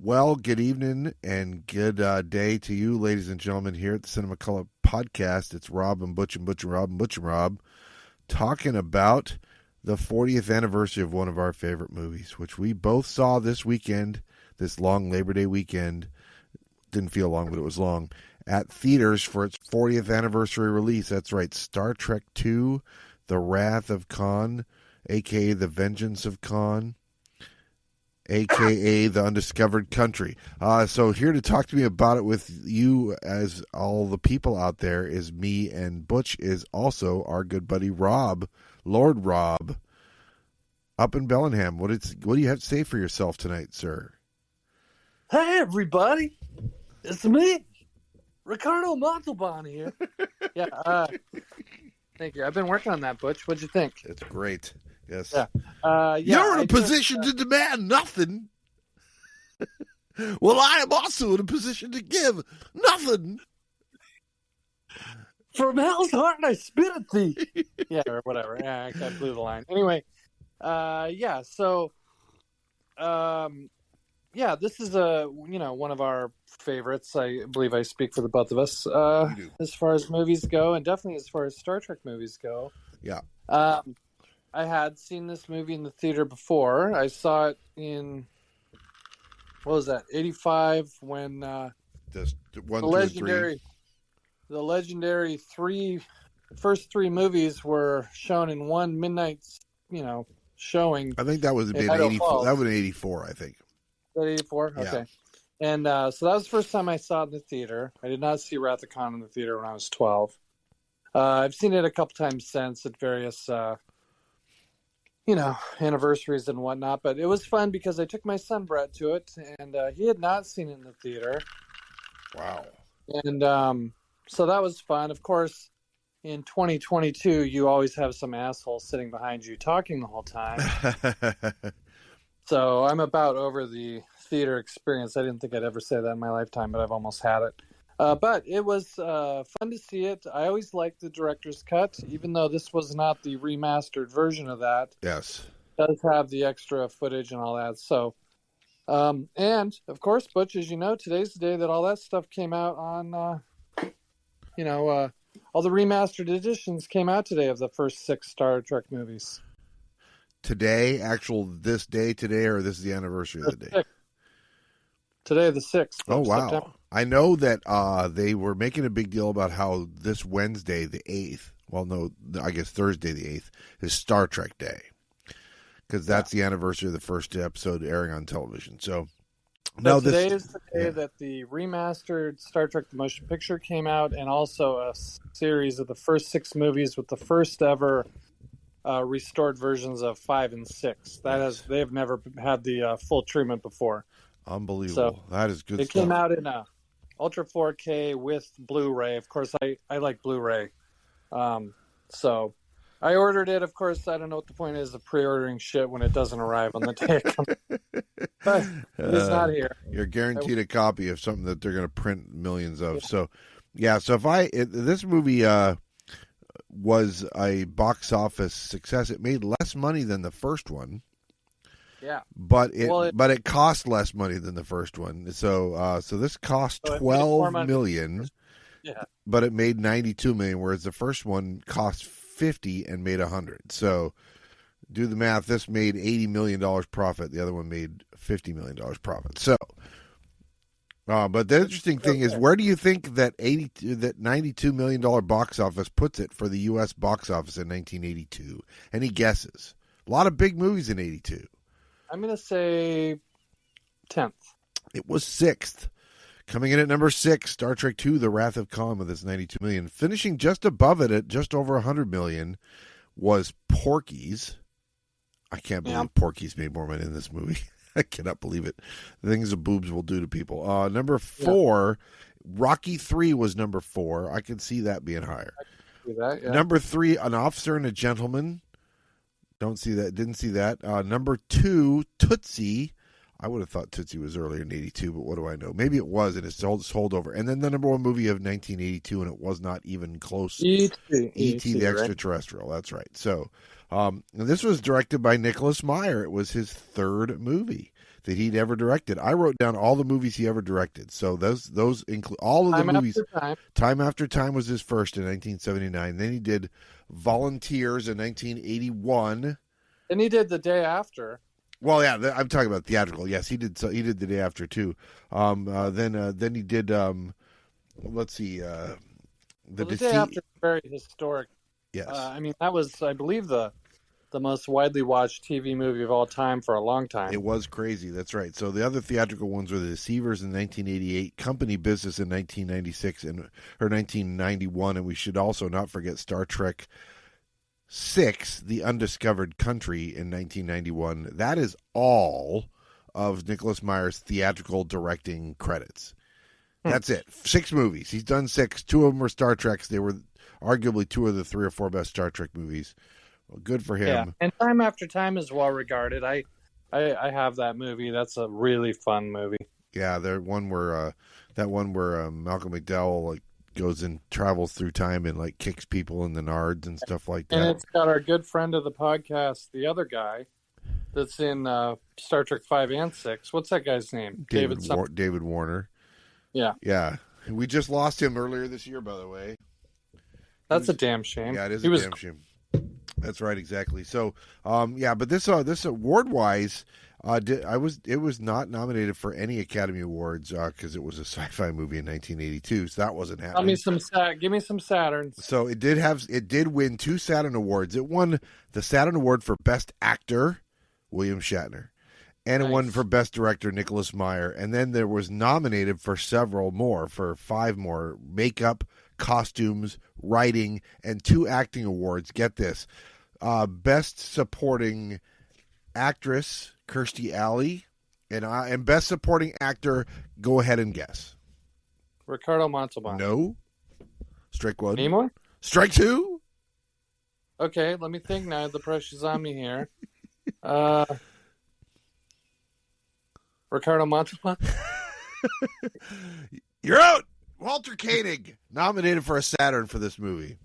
Well, good evening and good day to you, ladies and gentlemen, here at the Cinema Color Podcast. It's Rob and Butch and Butch and Rob and Butch and Rob talking about the 40th anniversary of one of our favorite movies, which we both saw this weekend, this long Labor Day weekend. Didn't feel long, but it was long, at theaters for its 40th anniversary release. That's right, Star Trek II, The Wrath of Khan, a.k.a. The Vengeance of Khan, a.k.a. The Undiscovered Country. So here to talk to me about it with you, as all the people out there, is me, and Butch is also our good buddy Rob, Lord Rob, up in Bellingham. What do you have to say for yourself tonight, sir? Hey, everybody. It's me, Ricardo Montalban here. Yeah, thank you. I've been working on that, Butch. What'd you think? It's great. Yes. Yeah. You're in a position to demand nothing. Well, I am also in a position to give nothing. From hell's heart I spit at thee. Yeah, or whatever. Yeah, I blew the line. Anyway, so, this is one of our favorites. I believe I speak for the both of us as far as movies go, and definitely as far as Star Trek movies go. Yeah. I had seen this movie in the theater before. I saw it in, what was that, 85, when the legendary first three movies were shown in one midnight, showing. I think that was in 84. That was in 84, I think. 84? Yeah. Okay. And so that was the first time I saw it in the theater. I did not see Wrath of Khan in the theater when I was 12. I've seen it a couple times since at various anniversaries and whatnot, but it was fun because I took my son Brett to it, and he had not seen it in the theater. Wow. And so that was fun. Of course, in 2022, you always have some asshole sitting behind you talking the whole time. So I'm about over the theater experience. I didn't think I'd ever say that in my lifetime, but I've almost had it. But it was fun to see it. I always liked the director's cut, even though this was not the remastered version of that. Yes. It does have the extra footage and all that. So, and of course, Butch, as you know, today's the day that all that stuff came out on, all the remastered editions came out today of the first 6 Star Trek movies. Today, this day today, or this is the anniversary of the day? Today, the 6th. Oh, wow. September. I know that they were making a big deal about how this Wednesday, the 8th, I guess Thursday, the 8th, is Star Trek Day. Because that's the anniversary of the first episode airing on television. So, today is the day that the remastered Star Trek The Motion Picture came out, and also a series of the first 6 movies with the first ever restored versions of 5 and 6. They have never had the full treatment before. Unbelievable. So that is good stuff. It came out in Ultra 4K with Blu-ray. Of course, I like Blu-ray. So I ordered it. Of course, I don't know what the point is of pre-ordering shit when it doesn't arrive on the day it comes. But it's not here. You're guaranteed a copy of something that they're going to print millions of. Yeah. So this movie was a box office success. It made less money than the first one. Yeah, but it cost less money than the first one. So this cost $12 million, but it made $92 million, whereas the first one cost $50 and made $100. So do the math. This made $80 million profit. The other one made $50 million profit. So, but the interesting thing is, where do you think that $92 million box office puts it for the U.S. box office in 1982? Any guesses? A lot of big movies in 82. I'm going to say 10th. It was 6th. Coming in at number 6, Star Trek II, The Wrath of Khan with its $92 million. Finishing just above it at just over $100 million was Porky's. I can't believe Porky's made more money in this movie. I cannot believe it. The things the boobs will do to people. Number 4, Rocky 3 was number 4. I can see that being higher. I can see that, yeah. Number 3, An Officer and a Gentleman. Don't see that. Didn't see that. Number 2, Tootsie. I would have thought Tootsie was earlier in 82, but what do I know? Maybe it was, and it's holdover. And then the number 1 movie of 1982, and it was not even close. E.T. the Extraterrestrial. Right? That's right. So this was directed by Nicholas Meyer. It was his 3rd movie. that he'd ever directed. I wrote down all the movies he ever directed. So those include all of the movies. Time After Time was his first in 1979. Then he did Volunteers in 1981. And he did The Day After. Well, yeah, I'm talking about theatrical. Yes, he did. So he did The Day After too. Then he did. Let's see. The Day After is very historic. Yes. I mean, that was, I believe, the most widely watched TV movie of all time for a long time. It was crazy. That's right. So the other theatrical ones were The Deceivers in 1988, Company Business in 1996 or 1991, and we should also not forget Star Trek VI, The Undiscovered Country in 1991. That is all of Nicholas Meyer's theatrical directing credits. That's it. 6 movies. He's done 6. 2 of them were Star Treks. They were arguably 2 of the 3 or 4 best Star Trek movies. Well, good for him. Yeah, and Time After Time is well regarded. I have that movie. That's a really fun movie. Yeah, Malcolm McDowell goes and travels through time and kicks people in the nards and stuff like that. And it's got our good friend of the podcast, the other guy, that's in Star Trek 5 and 6. What's that guy's name? David Warner. Yeah. Yeah. We just lost him earlier this year, by the way. That's a damn shame. Yeah, it is a damn shame. That's right, exactly. So, but this award wise, it was not nominated for any Academy Awards because it was a sci-fi movie in 1982, so that wasn't happening. Give me some Saturns. So it did win 2 Saturn Awards. It won the Saturn Award for Best Actor, William Shatner, and it won for Best Director, Nicholas Meyer. And then there was nominated for 5 more: makeup, costumes, writing, and 2 acting awards. Get this. Best Supporting Actress, Kirstie Alley, and Best Supporting Actor, go ahead and guess. Ricardo Montalban. No. Strike 1. Nimoy? Strike 2? Okay, let me think now. The pressure's on me here. Ricardo Montalban? You're out! Walter Koenig, nominated for a Saturn for this movie.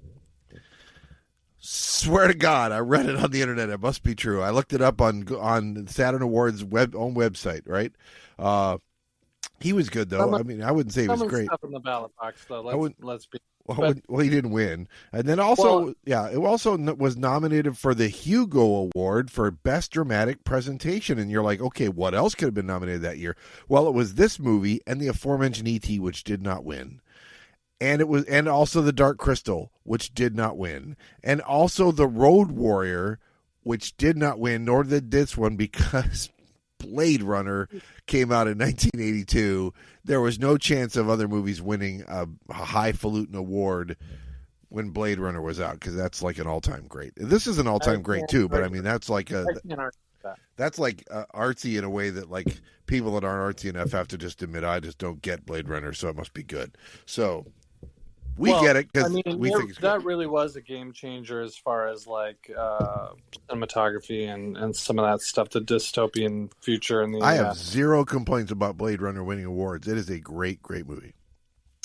Swear to God, I read it on the internet. It must be true. I looked it up on Saturn Awards' own website, right? He was good, though. I mean, I wouldn't say he was great. Up in the ballot box, though. Let's be. Well, he didn't win. And then also, it also was nominated for the Hugo Award for Best Dramatic Presentation. And you're like, okay, what else could have been nominated that year? Well, it was this movie and the aforementioned E.T., which did not win. And also The Dark Crystal, which did not win. And also The Road Warrior, which did not win, nor did this one, because Blade Runner came out in 1982. There was no chance of other movies winning a highfalutin award when Blade Runner was out, because that's like an all-time great. This is an all-time great too, but I mean that's that's artsy in a way that people that aren't artsy enough have to just admit, I just don't get Blade Runner, so it must be good. So we get it because we think it's good. That really was a game changer as far as cinematography and some of that stuff, the dystopian future. And I have zero complaints about Blade Runner winning awards. It is a great, great movie.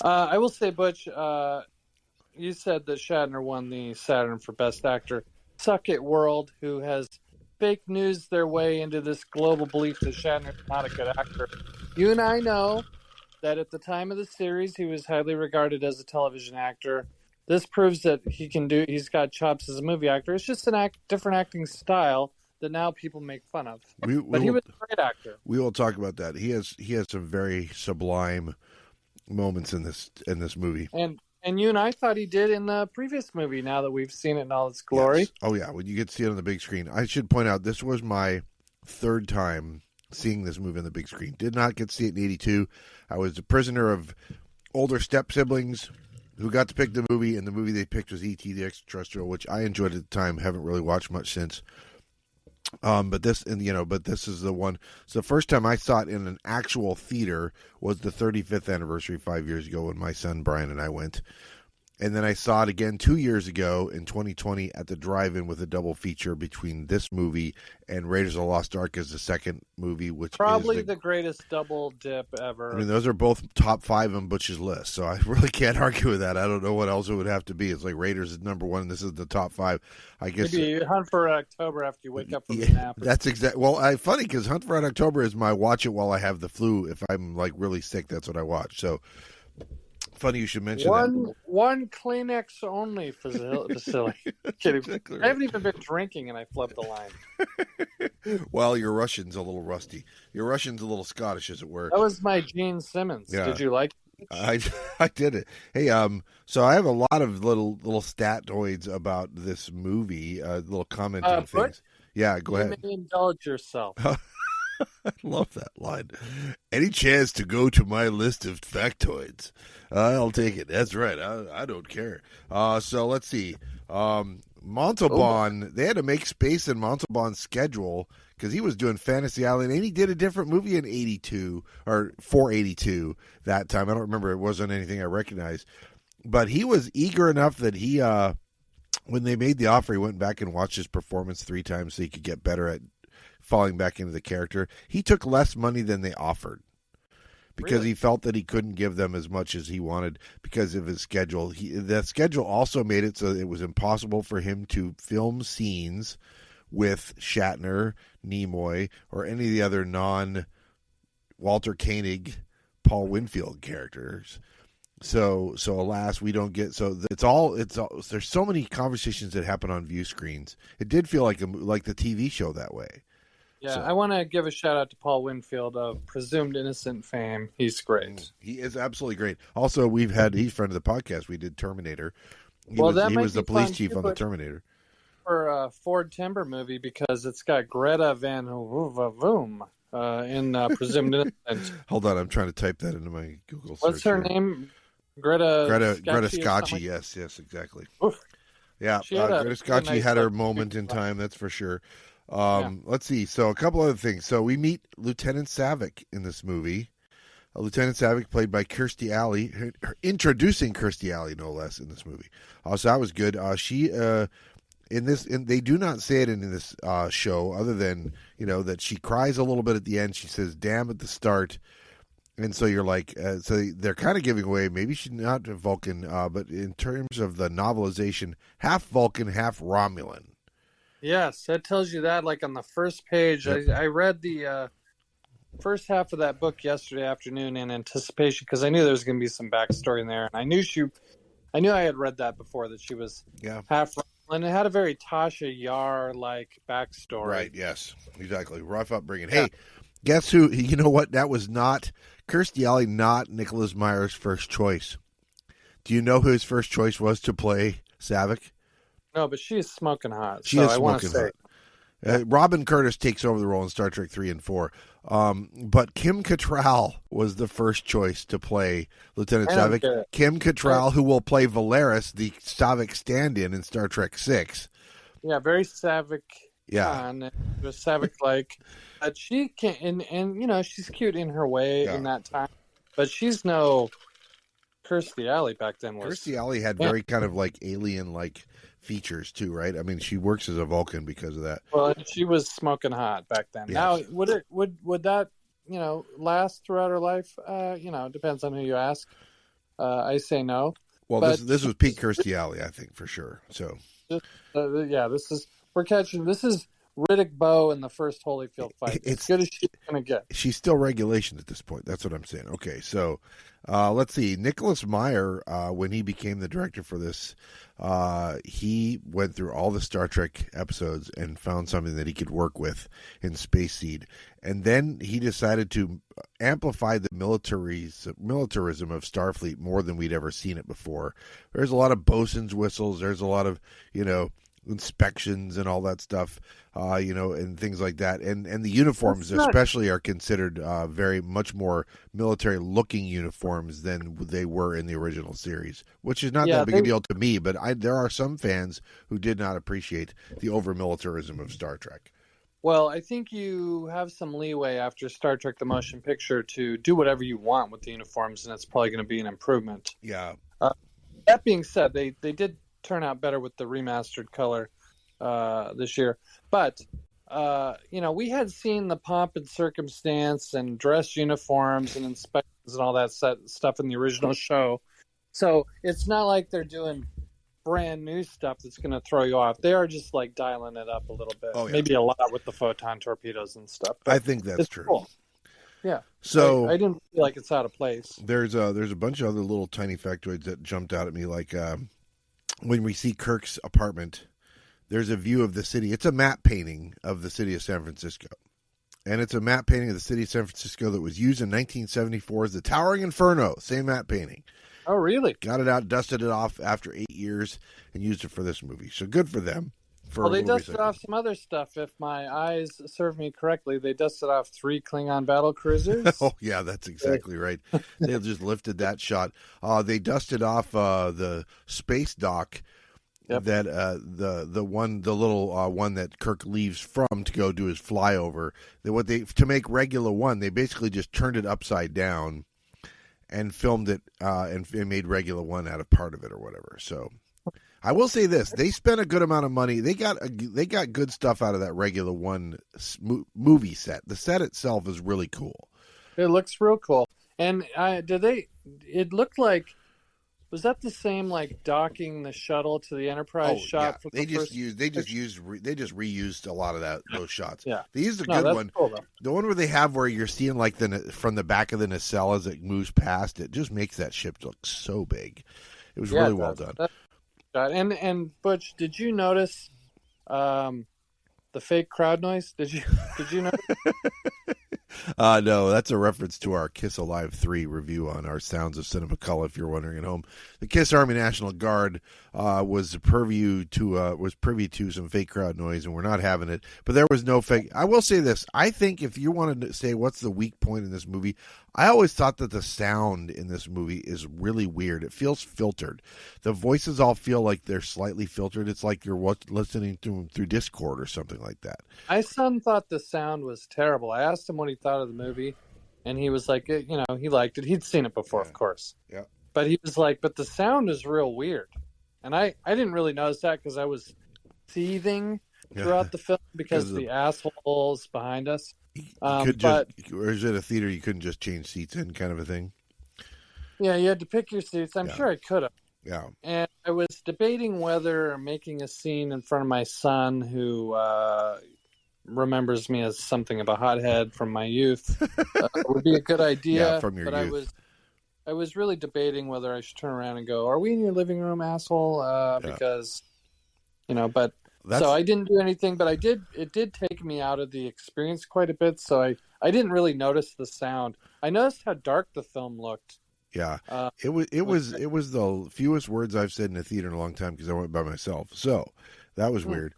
I will say, Butch, you said that Shatner won the Saturn for Best Actor. Suck It World, who has fake news their way into this global belief that Shatner's not a good actor. You and I know that at the time of the series, he was highly regarded as a television actor. This proves that he's got chops as a movie actor. It's just different acting style that now people make fun of. But he was a great actor. We will talk about that. He has some very sublime moments in this movie. And you and I thought he did in the previous movie, now that we've seen it in all its glory. Yes. Oh, yeah, when you get to see it on the big screen. I should point out, this was my 3rd time seeing this movie on the big screen. Did not get to see it in 82. I was a prisoner of older step-siblings who got to pick the movie, and the movie they picked was E.T. the Extraterrestrial, which I enjoyed at the time. Haven't really watched much since. But this is the one. So the first time I saw it in an actual theater was the 35th anniversary 5 years ago when my son Brian and I went. And then I saw it again 2 years ago in 2020 at the drive-in with a double feature between this movie and Raiders of the Lost Ark as the second movie, which probably is the greatest double dip ever. I mean, those are both top 5 on Butch's list, so I really can't argue with that. I don't know what else it would have to be. It's like Raiders is number 1, and this is the top 5. I guess maybe you Hunt for Red October after you wake up from a nap. That's exactly. Well, funny because Hunt for Red October is my watch it while I have the flu. If I'm like really sick, that's what I watch. So. Funny you should mention that. One Kleenex only facility. Kidding. Exactly right. I haven't even been drinking, and I flubbed the line. Well, your Russian's a little rusty. Your Russian's a little Scottish, as it were. That was my Gene Simmons. Yeah. Did you like it? I did it. Hey, so I have a lot of little statoids about this movie. Little commenting things. Yeah, go ahead. You may indulge yourself. I love that line. Any chance to go to my list of factoids? I'll take it. That's right. I don't care. So let's see. Montalban, they had to make space in Montalban's schedule because he was doing Fantasy Island, and he did a different movie in 82 or 482 that time. I don't remember. It wasn't anything I recognized. But he was eager enough that he, when they made the offer, he went back and watched his performance 3 times so he could get better at falling back into the character. He took less money than they offered because he felt that he couldn't give them as much as he wanted because of his schedule. That schedule also made it so it was impossible for him to film scenes with Shatner, Nimoy, or any of the other non-Walter Koenig, Paul Winfield characters. So alas, we don't get. So it's all. There's so many conversations that happen on view screens. It did feel like the TV show that way. Yeah, so, I want to give a shout out to Paul Winfield of Presumed Innocent fame. He's great. He is absolutely great. Also, he's a friend of the podcast. We did Terminator. He was the police chief on the Terminator. For a Ford Timber movie because it's got Greta Van Voom in Presumed Innocent. Hold on, I'm trying to type that into my Google search. What's her name? Greta Scacchi. Yes, exactly. Oof. Yeah, Greta Scacchi had her moment in time. That's for sure. Let's see. So a couple other things. So we meet Lieutenant Savick in this movie. Lieutenant Savick played by Kirstie Alley, introducing Kirstie Alley no less in this movie. So that was good. She they do not say it in this show other than that she cries a little bit at the end. She says "damn" at the start, and so you're like, so they're kind of giving away. Maybe she's not Vulcan, but in terms of the novelization, half Vulcan, half Romulan. Yes, that tells you that. Like on the first page, yep. I read the first half of that book yesterday afternoon in anticipation because I knew there was going to be some backstory in there, and I knew I had read that before that she was half, and it had a very Tasha Yar like backstory. Right? Yes, exactly. Rough upbringing. Hey, guess who? You know what? That was not Kirstie Alley, not Nicholas Meyer's first choice. Do you know who his first choice was to play Savick? No, but she is smoking hot. She is smoking hot. Robin Curtis takes over the role in Star Trek 3 and 4. But Kim Cattrall was the first choice to play Lieutenant Savick. Kim Cattrall, who will play Valeris, the Savick stand-in in Star Trek 6. Yeah, very Savick. Yeah. Savick-like. But she can, and she's cute in her way in that time. But she's no Kirstie Alley back then. Kirstie Alley had very kind of like alien-like features too, right? I mean, she works as a Vulcan because of that. Well, she was smoking hot back then. Yes. Now, would that last throughout her life? Depends on who you ask. I say no. Well, this was peak Kirstie Alley, I think, for sure. So, this is Riddick Bowe in the first Holyfield fight. It's good as she's going to get. She's still regulation at this point. That's what I'm saying. Okay, so let's see. Nicholas Meyer, when he became the director for this, he went through all the Star Trek episodes and found something that he could work with in Space Seed. And then he decided to amplify the militarism of Starfleet more than we'd ever seen it before. There's a lot of bosun's whistles. There's a lot of, inspections and all that stuff, and things like that. And the uniforms especially are considered very much more military-looking uniforms than they were in the original series, which is not that big a deal to me, but there are some fans who did not appreciate the over-militarism of Star Trek. Well, I think you have some leeway after Star Trek the Motion Picture to do whatever you want with the uniforms, and it's probably going to be an improvement. Yeah. That being said, they did turn out better with the remastered color this year. But, we had seen the pomp and circumstance and dress uniforms and inspections and all that stuff in the original show. So it's not like they're doing brand new stuff that's going to throw you off. They are just like dialing it up a little bit. Oh, yeah. Maybe a lot with the photon torpedoes and stuff. I think that's true. Cool. Yeah. So I didn't feel like it's out of place. There's a bunch of other little tiny factoids that jumped out at me, like when we see Kirk's apartment, there's a view of the city. It's a matte painting of the city of San Francisco. And it's a matte painting of the city of San Francisco that was used in 1974 as the Towering Inferno. Same matte painting. Oh, really? Got it out, dusted it off after 8 years, and used it for this movie. So good for them. Well, they dusted off some other stuff. If my eyes serve me correctly, they dusted off 3 Klingon battle cruisers. Oh, yeah, that's exactly right. They just lifted that shot. They dusted off the space dock. Yep. That the little one that Kirk leaves from to go do his flyover. To make Regula 1, they basically just turned it upside down and filmed it and made Regula 1 out of part of it or whatever. So I will say this: they spent a good amount of money. They got good stuff out of that Regula 1 movie set. The set itself is really cool. It looks real cool. And it looked like. Was that the same, like docking the shuttle to the Enterprise shot? Yeah. They just reused a lot of those shots. Yeah, they used a good one. Cool, the one where they have where you're seeing like from the back of the nacelle as it moves past. It just makes that ship look so big. It was really well done. And Butch, did you notice the fake crowd noise? Did you notice? No, that's a reference to our Kiss Alive 3 review on our Sounds of Cinemacolor, if you're wondering at home. The Kiss Army National Guard was privy to some fake crowd noise, and we're not having it. But there was no fake. I will say this. I think if you wanted to say what's the weak point in this movie, I always thought that the sound in this movie is really weird. It feels filtered. The voices all feel like they're slightly filtered. It's like you're listening to them through Discord or something like that. My son thought the sound was terrible. I asked him what he thought of the movie, and he was like, he liked it. He'd seen it before, of course. Yeah. But he was like, but the sound is real weird. And I didn't really notice that because I was seething throughout the film because the assholes behind us. Or is it a theater you couldn't just change seats in, kind of a thing? Yeah, you had to pick your seats. I'm sure I could have. Yeah. And I was debating whether making a scene in front of my son, who remembers me as something of a hothead from my youth, would be a good idea. Yeah, from your youth. I was really debating whether I should turn around and go, "Are we in your living room, asshole?" Because, but. So I didn't do anything, but it did take me out of the experience quite a bit. So I didn't really notice the sound. I noticed how dark the film looked. Yeah, it was the fewest words I've said in a theater in a long time because I went by myself. So that was weird.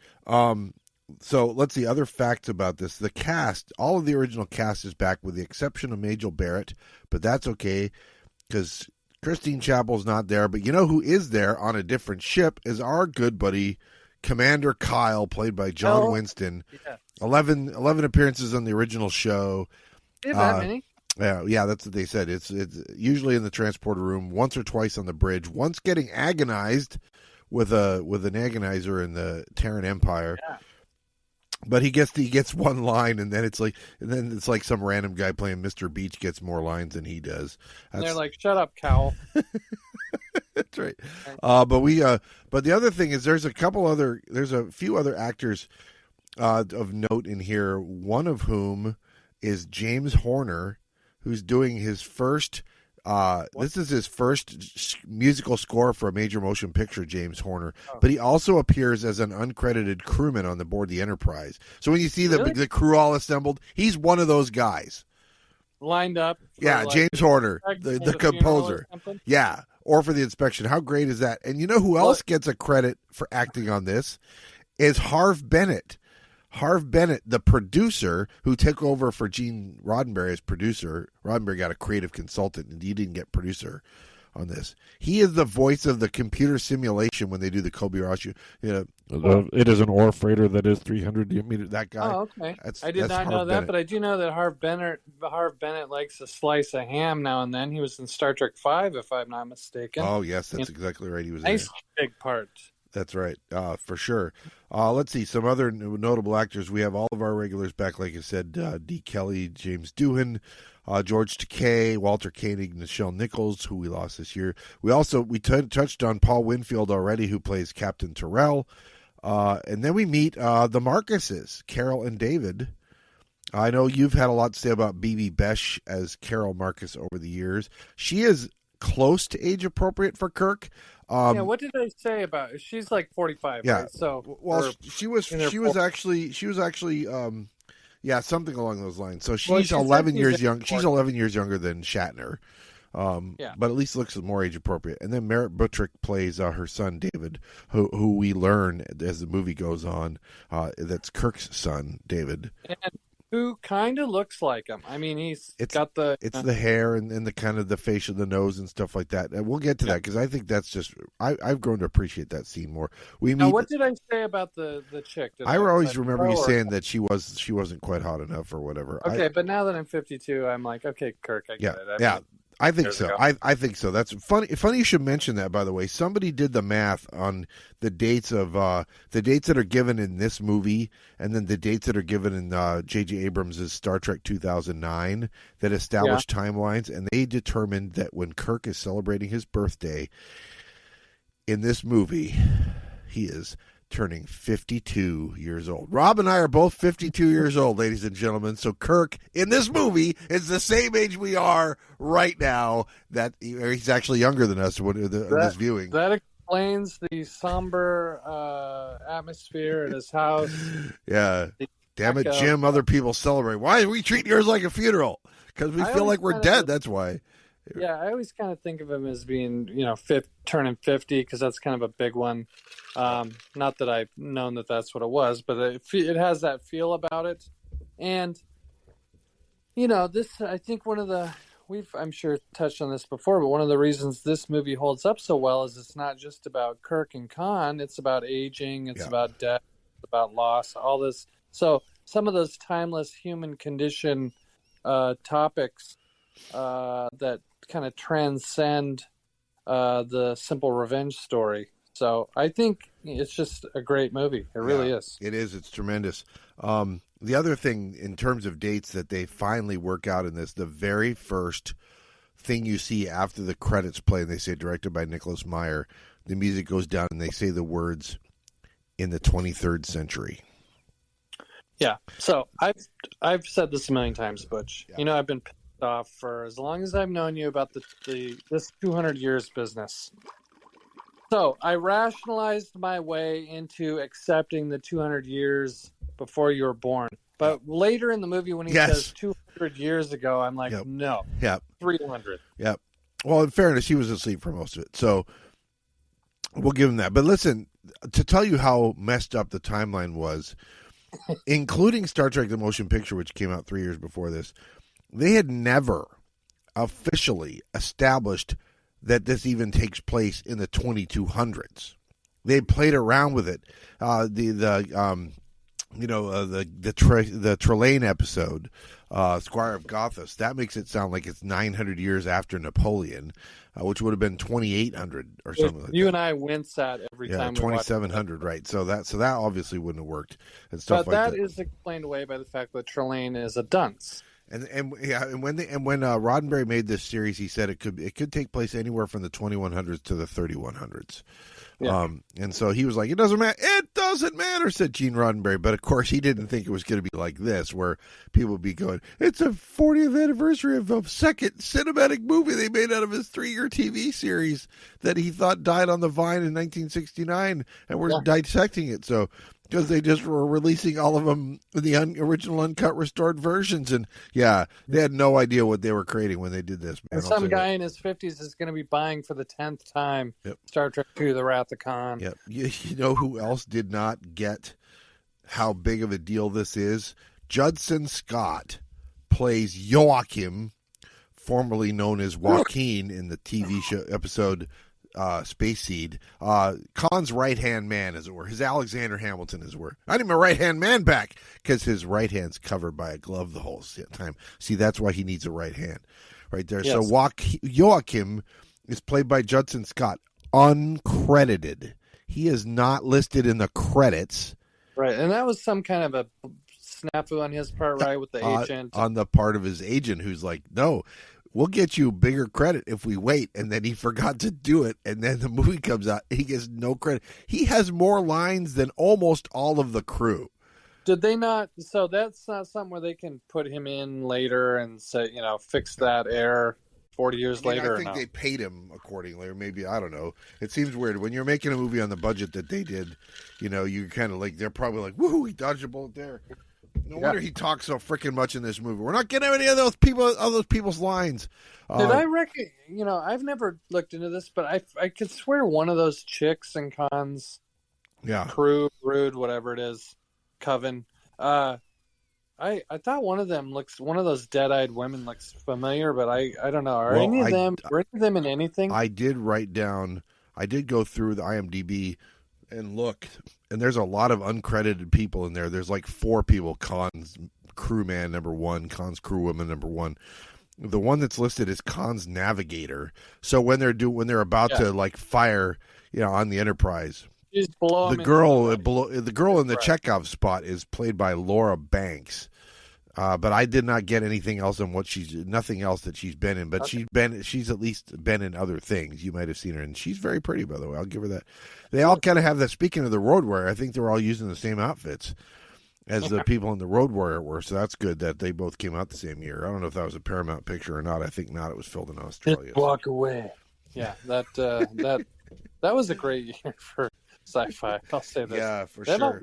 So let's see other facts about this. The cast, all of the original cast is back with the exception of Majel Barrett, but that's okay because Christine Chapel's not there. But you know who is there on a different ship is our good buddy Commander Kyle, played by John Winston. Yeah. 11 appearances on the original show. That many? Yeah, that's what they said. It's usually in the transporter room, once or twice on the bridge, once getting agonized with an agonizer in the Terran Empire. Yeah. But he gets one line, and then it's like some random guy playing Mr. Beach gets more lines than he does. And they're like, "Shut up, Cal." That's right. But the other thing is there's a few other actors of note in here. One of whom is James Horner, who's doing his first. This is his first musical score for a major motion picture, James Horner. Oh. But he also appears as an uncredited crewman on the board the Enterprise. So when you see the crew all assembled, he's one of those guys lined up. Yeah, James Horner, the composer. Yeah. Or for the inspection. How great is that? And you know who else gets a credit for acting on this is Harve Bennett. Harve Bennett, the producer who took over for Gene Roddenberry as producer. Roddenberry got a creative consultant, and he didn't get producer. on this. He is the voice of the computer simulation when they do the Kobayashi. It is an ore freighter that is 300 meters. That guy. Oh, okay. I did not know that, but I do know that Harv Bennett likes a slice of ham now and then. He was in Star Trek V, if I'm not mistaken. Oh, yes, that's exactly right. He was nice big part. That's right, for sure. Let's see, some other notable actors. We have all of our regulars back, like I said, Dee Kelly, James Doohan, George Takei, Walter Koenig, Nichelle Nichols, who we lost this year. We touched on Paul Winfield already, who plays Captain Terrell. And then we meet the Marcuses, Carol and David. I know you've had a lot to say about Bibi Besh as Carol Marcus over the years. She is close to age appropriate for Kirk. What did I say about her? She's like 45. Yeah. Right? So, she was actually something along those lines. So she's 11 years young. She's 11 years younger than Shatner. But at least looks more age appropriate. And then Merritt Buttrick plays her son David, who we learn as the movie goes on. That's Kirk's son, David. And who kind of looks like him. I mean, it's the hair and the kind of the facial, the nose and stuff like that. And we'll get to that because I think that's just I've grown to appreciate that scene more. What did I say about the chick? I always remember you saying that she wasn't quite hot enough or whatever. Okay, but now that I'm 52, I'm like, okay, Kirk, I get it. I think so. I think so. That's funny. Funny you should mention that, by the way. Somebody did the math on the dates of the dates that are given in this movie and then the dates that are given in J.J. Abrams' Star Trek 2009 that establish timelines, and they determined that when Kirk is celebrating his birthday in this movie, he is turning 52 years old. Rob and I are both 52 years old, ladies and gentlemen. So Kirk, in this movie, is the same age we are right now. That he's actually younger than us in this viewing. That explains the somber atmosphere at his house. Yeah. Damn it, Jim. Other people celebrate. Why are we treating yours like a funeral? Because we feel like we're dead. That's why. Yeah, I always kind of think of him as being, turning 50 because that's kind of a big one. Not that I've known that that's what it was, but it has that feel about it. And, I think I'm sure touched on this before, but one of the reasons this movie holds up so well is it's not just about Kirk and Khan. It's about aging. It's about death. It's about loss, all this. So some of those timeless human condition topics that kind of transcend the simple revenge story. So I think it's just a great movie. It really is. It is. It's tremendous. The other thing in terms of dates that they finally work out in this, the very first thing you see after the credits play, and they say directed by Nicholas Meyer, the music goes down and they say the words in the 23rd century. Yeah. So I've said this a million times, Butch. Yeah. I've been off for as long as I've known you about this 200 years business. So I rationalized my way into accepting the 200 years before you were born. But later in the movie when he says 200 years ago, I'm like, no. 300. Yep. Well, in fairness, he was asleep for most of it. So we'll give him that. But listen, to tell you how messed up the timeline was, including Star Trek The Motion Picture, which came out 3 years before this, they had never officially established that this even takes place in the 2200s. They played around with it. The Trelane episode, Squire of Gothas, that makes it sound like it's 900 years after Napoleon, which would have been 2800 or something like that. You and I wince at every time. 2700, right? So that obviously wouldn't have worked and stuff but like that. That is explained away by the fact that Trelane is a dunce. And when Roddenberry made this series, he said it could take place anywhere from the 2100s to the 3100s. Yeah. And so he was like, it doesn't matter. It doesn't matter, said Gene Roddenberry. But of course, he didn't think it was going to be like this, where people would be going, it's a 40th anniversary of a second cinematic movie they made out of his 3-year TV series that he thought died on the vine in 1969, and we're dissecting it. So, because they just were releasing all of them in the original uncut restored versions. And they had no idea what they were creating when they did this. Man. And some guy in his 50s is going to be buying for the 10th time Star Trek II, The Wrath of Khan. Yep. You know who else did not get how big of a deal this is? Judson Scott plays Joachim formerly known as Joaquin in the TV show episode Space Seed. Khan's right-hand man, as it were. His Alexander Hamilton, as it were. I need my right-hand man back because his right hand's covered by a glove the whole time. See, that's why he needs a right hand right there. Yes. So Joachim is played by Judson Scott, uncredited. He is not listed in the credits. Right, and that was some kind of a snafu on his part, right, with the agent. On the part of his agent, who's like, no, we'll get you bigger credit if we wait. And then he forgot to do it. And then the movie comes out. He gets no credit. He has more lines than almost all of the crew. Did they not? So that's not something where they can put him in later and say, fix that error 40 years later? I think they paid him accordingly, or maybe, I don't know. It seems weird. When you're making a movie on the budget that they did, you kind of they're probably like, woohoo, he dodged a bullet there. No wonder he talks so freaking much in this movie. We're not getting any of those people's lines. Did I reckon? I've never looked into this, but I could swear one of those chicks in Khan's crew, brood, whatever it is, coven. I thought one of those dead-eyed women looks familiar, but I don't know. Were any of them in anything? I did go through the IMDb and look, and there's a lot of uncredited people in there. There's like 4 people. Khan's crewman number 1, Khan's crewwoman number 1. The one that's listed is Khan's navigator. So when they're about to fire, on the Enterprise, the girl in the Chekhov spot is played by Laura Banks. But I did not get anything else on nothing else that she's been in. But she's at least been in other things. You might have seen her, and she's very pretty, by the way. I'll give her that. They all kind of have that. Speaking of the Road Warrior, I think they're all using the same outfits as the people in the Road Warrior were. So that's good that they both came out the same year. I don't know if that was a Paramount picture or not. I think not. It was filmed in Australia. Walk away. Yeah, that was a great year for sci-fi. I'll say this. Yeah, for sure.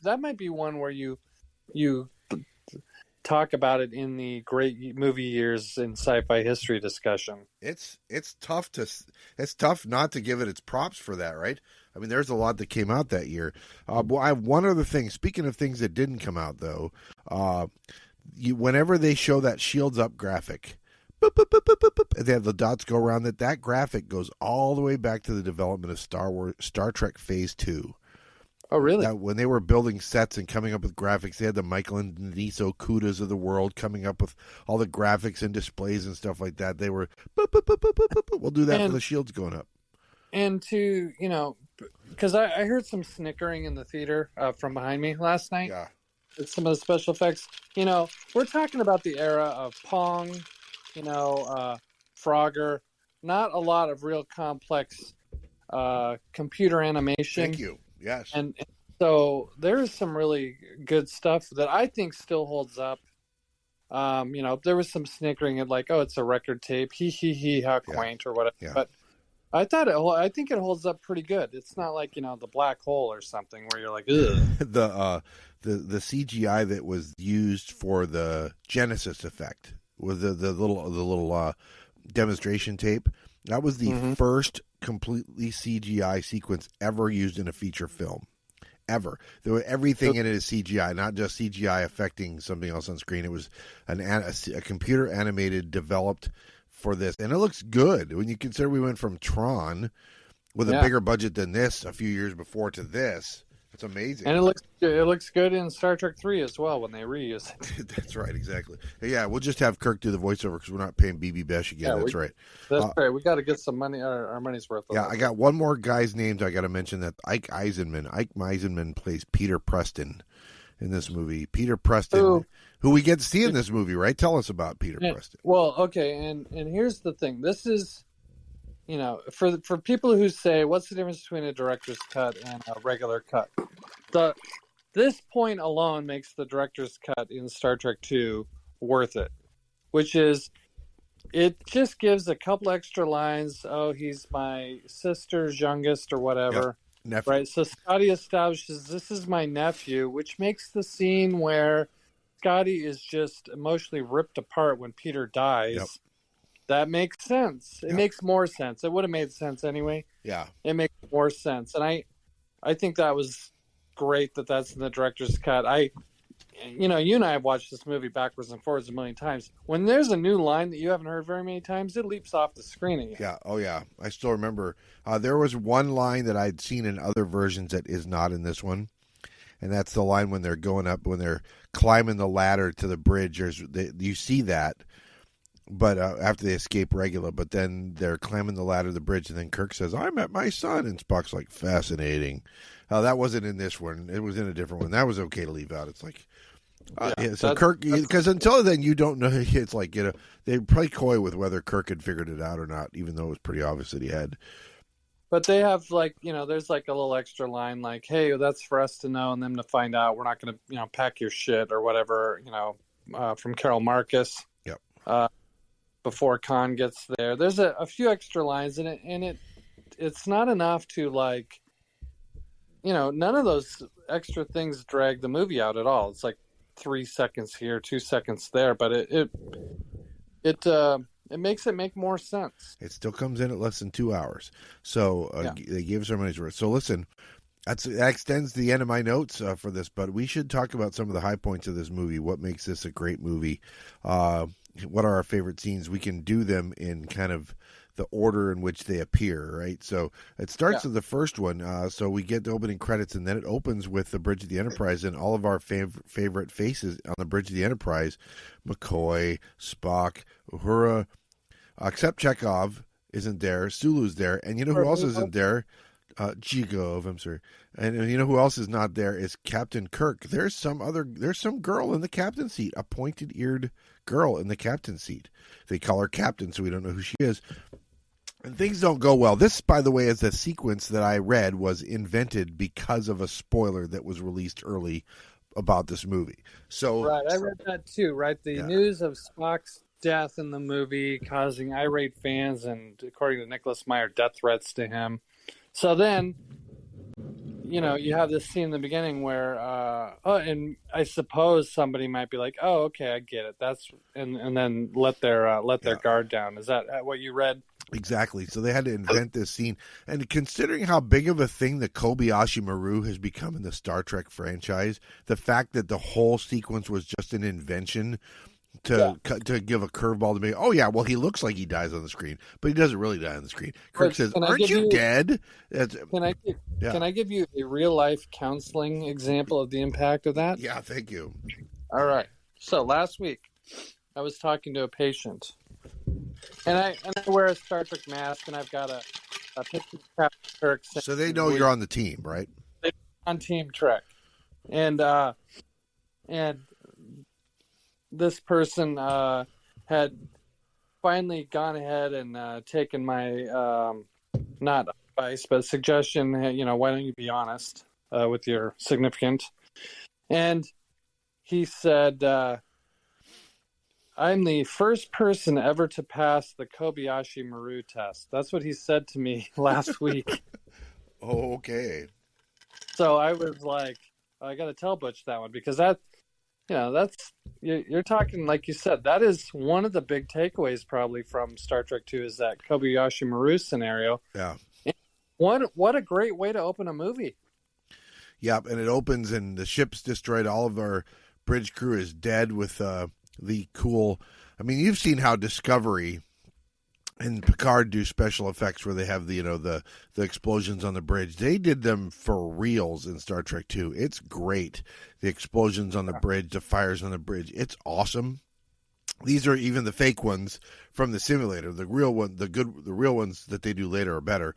That might be one where you talk about it in the great movie years in sci-fi history discussion. It's tough not to give it its props for that, right? I mean, there's a lot that came out that year. Well, I have one other thing. Speaking of things that didn't come out, though, whenever they show that shields up graphic, boop, boop, boop, boop, boop, boop, and they have the dots go around it, that graphic goes all the way back to the development of Star Trek Phase 2. Oh, really? When they were building sets and coming up with graphics, they had the Michael and Denise Okudas of the world coming up with all the graphics and displays and stuff like that. They were, boop, boop, boop, boop, boop, boop. We'll do that for the shields going up. And to, because I heard some snickering in the theater from behind me last night. Yeah. With some of the special effects. We're talking about the era of Pong, Frogger, not a lot of real complex computer animation. Thank you. Yes. And so there is some really good stuff that I think still holds up. There was some snickering at it's a record tape. He, how quaint or whatever. Yeah. But I think it holds up pretty good. It's not like, the black hole or something where you're like, ugh. The CGI that was used for the Genesis effect with the little demonstration tape. That was the first completely CGI sequence ever used in a feature film. Ever. Everything in it is CGI, not just CGI affecting something else on screen. It was a computer animated, developed for this. And it looks good. When you consider we went from Tron with a bigger budget than this a few years before to this, it's amazing. And it looks good in Star Trek 3 as well when they reuse it. That's right, exactly. Yeah, we'll just have Kirk do the voiceover because we're not paying BB Besh again. Yeah, that's right. That's right. We got to get some money, our money's worth. Yeah, I got one more guy's name I got to mention. That Ike Eisenman plays Peter Preston in this movie. Peter Preston, who we get to see in this movie, right? Tell us about Peter Preston. Well, okay, and here's the thing. This is, for people who say, what's the difference between a director's cut and a regular cut? This point alone makes the director's cut in Star Trek 2 worth it, which is it just gives a couple extra lines. Oh, he's my sister's youngest or whatever. Yep. Right? So Scotty establishes this is my nephew, which makes the scene where Scotty is just emotionally ripped apart when Peter dies. Yep. That makes sense. It makes more sense. It would have made sense anyway. Yeah. It makes more sense. And I think that was great that's in the director's cut. you know, you and I have watched this movie backwards and forwards a million times. When there's a new line that you haven't heard very many times, it leaps off the screen again. Yeah. Oh, yeah. I still remember. There was one line that I'd seen in other versions that is not in this one. And that's the line when they're going up, when they're climbing the ladder to the bridge. You see that, but after they escape Regula, but then they're climbing the ladder to the bridge, and then Kirk says, "I met my son," and Spock's like, "Fascinating." That wasn't in this one. It was in a different one. That was okay to leave out. It's like, so Kirk, because until then you don't know. It's like, you know, they probably coy with whether Kirk had figured it out or not, even though it was pretty obvious that he had. But they have, like, you know, there's like a little extra line like, "Hey, that's for us to know and them to find out. We're not going to, you know, pack your shit," or whatever, you know, from Carol Marcus. Yep. Before Khan gets there, there's a few extra lines in it, and it's not enough to, like, you know, none of those extra things drag the movie out at all. It's like 3 seconds here, 2 seconds there, but it makes it make more sense. It still comes in at less than 2 hours. So they gave us our money's worth. So listen, that extends the end of my notes for this, but we should talk about some of the high points of this movie. What makes this a great movie? What are our favorite scenes? We can do them in kind of the order in which they appear, right? So it starts with the first one. So we get the opening credits, and then it opens with the Bridge of the Enterprise and all of our favorite faces on the Bridge of the Enterprise. McCoy, Spock, Uhura, except Chekhov isn't there. Sulu's there. And you know who else isn't there? Jigov, I'm sorry. And you know who else is not there is Captain Kirk. There's some girl in the captain seat, a pointed-eared girl in the captain seat. They call her Captain, so we don't know who she is. And things don't go well. This, by the way, is a sequence that I read was invented because of a spoiler that was released early about this movie. So right, I read that too, right? The news of Spock's death in the movie causing irate fans and, according to Nicholas Meyer, death threats to him. So then, you know, you have this scene in the beginning where, and I suppose somebody might be like, "Oh, okay, I get it." That's and then let their guard down. Is that what you read? Exactly. So they had to invent this scene, and considering how big of a thing the Kobayashi Maru has become in the Star Trek franchise, the fact that the whole sequence was just an invention to give a curveball to me. Oh yeah, well he looks like he dies on the screen, but he doesn't really die on the screen. Kirk says, "Aren't you dead?" Can I give you a real life counseling example of the impact of that? Yeah, thank you. All right. So last week, I was talking to a patient, and I wear a Star Trek mask, and I've got a picture of Captain Kirk. So they know you're on the team, right? They're on Team Trek, and this person had finally gone ahead and taken my not advice but suggestion. You know, why don't you be honest with your significant? And he said, "I'm the first person ever to pass the Kobayashi Maru test." That's what he said to me last week. Oh, okay. So I was like, I got to tell Butch that one, because that. You know, that's you're talking, like you said, that is one of the big takeaways probably from Star Trek 2 is that Kobayashi Maru scenario. Yeah. And what a great way to open a movie. Yep, and it opens and the ship's destroyed. All of our bridge crew is dead with the cool. I mean, you've seen how Discovery and Picard do special effects where they have the explosions on the bridge. They did them for reals in Star Trek 2. It's great. The explosions on the bridge, the fires on the bridge. It's awesome. These are even the fake ones from the simulator. The real real ones that they do later are better.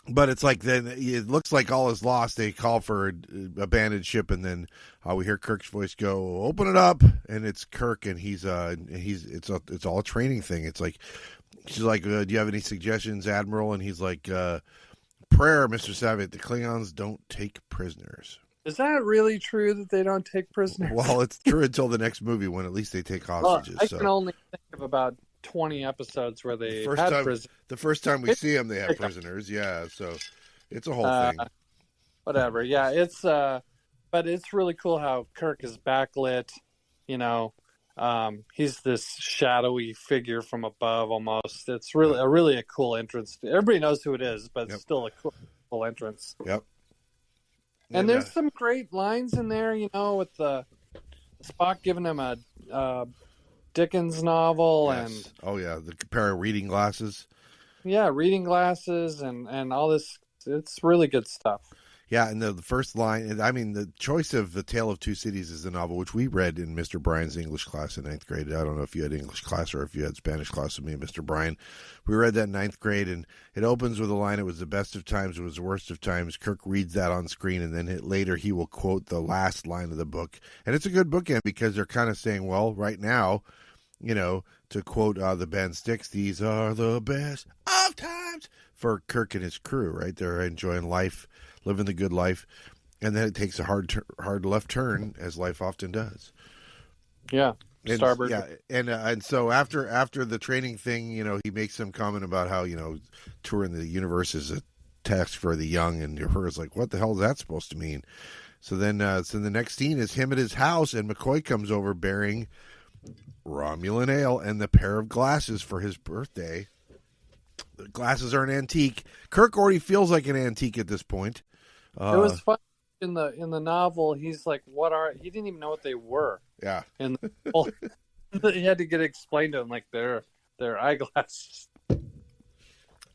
But it's like then it looks like all is lost. They call for abandoned ship, and then we hear Kirk's voice go, "Open it up!" And it's Kirk, and it's all a training thing. It's like she's like, "Do you have any suggestions, Admiral?" And he's like, "Prayer, Mr. Savitt. The Klingons don't take prisoners." Is that really true that they don't take prisoners? Well, it's true until the next movie when at least they take hostages. Well, I can only think of about 20 episodes where they had prisoners. The first time we see them, they have prisoners. Yeah, so it's a whole thing. Whatever. Yeah, it's but it's really cool how Kirk is backlit. You know, he's this shadowy figure from above almost. It's really a cool entrance. Everybody knows who it is, but it's still a cool entrance. Yep. And there's some great lines in there, with the Spock giving him a Dickens novel. Yes. And the pair of reading glasses. Yeah, reading glasses and all this. It's really good stuff. Yeah, and the first line, I mean, the choice of The Tale of Two Cities is the novel, which we read in Mr. Bryan's English class in 9th grade. I don't know if you had English class or if you had Spanish class with me and Mr. Bryan. We read that in 9th grade, and it opens with a line, "It was the best of times, it was the worst of times." Kirk reads that on screen, and then later he will quote the last line of the book. And it's a good bookend because they're kind of saying, well, right now, to quote the band Styx, these are the best of times for Kirk and his crew, right? They're enjoying life, living the good life, and then it takes a hard left turn, as life often does. Yeah, Starboard. Yeah, and so after the training thing, he makes some comment about how touring the universe is a task for the young, and Uhura's like, what the hell is that supposed to mean? So then, the next scene is him at his house, and McCoy comes over bearing Romulan ale and the pair of glasses for his birthday. The glasses are an antique. Kirk already feels like an antique at this point. It was fun in the novel. He's like, he didn't even know what they were. Yeah. And he had to get explained to him, like they're eyeglasses. You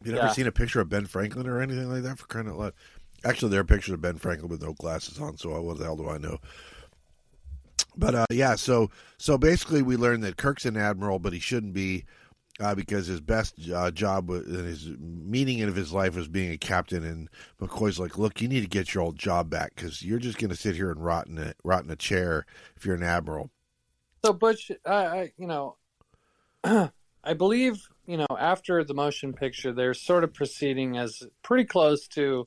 never seen a picture of Ben Franklin or anything like that, for crying out loud? Actually, there are pictures of Ben Franklin with no glasses on, so what the hell do I know? But so basically we learned that Kirk's an admiral, but he shouldn't be, because his best job and his meaning of his life was being a captain. And McCoy's like, look, you need to get your old job back because you're just going to sit here and rot in a chair if you're an admiral. So Butch, I believe, after the motion picture, they're sort of proceeding as pretty close to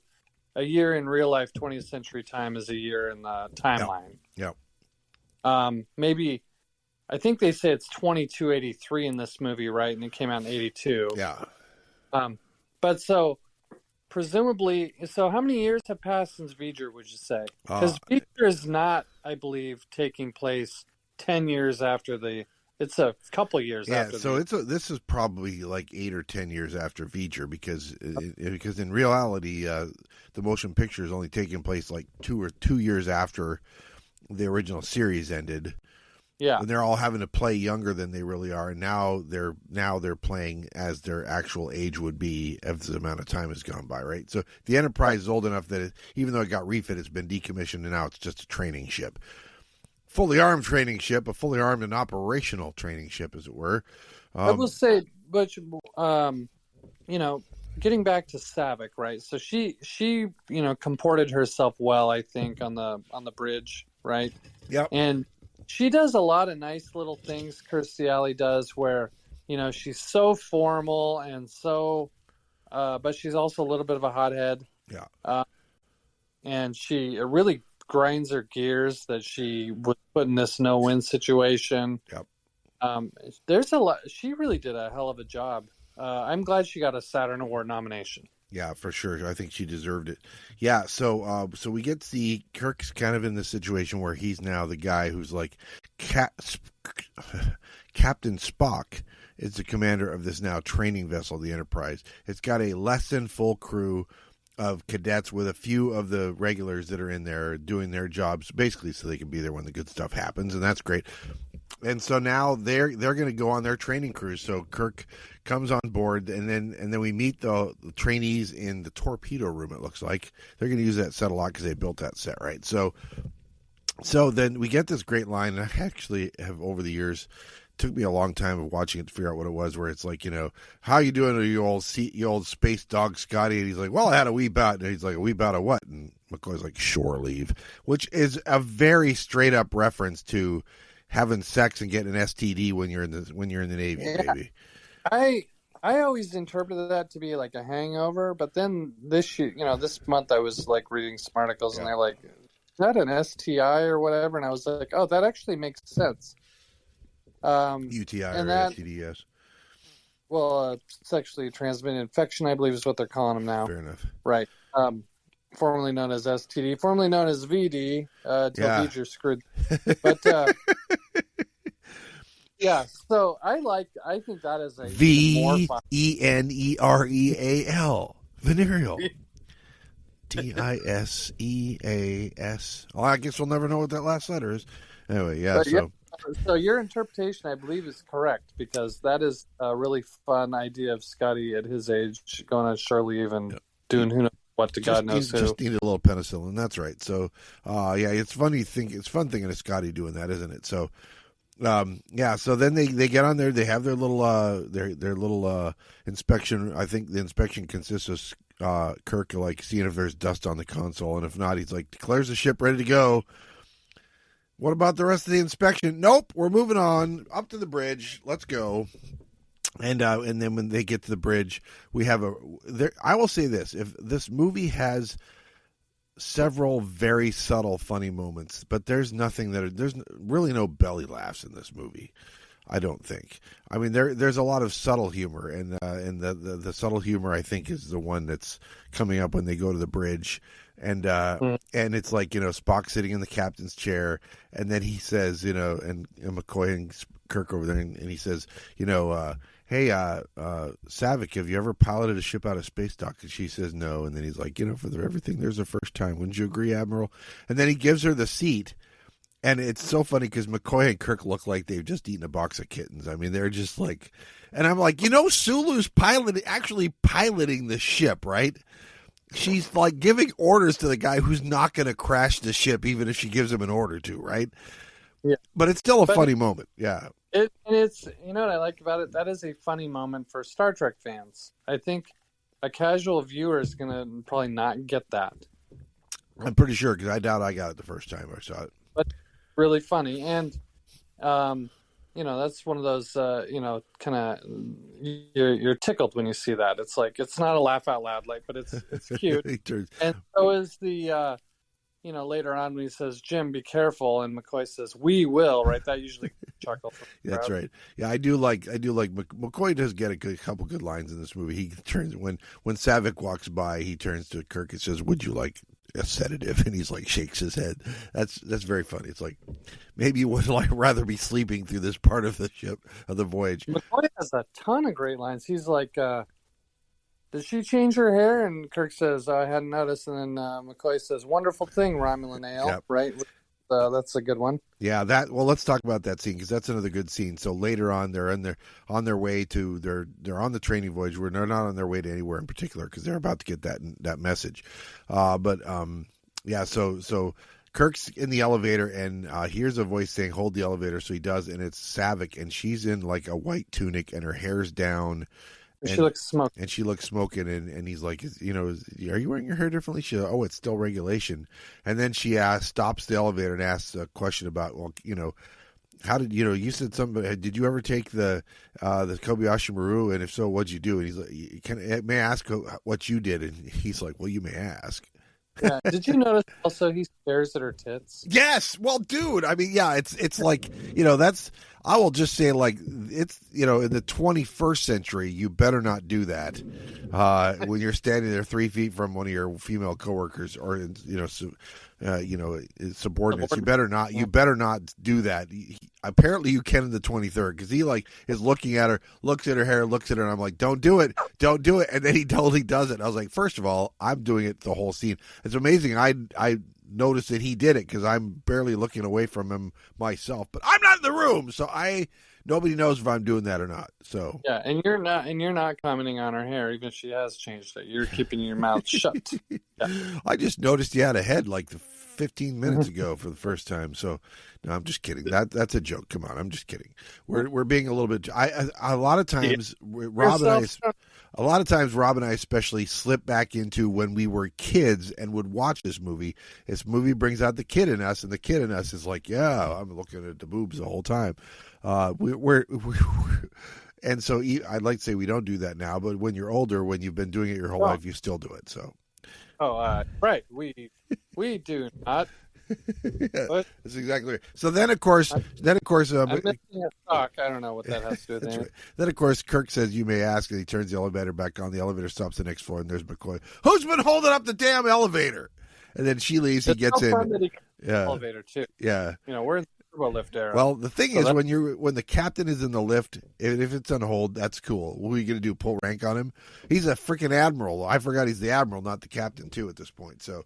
a year in real life. 20th century time is a year in the timeline. Yeah. Maybe, I think they say it's 2283 in this movie, right? And it came out in 82. Yeah. But so presumably, how many years have passed since V'ger, would you say? Because V'ger is not, I believe, taking place 10 years after it's a couple years after. Yeah, so this is probably like 8 or 10 years after V'ger because in reality, the motion picture is only taking place like 2 years after the original series ended. Yeah, and they're all having to play younger than they really are, and now they're playing as their actual age would be as the amount of time has gone by, right? So the Enterprise is old enough that even though it got refit, it's been decommissioned, and now it's just a training ship, fully armed training ship, a fully armed and operational training ship, as it were. I will say, but getting back to Saavik, right? So she comported herself well, I think, on the bridge, right? Yep. And she does a lot of nice little things, Kirstie Alley does, where, she's so formal and so, but she's also a little bit of a hothead. Yeah. And she really grinds her gears that she was put in this no-win situation. Yep. There's a lot. She really did a hell of a job. I'm glad she got a Saturn Award nomination. Yeah, for sure. I think she deserved it. Yeah, so we get to see Kirk's kind of in this situation where he's now the guy who's like Captain Spock is the commander of this now training vessel, the Enterprise. It's got a less than full crew of cadets with a few of the regulars that are in there doing their jobs, basically so they can be there when the good stuff happens, and that's great. And so now they're going to go on their training cruise. So Kirk comes on board, and then we meet the trainees in the torpedo room. It looks like they're going to use that set a lot because they built that set, right? So then we get this great line, and I actually have over the years. Took me a long time of watching it to figure out what it was, where it's like, how you doing, you old space dog Scotty? And he's like, well, I had a wee bout. And he's like, a wee bout of what? And McCoy's like, shore leave, which is a very straight up reference to having sex and getting an STD when you're in the Navy, baby. I always interpreted that to be like a hangover, but then this month I was like reading some articles, and they're like, is that an STI or whatever? And I was like, oh, that actually makes sense. UTI or STDs. Well, sexually transmitted infection, I believe, is what they're calling them now. Fair enough. Right. Formerly known as STD, formerly known as VD, until V'ger screwed. But yeah, so I think that is a VENEREAL venereal. Tiseas. Well, I guess we'll never know what that last letter is. Anyway, So your interpretation, I believe, is correct, because that is a really fun idea of Scotty at his age going on shore leave and doing who knows what to God knows who. Just needed a little penicillin. That's right. So, it's funny. It's fun thinking of Scotty doing that, isn't it? So, So then they get on there. They have their little their little inspection. I think the inspection consists of Kirk like seeing if there's dust on the console, and if not, he's like declares the ship ready to go. What about the rest of the inspection? Nope, we're moving on up to the bridge. Let's go. And then when they get to the bridge, we have I will say this: if this movie has several very subtle, funny moments, but there's really no belly laughs in this movie. I don't think. I mean, there's a lot of subtle humor, and the subtle humor I think is the one that's coming up when they go to the bridge. And it's like, Spock sitting in the captain's chair, and then he says, and McCoy and Kirk over there, and he says, hey, Saavik, have you ever piloted a ship out of space dock? And she says no, and then he's like, for everything, there's a first time. Wouldn't you agree, Admiral? And then he gives her the seat, and it's so funny because McCoy and Kirk look like they've just eaten a box of kittens. I mean, they're just like, and I'm like, Sulu's actually piloting the ship, right? She's like giving orders to the guy who's not going to crash the ship, even if she gives him an order to, right? Yeah. But it's still a funny moment. Yeah. It's what I like about it. That is a funny moment for Star Trek fans. I think a casual viewer is going to probably not get that. I'm pretty sure, because I doubt I got it the first time I saw it. But really funny. And, that's one of those, kind of, you're tickled when you see that. It's like, it's not a laugh out loud, but it's cute. And so is the, later on when he says, Jim, be careful. And McCoy says, we will, right? That usually chuckles. That's right. Yeah, I do like McCoy does get a couple good lines in this movie. He turns, when Saavik walks by, he turns to Kirk and says, would you like a sedative? And he's like, shakes his head. That's very funny. It's like, maybe you would rather be sleeping through this part of the ship, of the voyage. McCoy has a ton of great lines. He's like, did she change her hair? And Kirk says, I hadn't noticed. And then McCoy says, wonderful thing, Romulan ale, yep. Right? That's a good one. Yeah, let's talk about that scene, because that's another good scene. So later on, they're on their way to they're on the training voyage where they're not on their way to anywhere in particular, because they're about to get that message. So Kirk's in the elevator and hears a voice saying, hold the elevator. So he does, and it's Saavik, and she's in like a white tunic and her hair's down. And she looks smoking. And she looks smoking, and he's like, are you wearing your hair differently? She goes, oh, it's still regulation. And then she stops the elevator and asks a question about, well, how did, you said something, did you ever take the Kobayashi Maru? And if so, what'd you do? And he's like, may I ask what you did? And he's like, well, you may ask. Yeah. Did you notice also he stares at her tits? Yes. Well, dude, I mean, yeah, it's like, that's, I will just say, like, it's, in the 21st century, you better not do that when you're standing there 3 feet from one of your female coworkers or, subordinates. You better not do that. Apparently you can in the 23rd, because he like is looking at her, looks at her hair, looks at her, and I'm like, don't do it. And then he totally does it. I was like, first of all, I'm doing it the whole scene. It's amazing. I noticed that he did it, because I'm barely looking away from him myself, but I'm not in the room, so nobody knows if I'm doing that or not. So yeah, and you're not commenting on her hair, even if she has changed it. You're keeping your mouth shut. Yeah. I just noticed you had a head like 15 minutes ago for the first time. So no, I'm just kidding. That's a joke. Come on, I'm just kidding. We're being a little bit. A lot of times, Rob and I especially slip back into when we were kids and would watch this movie. This movie brings out the kid in us, and the kid in us is like, yeah, I'm looking at the boobs the whole time. And so I'd like to say we don't do that now, but when you're older, when you've been doing it your whole life, you still do it. So. Right. We do not. Yeah, that's exactly right. So then, of course, I'm missing a sock. I don't know what that has to do with it. Right. Then, of course, Kirk says, "You may ask," and he turns the elevator back on. The elevator stops the next floor, and there's McCoy. Who's been holding up the damn elevator? And then she leaves. He gets in. Elevator too. Yeah. We're in turbo lift era. Well, the thing is, when the captain is in the lift, if it's on hold, that's cool. What are you going to do? Pull rank on him? He's a freaking admiral. I forgot he's the admiral, not the captain, too, at this point. So,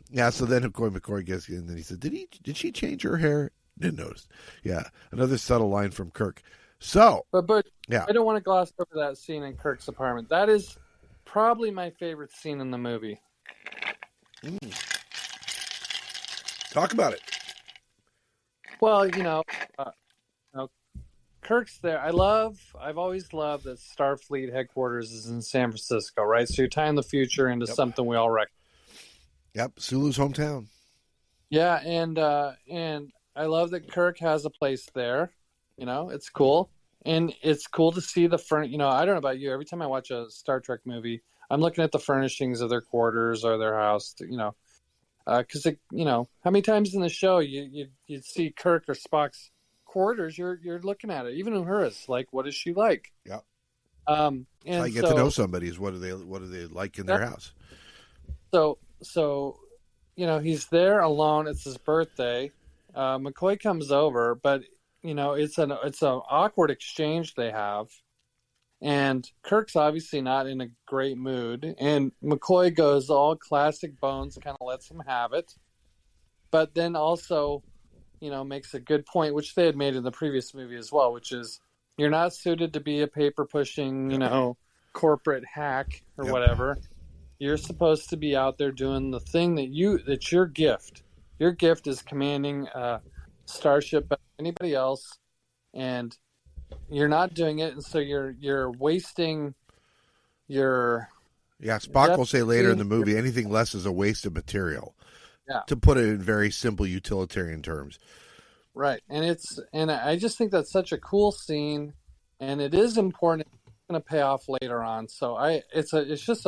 yeah. So then McCoy gets in, and then he said, "Did she change her hair?" Didn't notice. Yeah, another subtle line from Kirk. So, but yeah, I don't want to gloss over that scene in Kirk's apartment. That is probably my favorite scene in the movie. Talk about it. Well, Kirk's there. I've always loved that Starfleet headquarters is in San Francisco, right? So you're tying the future into something we all recognize. Yep, Sulu's hometown. Yeah, and I love that Kirk has a place there. It's cool. And it's cool to see the front. I don't know about you. Every time I watch a Star Trek movie, I'm looking at the furnishings of their quarters or their house, because how many times in the show you see Kirk or Spock's quarters, you're looking at it, even Uhura's, like, what is she like? Yeah. And I get to know somebody is what do they like in their house. So he's there alone. It's his birthday. McCoy comes over, but it's an awkward exchange they have. And Kirk's obviously not in a great mood. And McCoy goes all classic Bones, kind of lets him have it. But then also, makes a good point, which they had made in the previous movie as well, which is you're not suited to be a paper-pushing, corporate hack or whatever. You're supposed to be out there doing the thing that's your gift. Your gift is commanding a starship better than anybody else. And you're not doing it, and so you're wasting your. Yeah, Spock will say later in the movie, anything less is a waste of material. Yeah. To put it in very simple utilitarian terms. Right, and I just think that's such a cool scene, and it is important. It's going to pay off later on. So it's just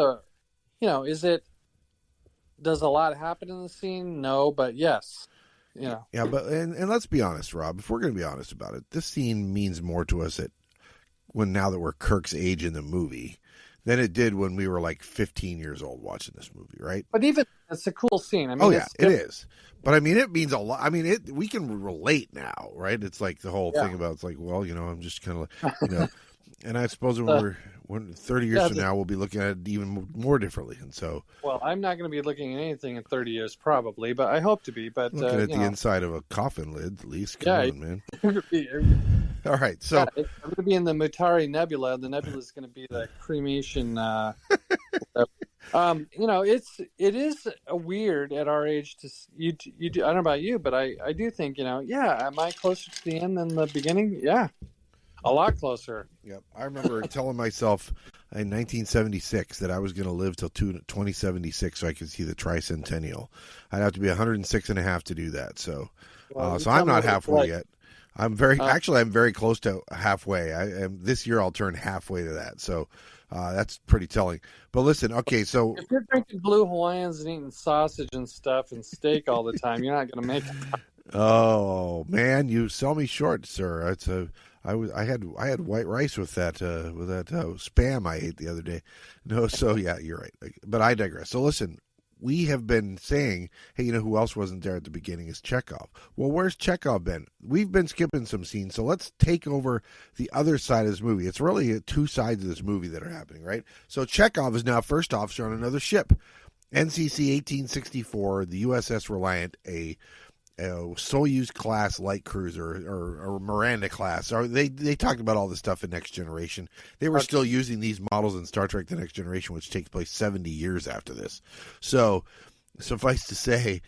does a lot happen in the scene? No, but yes. Yeah, but and let's be honest, Rob. If we're going to be honest about it, this scene means more to us now that we're Kirk's age in the movie than it did when we were like 15 years old watching this movie, right? But even it's a cool scene. I mean, it is. But I mean, it means a lot. I mean, we can relate now, right? It's like the whole thing about it's like, well, I'm just kind of And I suppose when 30 years from now, we'll be looking at it even more differently. And so, well, I'm not going to be looking at anything in 30 years, probably, but I hope to be. But looking at the inside of a coffin lid, at least. Come on, man. All right, so I'm going to be in the Mutari Nebula. The nebula is going to be the cremation. It is weird at our age to you. I don't know about you, but I do think am I closer to the end than the beginning? Yeah. A lot closer. Yep. I remember telling myself in 1976 that I was going to live till 2076 so I could see the tricentennial. I'd have to be 106 and a half to do that. So, so I'm not halfway yet. I'm very close to halfway. This year I'll turn halfway to that. So, that's pretty telling. But listen, okay, so if you're drinking Blue Hawaiians and eating sausage and stuff and steak all the time, you're not going to make it. Oh man, you sell me short, sir. I had white rice with that spam I ate the other day. No, so yeah, you're right. But I digress. So listen, we have been saying, hey, who else wasn't there at the beginning is Chekhov. Well, where's Chekhov been? We've been skipping some scenes, so let's take over the other side of this movie. It's really two sides of this movie that are happening, right? So Chekhov is now first officer on another ship, NCC 1864, the USS Reliant, a Soyuz class light cruiser or Miranda class. Or they talked about all this stuff in Next Generation. They were still using these models in Star Trek: The Next Generation, which takes place 70 years after this. So suffice to say,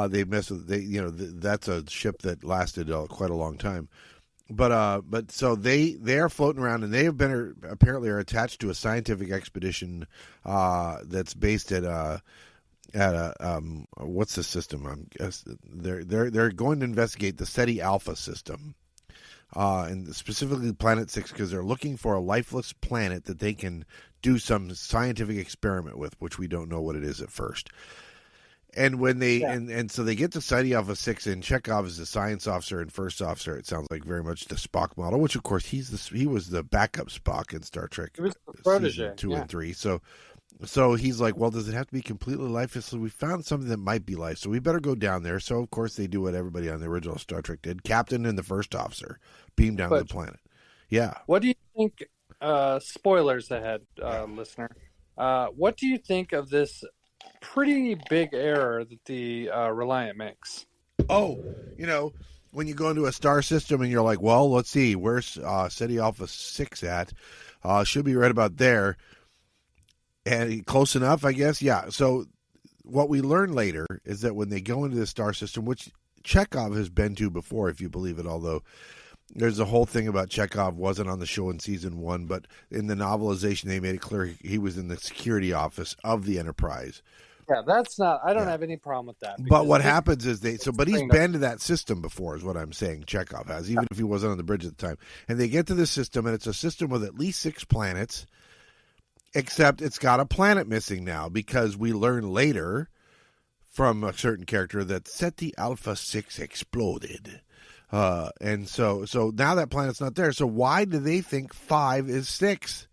they mess with that's a ship that lasted quite a long time. But so they are floating around, and they have been apparently are attached to a scientific expedition that's based at what's the system? They're going to investigate the SETI Alpha system, and specifically Planet 6 because they're looking for a lifeless planet that they can do some scientific experiment with, which we don't know what it is at first. And when they and so they get to SETI Alpha 6, and Chekhov is the science officer and first officer. It sounds like very much the Spock model, which of course he was the backup Spock in Star Trek. He was the protege, 2 and 3. So. So he's like, well, does it have to be completely lifeless? So we found something that might be life, so we better go down there. So, of course, they do what everybody on the original Star Trek did. Captain and the first officer beam down to the planet. Yeah. What do you think, spoilers ahead, listener, what do you think of this pretty big error that the Reliant makes? Oh, when you go into a star system and you're like, well, let's see, where's Ceti Alpha 6 at? Should be right about there. And close enough, I guess. Yeah. So what we learn later is that when they go into the star system, which Chekhov has been to before, if you believe it, although there's a whole thing about Chekhov wasn't on the show in season 1, but in the novelization, they made it clear he was in the security office of the Enterprise. Yeah, that's not. I don't have any problem with that. But what happens is but he's been to that system before, is what I'm saying. Chekhov has, even if he wasn't on the bridge at the time. And they get to this system, and it's a system with at least 6 planets. Except it's got a planet missing now, because we learn later from a certain character that Ceti Alpha 6 exploded. And so now that planet's not there. So why do they think 5 is 6?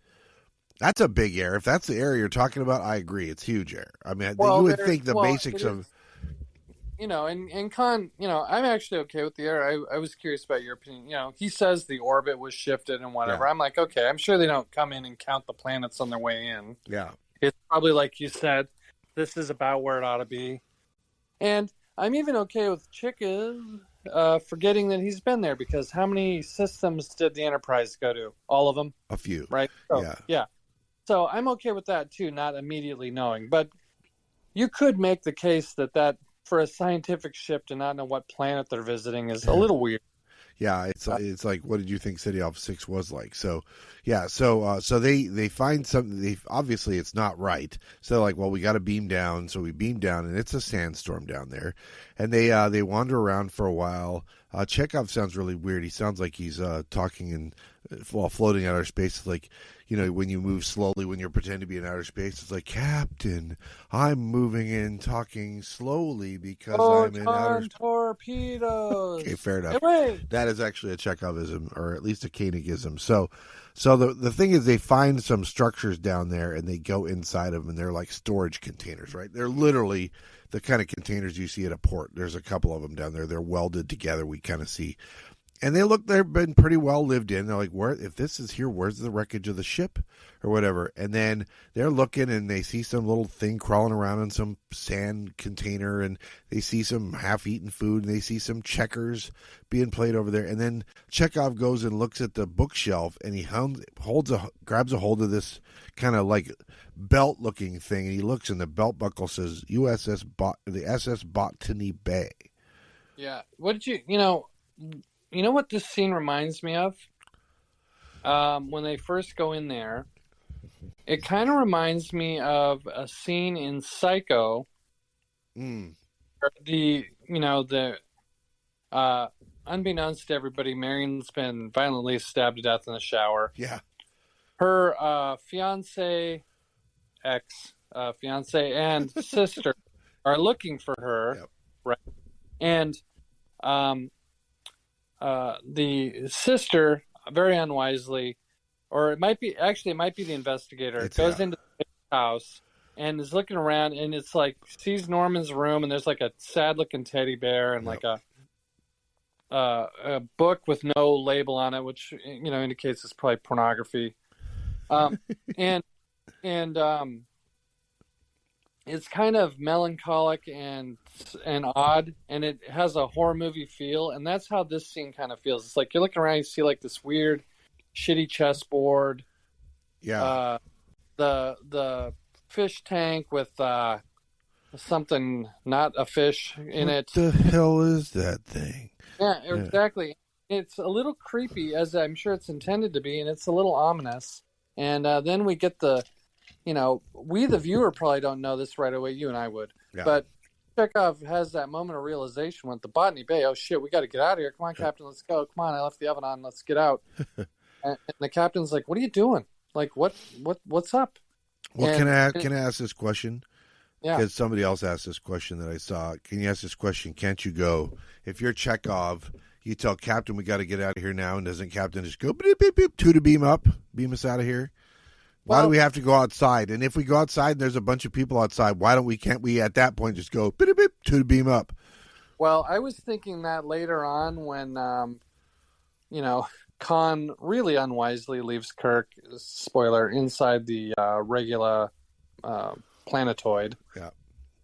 That's a big error. If that's the error you're talking about, I agree. It's huge error. I mean, you would think the basics of... and Khan, I'm actually okay with the error. I was curious about your opinion. He says the orbit was shifted and whatever. Yeah. I'm like, okay, I'm sure they don't come in and count the planets on their way in. Yeah. It's probably like you said, this is about where it ought to be. And I'm even okay with Chika forgetting that he's been there, because how many systems did the Enterprise go to? All of them? A few. Right? So, yeah. So I'm okay with that too, not immediately knowing. But you could make the case that for a scientific ship to not know what planet they're visiting is a little weird. Yeah, it's like, what did you think Ceti Alpha 6 was like? So, yeah, so they find something. Obviously it's not right. So they're like, well, we got to beam down. So we beam down, and it's a sandstorm down there. And they wander around for a while. Chekhov sounds really weird. He sounds like he's talking while floating outer space. It's like, when you move slowly when you're pretending to be in outer space, it's like, Captain, I'm moving in, talking slowly because I'm in outer space. Torpedoes. Okay, fair enough. Hey, that is actually a Chekhovism, or at least a Koenigism. So the thing is, they find some structures down there, and they go inside of them, and they're like storage containers, right? They're literally the kind of containers you see at a port. There's a couple of them down there. They're welded together, we kind of see. And they've been pretty well lived in. They're like, if this is here, where's the wreckage of the ship or whatever? And then they're looking, and they see some little thing crawling around in some sand container, and they see some half-eaten food, and they see some checkers being played over there. And then Chekhov goes and looks at the bookshelf, and he grabs a hold of this kind of like belt-looking thing, and he looks, and the belt buckle says the SS Botany Bay. Yeah. What did you know what this scene reminds me of? When they first go in there, it kind of reminds me of a scene in Psycho. The unbeknownst to everybody, Marion's been violently stabbed to death in the shower. Yeah. Her fiance and sister are looking for her. Yep. Right. And the sister, very unwisely, or it might be the investigator, goes into the house and is looking around, and it's like sees Norman's room, and there's like a sad looking teddy bear and like a book with no label on it, which indicates it's probably pornography. And it's kind of melancholic and odd, and it has a horror movie feel, and that's how this scene kind of feels. It's like you're looking around, you see like this weird, shitty chessboard. Yeah. The fish tank with something not a fish in it. What the hell is that thing? Yeah, exactly. It's a little creepy, as I'm sure it's intended to be, and it's a little ominous. And then we get we, the viewer, probably don't know this right away. You and I would. Yeah. But Chekhov has that moment of realization with the Botany Bay. Oh, shit, we got to get out of here. Come on, Captain, let's go. Come on, I left the oven on. Let's get out. and the captain's like, what are you doing? Like, what's up? Well, can I ask this question? Yeah. Because somebody else asked this question that I saw. Can you ask this question? Can't you go, if you're Chekhov, you tell Captain we got to get out of here now, and doesn't Captain just go, beep, beep, beep, to beam us out of here? Why do we have to go outside? And if we go outside and there's a bunch of people outside, can't we at that point just go beep, beep, to beam up? Well, I was thinking that later on when, Khan really unwisely leaves Kirk, spoiler, inside the regular planetoid. Yeah.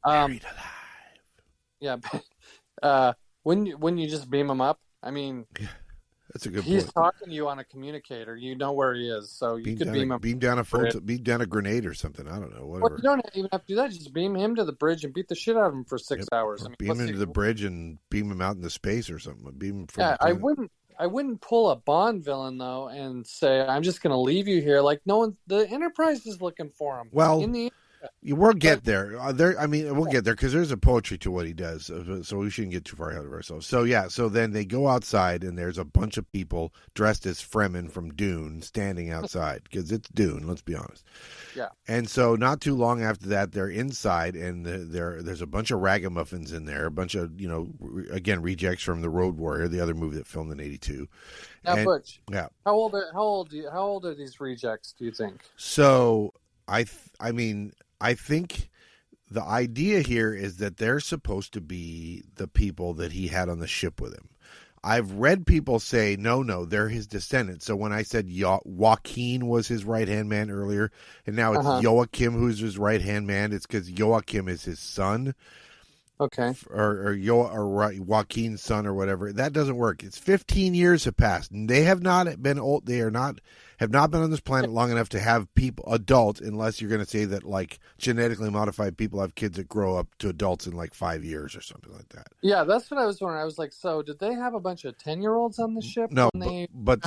Buried alive. Yeah. When you just beam him up, I mean, that's a good he's point. talking to you on a communicator. You know where he is, so you could beam him. Beam down a grenade or something. I don't know. Whatever. Well, you don't even have to do that. Just beam him to the bridge and beat the shit out of him for 6 hours. I mean, beam him to the bridge and beam him out into space or something. Beam him from I wouldn't pull a Bond villain though and say I'm just going to leave you here. Like the Enterprise is looking for him. Well, we'll get there. We'll get there because there's a poetry to what he does, so we shouldn't get too far ahead of ourselves. So so then they go outside and there's a bunch of people dressed as Fremen from Dune standing outside because it's Dune. Let's be honest. Yeah. And so not too long after that, they're inside and there's a bunch of ragamuffins in there, a bunch of again rejects from The Road Warrior, the other movie that filmed in '82. Now, Butch. Yeah. How old are these rejects? Do you think? So I think the idea here is that they're supposed to be the people that he had on the ship with him. I've read people say, no, they're his descendants. So when I said Joaquin was his right-hand man earlier, and now it's Joachim who's his right-hand man, it's because Joachim is his son. Okay. Or Joaquin's son or whatever. That doesn't work. It's 15 years have passed. And they have not been old. They have not been on this planet long enough to have people adult, unless you're going to say that like genetically modified people have kids that grow up to adults in like 5 years or something like that. Yeah, that's what I was wondering. I was like, so did they have a bunch of 10-year-olds on the ship? No, when but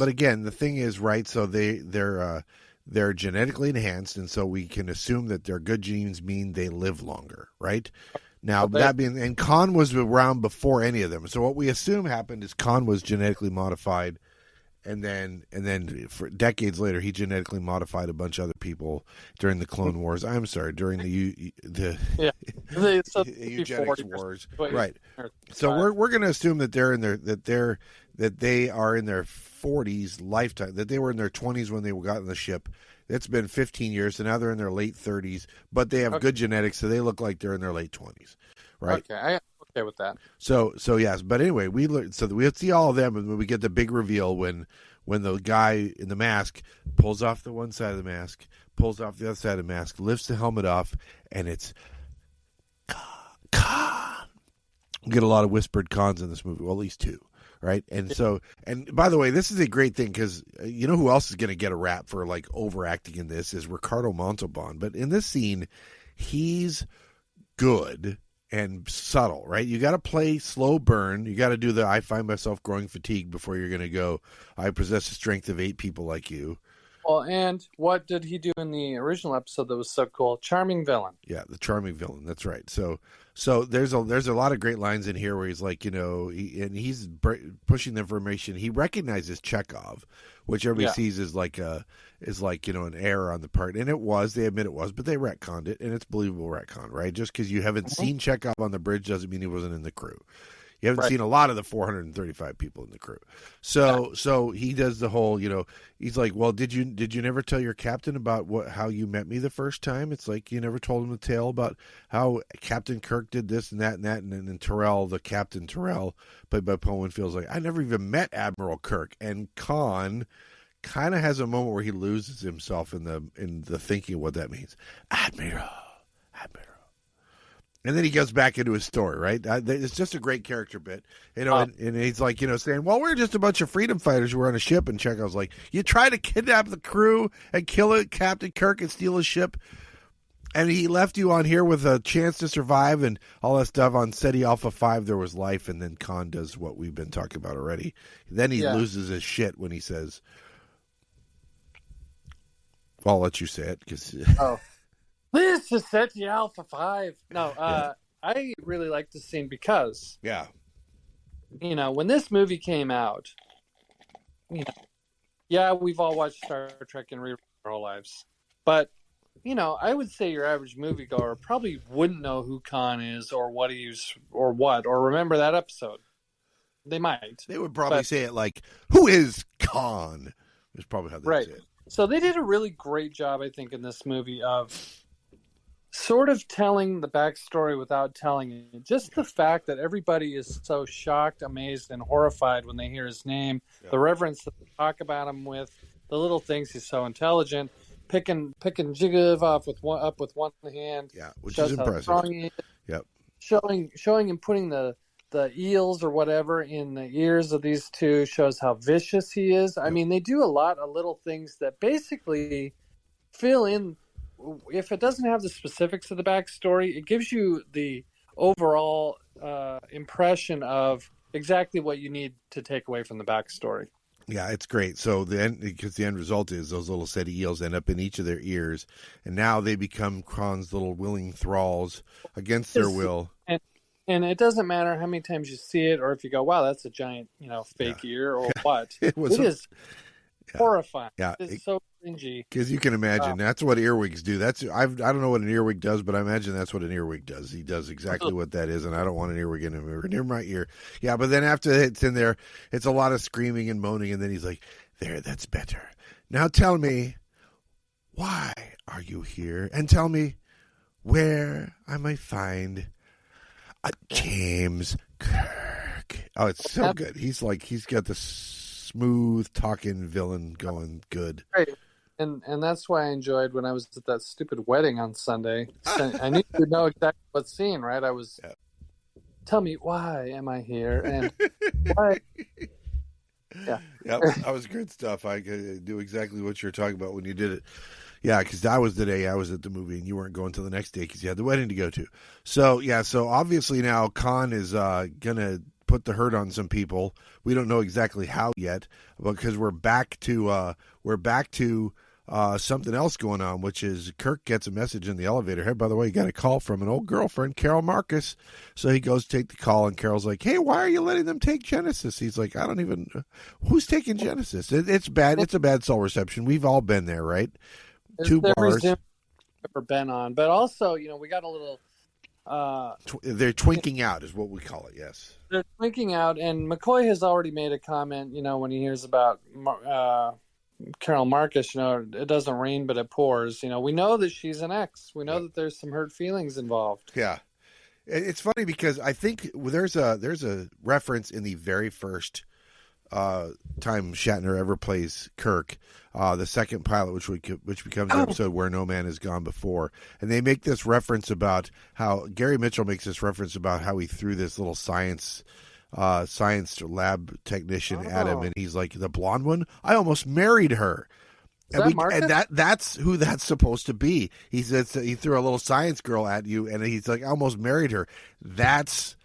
again, the thing is, right? So they're genetically enhanced, and so we can assume that their good genes mean they live longer, right? Now, and Khan was around before any of them. So what we assume happened is Khan was genetically modified, and then for decades later, he genetically modified a bunch of other people during the Clone Wars. I'm sorry, during the eugenics wars, right? So we're going to assume that they are in their 40s lifetime, that they were in their 20s when they got on the ship. It's been 15 years, so now they're in their late 30s, but they have good genetics, so they look like they're in their late 20s, right? Okay, I'm okay with that. So yes, but anyway, we see all of them, and when we get the big reveal when the guy in the mask pulls off the one side of the mask, pulls off the other side of the mask, lifts the helmet off, and it's Khan. We get a lot of whispered Khans in this movie, well, at least two. Right. And by the way, this is a great thing because you know who else is going to get a rap for like overacting in this is Ricardo Montalban. But in this scene, he's good and subtle, right? You got to play slow burn. You got to do the I find myself growing fatigue before you're going to go, I possess the strength of 8 people like you. Well, and what did he do in the original episode that was so cool? Charming villain. Yeah, the charming villain. That's right. So there's a lot of great lines in here where he's like, he's pushing the information. He recognizes Chekhov, which everybody sees as like an error on the part, and it was. They admit it was, but they retconned it, and it's believable retcon, right? Just because you haven't seen Chekhov on the bridge doesn't mean he wasn't in the crew. You haven't seen a lot of the 435 people in the crew. So he does the whole, he's like, well, did you never tell your captain about how you met me the first time? It's like you never told him the tale about how Captain Kirk did this and that. And then Terrell, the Captain Terrell, played by Paul Winfield's like, I never even met Admiral Kirk. And Khan kind of has a moment where he loses himself in the thinking of what that means. Admiral. And then he goes back into his story, right? It's just a great character bit, and he's like, saying, well, we're just a bunch of freedom fighters who were on a ship, and Chekhov's like, you try to kidnap the crew and kill Captain Kirk and steal his ship, and he left you on here with a chance to survive and all that stuff. On SETI Alpha 5, there was life, and then Khan does what we've been talking about already. Then he loses his shit when he says, well, I'll let you say it, because... Oh. This is SETI Alpha 5. No, I really like this scene because, when this movie came out, we've all watched Star Trek and read our whole lives. But, I would say your average moviegoer probably wouldn't know who Khan is or what he's, or remember that episode. They might. They would probably say it like, who is Khan? Is probably how they say it. So they did a really great job, I think, in this movie of sort of telling the backstory without telling it. Just the fact that everybody is so shocked, amazed, and horrified when they hear his name, the reverence that they talk about him with, the little things. He's so intelligent, picking Jiggov up with one hand. Yeah, which is impressive. How strong he is. Yep. Showing him putting the eels or whatever in the ears of these two shows how vicious he is. I mean, they do a lot of little things that basically fill in. If it doesn't have the specifics of the backstory, it gives you the overall impression of exactly what you need to take away from the backstory. Yeah, it's great. So because the end result is those little set of eels end up in each of their ears, and now they become Kron's little willing thralls against their will. And it doesn't matter how many times you see it, or if you go, "Wow, that's a giant, fake ear," or what. It is horrifying. Yeah, it's so cringy. Because you can imagine that's what earwigs do. I don't know what an earwig does, but I imagine that's what an earwig does. He does exactly what that is, and I don't want an earwig near my ear. Yeah, but then after it's in there, it's a lot of screaming and moaning, and then he's like, "There, that's better. Now tell me, why are you here? And tell me where I might find James Kirk." Oh, it's so good. He's got the smooth talking villain going good. Right. And that's why I enjoyed when I was at that stupid wedding on Sunday. I need to know exactly what scene, right? I was, tell me, why am I here? And why? Yeah. Yep, that was good stuff. I could do exactly what you're talking about when you did it. Yeah, because that was the day I was at the movie, and you weren't going till the next day because you had the wedding to go to. So, so obviously now Khan is going to put the hurt on some people. We don't know exactly how yet, because we're back to something else going on, which is Kirk gets a message in the elevator. Hey, by the way, you got a call from an old girlfriend, Carol Marcus. So he goes to take the call, and Carol's like, "Hey, why are you letting them take Genesis?" He's like, "I don't even who's taking Genesis. It's bad. It's a bad cell reception. We've all been there, right?" Two bars. I've ever been on, but also, we got a little. They're twinking out, is what we call it. Yes, they're twinking out, and McCoy has already made a comment. When he hears about Carol Marcus, it doesn't rain but it pours. We know that she's an ex. We know that there's some hurt feelings involved. Yeah, it's funny because I think there's a reference in the very first time Shatner ever plays Kirk, the second pilot, which becomes the episode where no man has gone before, and they make this reference about how Gary Mitchell makes this reference about how he threw this little science lab technician at him, and he's like, "The blonde one, I almost married her." And that's who that's supposed to be. He says he threw a little science girl at you, and he's like, "I almost married her." That's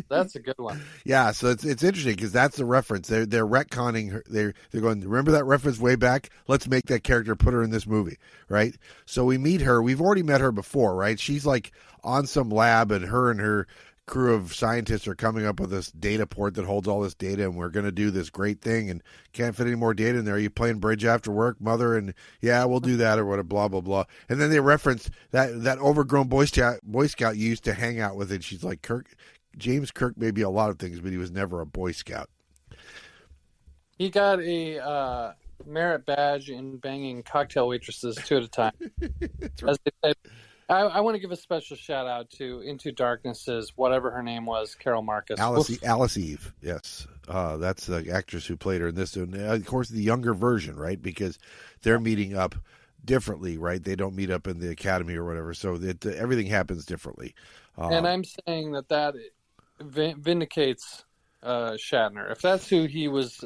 That's a good one. Yeah, so it's interesting because that's the reference. They're retconning her. They're going, remember that reference way back? Let's make that character, put her in this movie, right? So we meet her. We've already met her before, right? She's like on some lab, and her crew of scientists are coming up with this data port that holds all this data, and we're going to do this great thing, and can't fit any more data in there. Are you playing bridge after work, mother? And yeah, we'll do that, or whatever, blah, blah, blah. And then they reference that overgrown Boy Scout you used to hang out with, and she's like, James Kirk may be a lot of things, but he was never a Boy Scout. He got a merit badge in banging cocktail waitresses 2 at a time. That's right. As they said, I want to give a special shout out to Into Darkness's whatever her name was, Carol Marcus. Alice Eve, yes. That's the actress who played her in this. And of course, the younger version, right? Because they're meeting up differently, right? They don't meet up in the academy or whatever. So everything happens differently. And I'm saying that vindicates Shatner. If that's who he was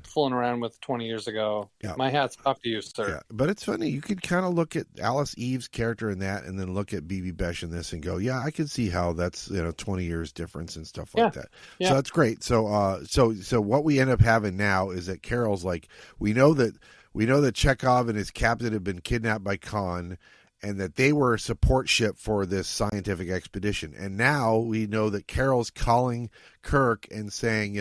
fooling around with 20 years ago, my hat's off to you, sir. Yeah. But it's funny. You could kind of look at Alice Eve's character in that, and then look at BB Besh in this and go, yeah, I can see how that's 20 years difference and stuff like that. Yeah. So that's great. So so what we end up having now is that Carol's like, we know that Chekhov and his captain have been kidnapped by Khan, and that they were a support ship for this scientific expedition. And now we know that Carol's calling Kirk and saying,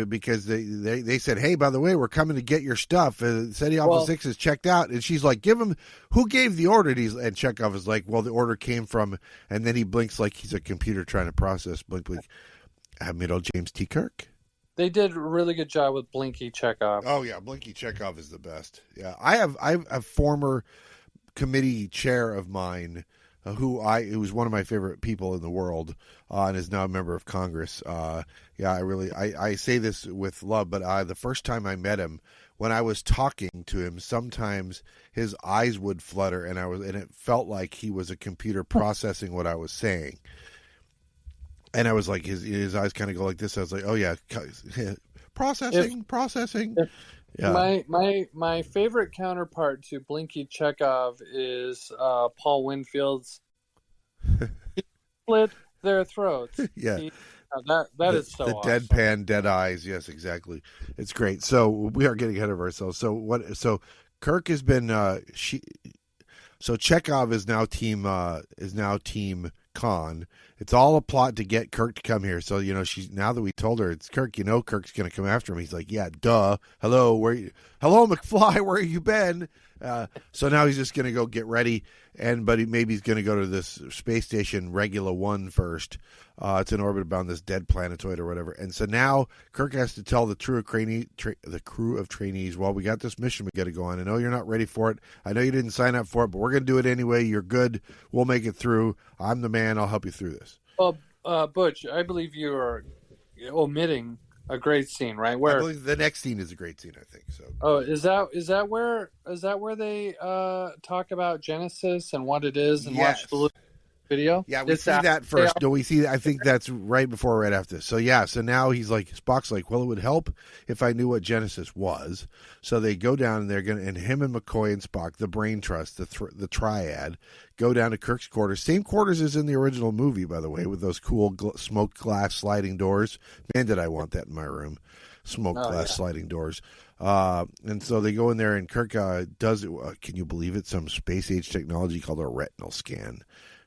because they said, hey, by the way, we're coming to get your stuff. SETI Alpha 6 is checked out. And she's like, who gave the order? And Chekhov is like, well, the order came from, and then he blinks like he's a computer trying to process, blink, Admiral James T. Kirk. They did a really good job with Blinky Chekhov. Oh yeah, Blinky Chekhov is the best. Yeah, I have a former committee chair of mine who was one of my favorite people in the world and is now a member of Congress. I say this with love, but the first time I met him, when I was talking to him, sometimes his eyes would flutter, and it felt like he was a computer processing what I was saying. And I was like, his eyes kind of go like this. I was like, oh yeah, processing. Yeah. My favorite counterpart to Blinky Chekhov is Paul Winfield's. He split their throats. Yeah. That is so the awesome. Deadpan, dead eyes. Yes, exactly. It's great. So we are getting ahead of ourselves. So Kirk has been so Chekhov is now team Khan. It's all a plot to get Kirk to come here. So now that we told her it's Kirk, Kirk's going to come after him. He's like, yeah, duh. Hello, hello, McFly, where you been? So now he's just going to go get ready, but maybe he's going to go to this space station Regula 1 first. It's in orbit around this dead planetoid or whatever. And so now Kirk has to tell the crew of trainees, well, we got this mission we got to go on. I know you're not ready for it. I know you didn't sign up for it, but we're going to do it anyway. You're good. We'll make it through. I'm the man. I'll help you through this. Well, Butch, I believe you are omitting a great scene, right? I believe the next scene is a great scene, I think. So. Oh, is that where they talk about Genesis and what it is and watch the video? Yeah, we see that first. No, we see. I think that's right before, right after this. So yeah, so now Spock's like, well, it would help if I knew what Genesis was. So they go down and him and McCoy and Spock, the brain trust, the triad, go down to Kirk's quarters. Same quarters as in the original movie, by the way, with those cool smoked glass sliding doors. Man, did I want that in my room. Smoked glass sliding doors. And so they go in there, and Kirk does it. Can you believe it? Some space age technology called a retinal scan.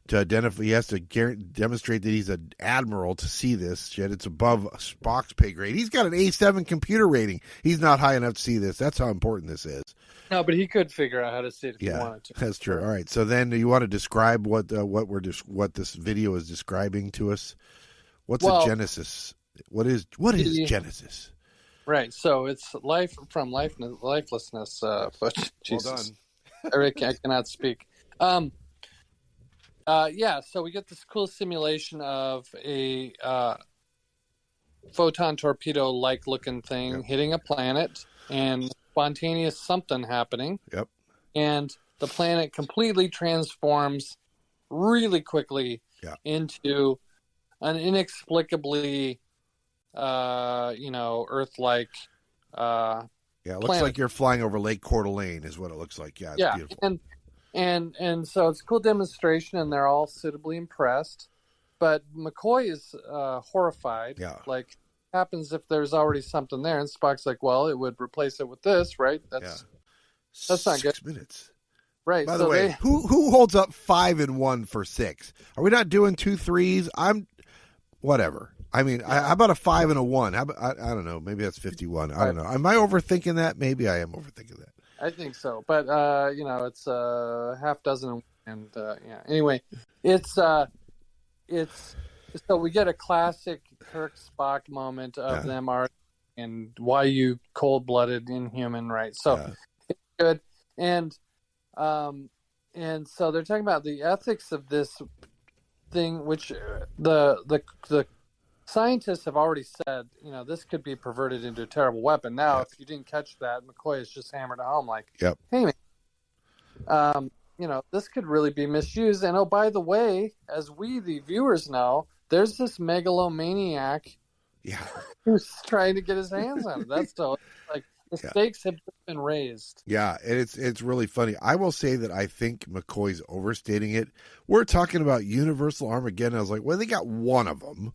To identify, he has to demonstrate that he's an admiral to see this shit. It's above Spock's pay grade. He's got an A7 computer rating. He's not high enough to see this. That's how important this is. No, but he could figure out how to see it if he wanted to. That's true. All right. So then, you want to describe what this video is describing to us? What's a Genesis? What is Genesis? Right. So it's life from lifelessness. But Jesus, well done. I cannot speak. So we get this cool simulation of a photon torpedo-like looking thing hitting a planet and spontaneous something happening. Yep. And the planet completely transforms really quickly into an inexplicably, Earth-like it looks like you're flying over Lake Coeur d'Alene is what it looks like. Yeah, it's beautiful. And so it's a cool demonstration, and they're all suitably impressed. But McCoy is horrified. Yeah. Like, happens if there's already something there? And Spock's like, well, it would replace it with this, right? That's not good. 6 minutes. Right. By the way, who holds up 5 and 1 for 6? Are we not doing 2 3s? Whatever. I mean, how about a 5 and a 1? How about, I don't know. Maybe that's 51. I don't know. Am I overthinking that? Maybe I am overthinking that. I think so, but it's half dozen, and Anyway, it's so we get a classic Kirk Spock moment of them arguing and why you cold-blooded inhuman, right? So it's good, and so they're talking about the ethics of this thing, which the scientists have already said, this could be perverted into a terrible weapon. Now, if you didn't catch that, McCoy has just hammered it home like, hey, man, this could really be misused. And, oh, by the way, as we, the viewers, know, there's this megalomaniac who's trying to get his hands on it. That's so, like, the stakes have been raised. Yeah, and it's really funny. I will say that I think McCoy's overstating it. We're talking about Universal Armageddon. I was like, well, they got one of them.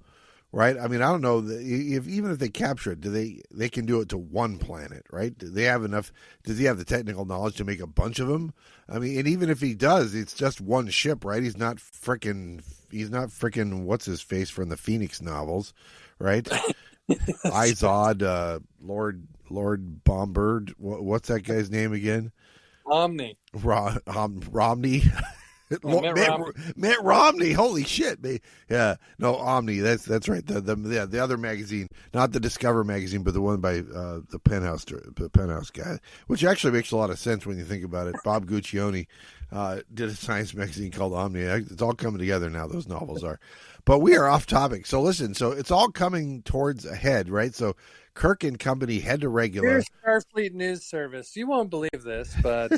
Right, I mean, I don't know even if they capture it, they can do it to one planet, right? Do they have enough? Does he have the technical knowledge to make a bunch of them? I mean, and even if he does, it's just one ship, right? He's not frickin' what's his face from the Phoenix novels, right? Izod, Lord Bombard. What's that guy's name again? Romney. Romney. Mitt Romney, holy shit! Yeah, no, Omni. That's right. The other magazine, not the Discover magazine, but the one by the Penthouse guy, which actually makes a lot of sense when you think about it. Bob Guccione did a science magazine called Omni. It's all coming together now. Those novels are, but we are off topic. So listen, so it's all coming towards a head, right? So Kirk and company head to regular. Here's Starfleet News Service. You won't believe this, but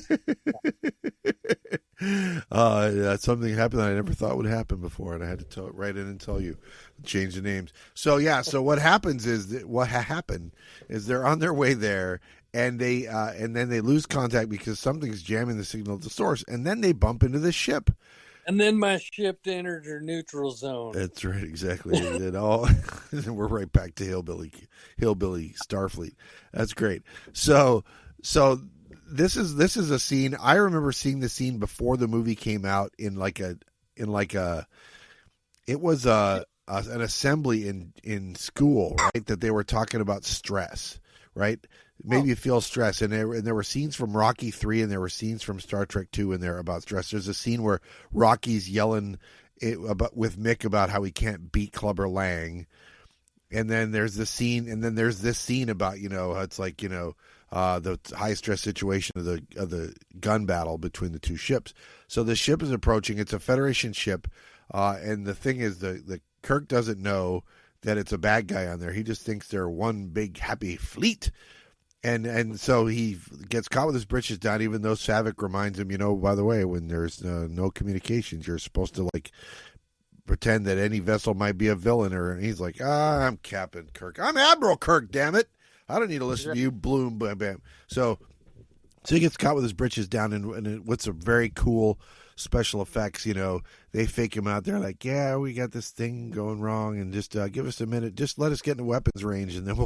something happened that I never thought would happen before, and I had to write in and tell you, change the names. So yeah, so what happens is they're on their way there, and then they lose contact because something's jamming the signal at the source, and then they bump into the ship. And then my ship entered her neutral zone. That's right, exactly. And we're right back to hillbilly Starfleet. That's great. So this is a scene. I remember seeing the scene before the movie came out it was an assembly in school, right? That they were talking about stress, right? Maybe you feel stress, and there were scenes from Rocky 3 and there were scenes from Star Trek 2 in there about stress. There's a scene where Rocky's yelling with Mick about how he can't beat Clubber Lang, and then there's this scene about it's like the high stress situation of the gun battle between the two ships. So the ship is approaching. It's a Federation ship, and the thing is the Kirk doesn't know that it's a bad guy on there. He just thinks they're one big happy fleet. And so he gets caught with his britches down, even though Savick reminds him, by the way, when there's no communications, you're supposed to pretend that any vessel might be a villain. And he's like, I'm Captain Kirk. I'm Admiral Kirk, damn it. I don't need to listen to you, bloom, bam, bam. So he gets caught with his britches down, and what's a very cool special effects, they fake him out there like, yeah, we got this thing going wrong, and just give us a minute, just let us get in weapons range, and then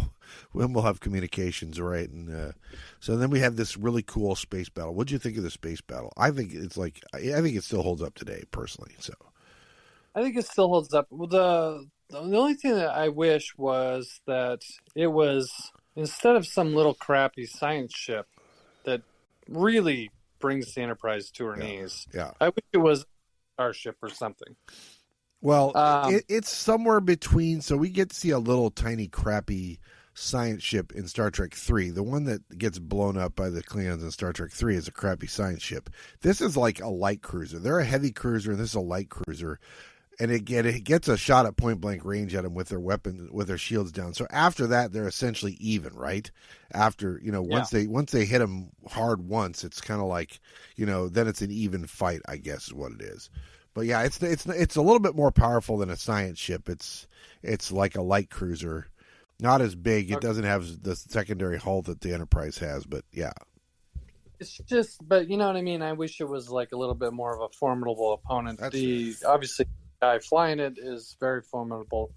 we'll have communications, right? And so then we have this really cool space battle. What'd you think of the space battle? I think it's I think it still holds up today, personally. So I think it still holds up. Well, the only thing that I wish was that it was, instead of some little crappy science ship that really brings the Enterprise to her knees. Yeah, I wish it was a starship or something. Well, it's somewhere between. So we get to see a little tiny crappy science ship in Star Trek 3. The one that gets blown up by the Klingons in Star Trek 3 is a crappy science ship. This is like a light cruiser. They're a heavy cruiser, and this is a light cruiser. And it gets a shot at point blank range at them with their weapon, with their shields down. So after that, they're essentially even, right? After once they hit them hard once, it's kind of like then it's an even fight, I guess is what it is. But yeah, it's a little bit more powerful than a science ship. It's like a light cruiser, not as big. It doesn't have the secondary hull that the Enterprise has, but yeah. It's just, but you know what I mean. I wish it was like a little bit more of a formidable opponent. Obviously. Guy flying it is very formidable,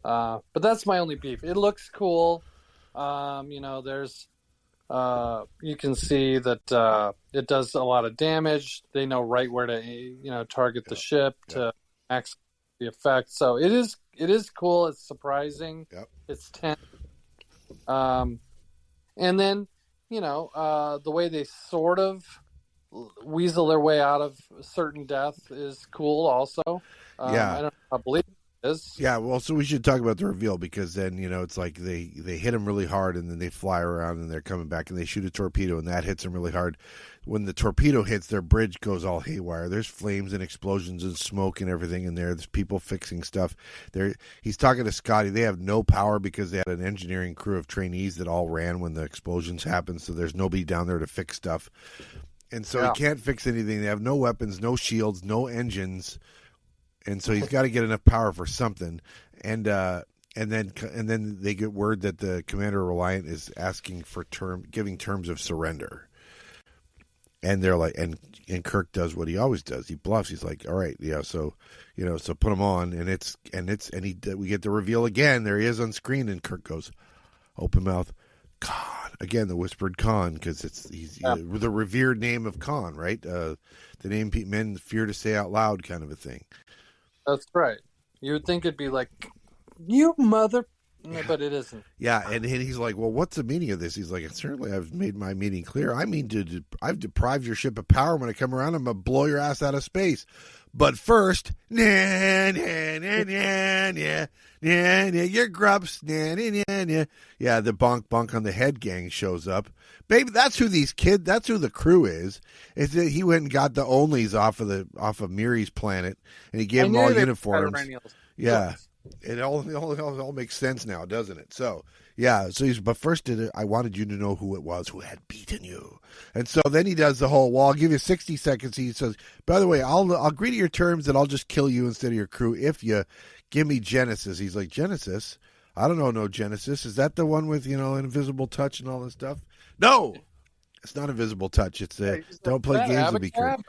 but that's my only beef. It looks cool. There's you can see that it does a lot of damage. They know right where to target the ship to max the effect. So it is cool. It's surprising. Yep. It's tense. And then the way they sort of weasel their way out of certain death is cool also. I believe it is. Yeah, well, so we should talk about the reveal, because then, it's like they hit him really hard, and then they fly around, and they're coming back, and they shoot a torpedo, and that hits them really hard. When the torpedo hits, their bridge goes all haywire. There's flames and explosions and smoke and everything in there. There's people fixing stuff. He's talking to Scotty. They have no power because they had an engineering crew of trainees that all ran when the explosions happened, so there's nobody down there to fix stuff. And so he can't fix anything. They have no weapons, no shields, no engines. And so he's got to get enough power for something, and then they get word that the Commander Reliant is asking for giving terms of surrender, and they're like, and Kirk does what he always does. He bluffs. He's like, all right, yeah, so put him on, and we get the reveal again. There he is on screen, and Kirk goes, open mouth, Khan again, the whispered Khan, because he's the revered name of Khan, right? The name men fear to say out loud, kind of a thing. That's right. You would think it'd be like, you mother... but it isn't. Yeah, and he's like, well, what's the meaning of this? He's like, certainly I've made my meaning clear. I mean, I've deprived your ship of power. When I come around, I'm going to blow your ass out of space. But first, you're grubs. Yeah, the bonk on the head gang shows up. Baby, that's who that's who the crew is. Is that he went and got the onlys off of Miri's planet, and he gave them all uniforms. Yeah. It all makes sense now, doesn't it? So, yeah. So but first, I wanted you to know who it was who had beaten you. And so then he does the whole, well, I'll give you 60 seconds. He says, by the way, I'll agree to your terms that I'll just kill you instead of your crew if you give me Genesis. He's like, Genesis? I don't know no Genesis. Is that the one with, invisible touch and all this stuff? No! It's not invisible touch. It's don't play games with me, Kirk.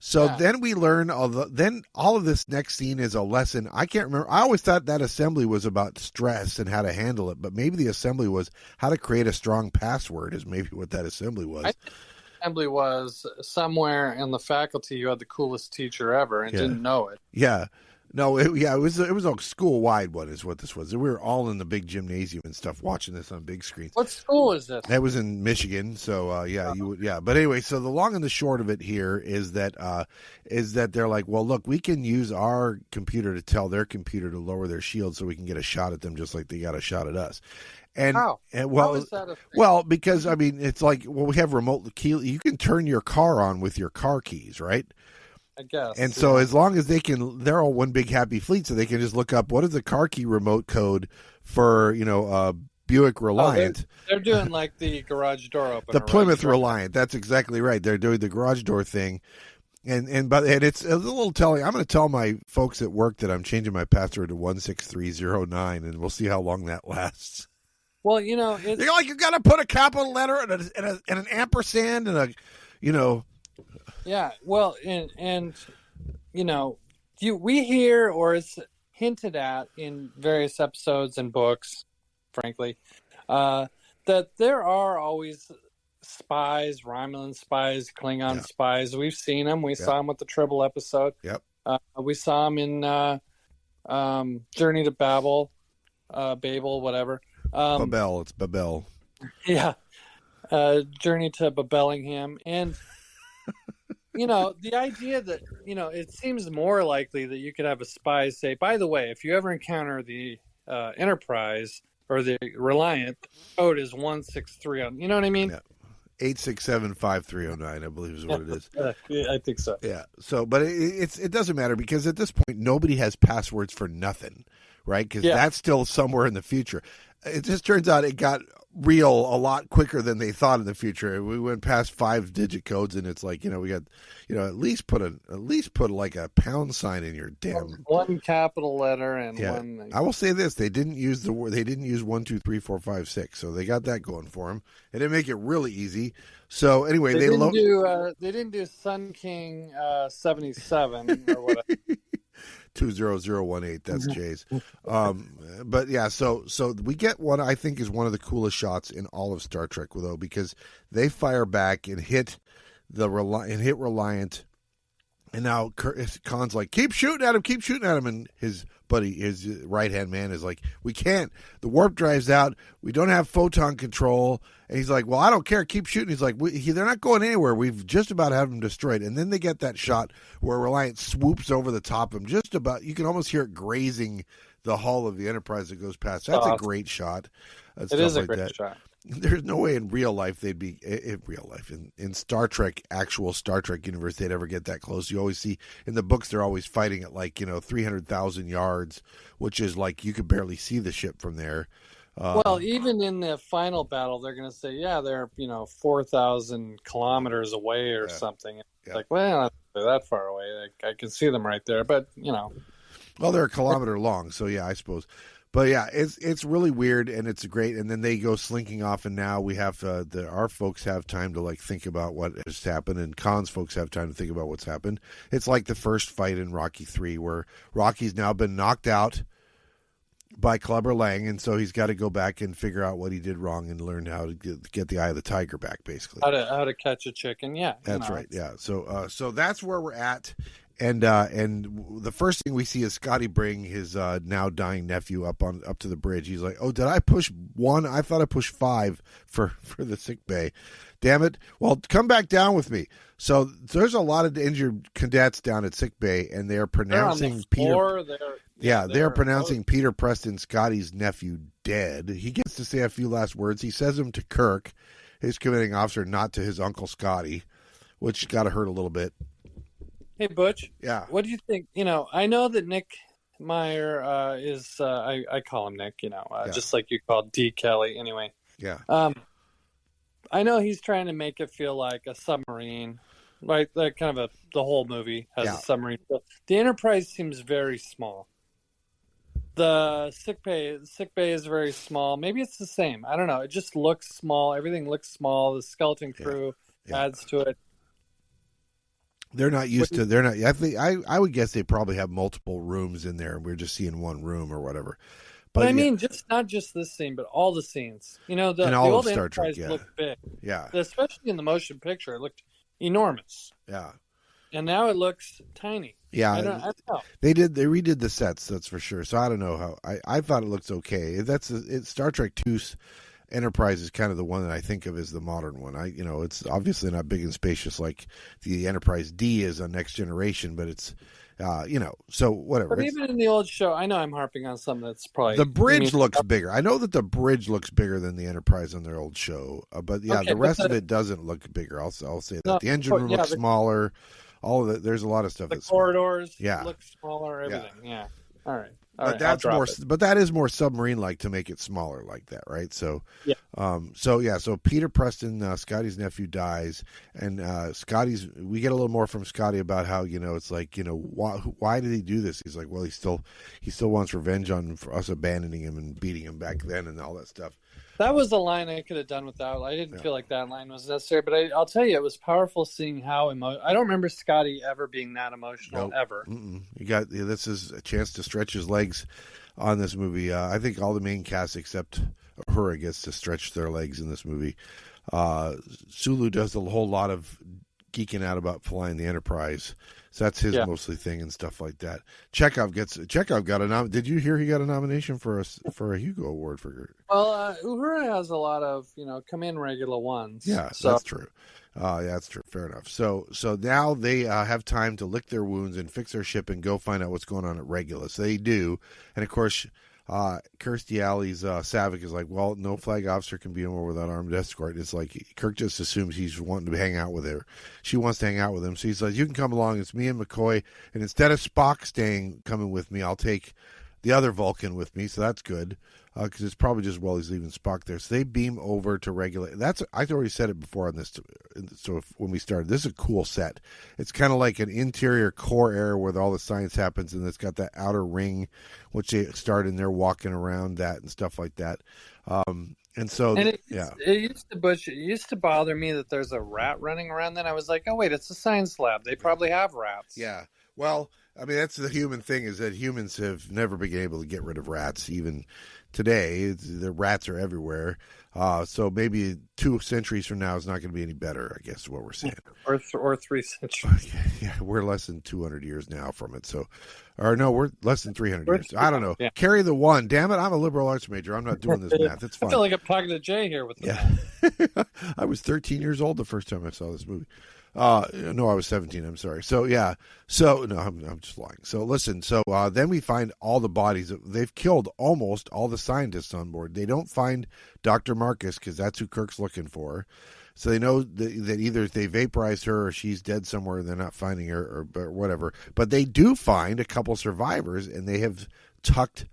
So then we learn then all of this next scene is a lesson. I can't remember. I always thought that assembly was about stress and how to handle it, but maybe the assembly was how to create a strong password is maybe what that assembly was. I think the assembly was somewhere in the faculty you had the coolest teacher ever and didn't know it. Yeah. No, it was a school-wide one is what this was. We were all in the big gymnasium and stuff watching this on big screens. What school is this? That was in Michigan, so But anyway, so the long and the short of it here is that they're like, well, look, we can use our computer to tell their computer to lower their shield so we can get a shot at them just like they got a shot at us. And, how? How is that a thing? Well, because, I mean, it's like, well, we have remote key. You can turn your car on with your car keys, right? I guess. And so as long as they're all one big happy fleet, so they can just look up what is the car key remote code for, Buick Reliant. They're doing like the garage door opener. The Plymouth Reliant. That's exactly right. They're doing the garage door thing. And it's a little telling. I'm going to tell my folks at work that I'm changing my password to 16309, and we'll see how long that lasts. Well, it's... You're like, you got to put a capital letter and an ampersand and a. Yeah, well, and we hear, or it's hinted at in various episodes and books, frankly, that there are always spies, Romulan spies, Klingon spies. We've seen them. We saw them with the Tribble episode. Yep. We saw them in Journey to Babel, whatever. Babel, it's Babel. Yeah. Journey to Babellingham. And... the idea that, it seems more likely that you could have a spy say, by the way, if you ever encounter the Enterprise or the Reliant, code is 163. You know what I mean? Yeah. 8675309, I believe is what it is. Yeah, I think so. Yeah. So, but it doesn't matter because at this point, nobody has passwords for nothing, right? Because that's still somewhere in the future. It just turns out it got real a lot quicker than they thought in the future. We went past 5-digit codes, and it's like, we got, at least put like a pound sign in your damn one capital letter and one. I will say this: they didn't use 1, 2, 3, 4, 5, 6, so they got that going for them. It didn't make it really easy. So anyway, they didn't do Sun King 77 or whatever. 20018. That's Jay's. But yeah, so we get what I think is one of the coolest shots in all of Star Trek, though, because they fire back and hit Reliant, and now Khan's like, keep shooting at him, and his buddy, his right hand man, is like, we can't. The warp drive's out. We don't have photon control. And he's like, well, I don't care. Keep shooting. He's like, they're not going anywhere. We've just about had them destroyed. And then they get that shot where Reliant swoops over the top of him. Just about, you can almost hear it grazing the hull of the Enterprise that goes past. That's a great shot. It is a great shot. There's no way in real life in Star Trek, actual Star Trek universe, they'd ever get that close. You always see in the books they're always fighting at 300,000 yards, which is like you could barely see the ship from there. Well, even in the final battle, they're going to say, they're 4,000 kilometers away or something. It's like, well, not that far away. I can see them right there, but Well, they're a kilometer long, so yeah, I suppose. But yeah, it's really weird and it's great. And then they go slinking off, and now we have our folks have time to think about what has happened, and Khan's folks have time to think about what's happened. It's like the first fight in Rocky 3, where Rocky's now been knocked out by Clubber Lang, and so he's got to go back and figure out what he did wrong and learn how to get the eye of the tiger back, basically. How to catch a chicken, yeah. That's right, yeah. So that's where we're at, And the first thing we see is Scotty bring his now dying nephew up to the bridge. He's like, "Oh, did I push 1? I thought I pushed 5 for the sick bay. Damn it! Well, come back down with me." So there's a lot of injured cadets down at sick bay, and they're pronouncing Peter. They're pronouncing Peter Preston, Scotty's nephew, dead. He gets to say a few last words. He says them to Kirk, his commanding officer, not to his uncle Scotty, which got to hurt a little bit. Hey, Butch. Yeah. What do you think? I know that Nick Meyer is, I call him Nick, just like you called D. Kelly anyway. Yeah. I know he's trying to make it feel like a submarine, right? Like kind of the whole movie has a submarine feel. The Enterprise seems very small. The sick bay is very small. Maybe it's the same. I don't know. It just looks small. Everything looks small. The skeleton crew adds to it. They're not used to. They're not. I would guess they probably have multiple rooms in there, and we're just seeing one room or whatever. But I mean, not just this scene, but all the scenes. The old Star Trek looked big. Yeah. Especially in the motion picture, it looked enormous. Yeah. And now it looks tiny. Yeah. I don't know. They redid the sets, that's for sure. So I don't know how. I thought it looks okay. Star Trek 2's Enterprise is kind of the one that I think of as the modern one. It's obviously not big and spacious like the Enterprise D is on Next Generation, but it's, so whatever. But even in the old show, I know I'm harping on something that's probably... The bridge looks bigger. I know that the bridge looks bigger than the Enterprise on their old show, but the rest of it doesn't look bigger. I'll say that. The engine room looks smaller. All of it. There's a lot of stuff. The corridors look smaller, everything. Yeah. All right. But that's more. But that is more submarine-like to make it smaller like that, right? So, So Peter Preston, Scotty's nephew, dies, and Scotty's. We get a little more from Scotty about how it's like why did he do this? He's like, well, he still wants revenge for us abandoning him and beating him back then and all that stuff. That was a line I could have done without. I didn't feel like that line was necessary, but I'll tell you, it was powerful seeing how I don't remember Scotty ever being that emotional ever. This is a chance to stretch his legs on this movie. I think all the main cast except Uhura gets to stretch their legs in this movie. Sulu does a whole lot of geeking out about flying the Enterprise. So that's his mostly thing and stuff like that. Chekhov got a did you hear he got a nomination for a Hugo Award for? Well, Uhura has a lot of come in regular ones. Yeah, so that's true. That's true. Fair enough. So now they have time to lick their wounds and fix their ship and go find out what's going on at Regulus. They do, and of course, Kirstie Alley's Savick is like, well, no flag officer can be more without armed escort. It's like Kirk just assumes he's wanting to hang out with her. She wants to hang out with him, so he's like, you can come along. It's me and McCoy, and instead of Spock coming with me, I'll take the other Vulcan with me. So that's good because it's probably just while he's leaving Spock there. So they beam over to Regulus. I already said it before on this. So when we started, this is a cool set. It's kind of like an interior core area where all the science happens, and it's got that outer ring, which they start in there walking around that and stuff like that. It used to bother me that there's a rat running around. Then I was like, oh wait, it's a science lab. They probably have rats. Yeah. Well, I mean, that's the human thing, is that humans have never been able to get rid of rats. Even today, the rats are everywhere. So maybe 2 centuries from now is not going to be any better, I guess is what we're saying. Or 3 centuries. Yeah, we're less than 200 years now from it. We're less than 300 years. I don't know. Yeah. Carry the one. Damn it, I'm a liberal arts major. I'm not doing this math. It's fine. I feel like I'm talking to Jay here with the I was 13 years old the first time I saw this movie. No, I was 17. I'm sorry. So yeah. So no, I'm just lying. So listen. So then we find all the bodies. They've killed almost all the scientists on board. They don't find Dr. Marcus because that's who Kirk's looking for. So they know that either they vaporized her or she's dead somewhere and they're not finding her or whatever. But they do find a couple survivors, and they have tucked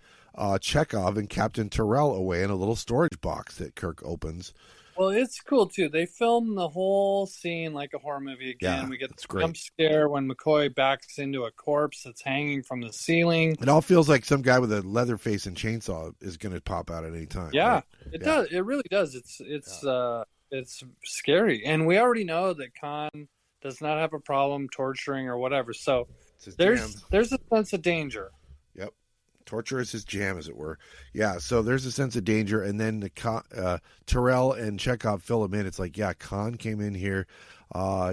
Chekhov and Captain Terrell away in a little storage box that Kirk opens. Well, it's cool, too. They film the whole scene like a horror movie again. Yeah, we get the jump scare when McCoy backs into a corpse that's hanging from the ceiling. It all feels like some guy with a leather face and chainsaw is going to pop out at any time. Yeah, right? It does. It really does. It's scary. And we already know that Khan does not have a problem torturing or whatever. So there's a sense of danger. Yep. Torture is his jam, as it were. Yeah, so there's a sense of danger, and then Terrell and Chekhov fill him in. It's like, yeah, Khan came in here.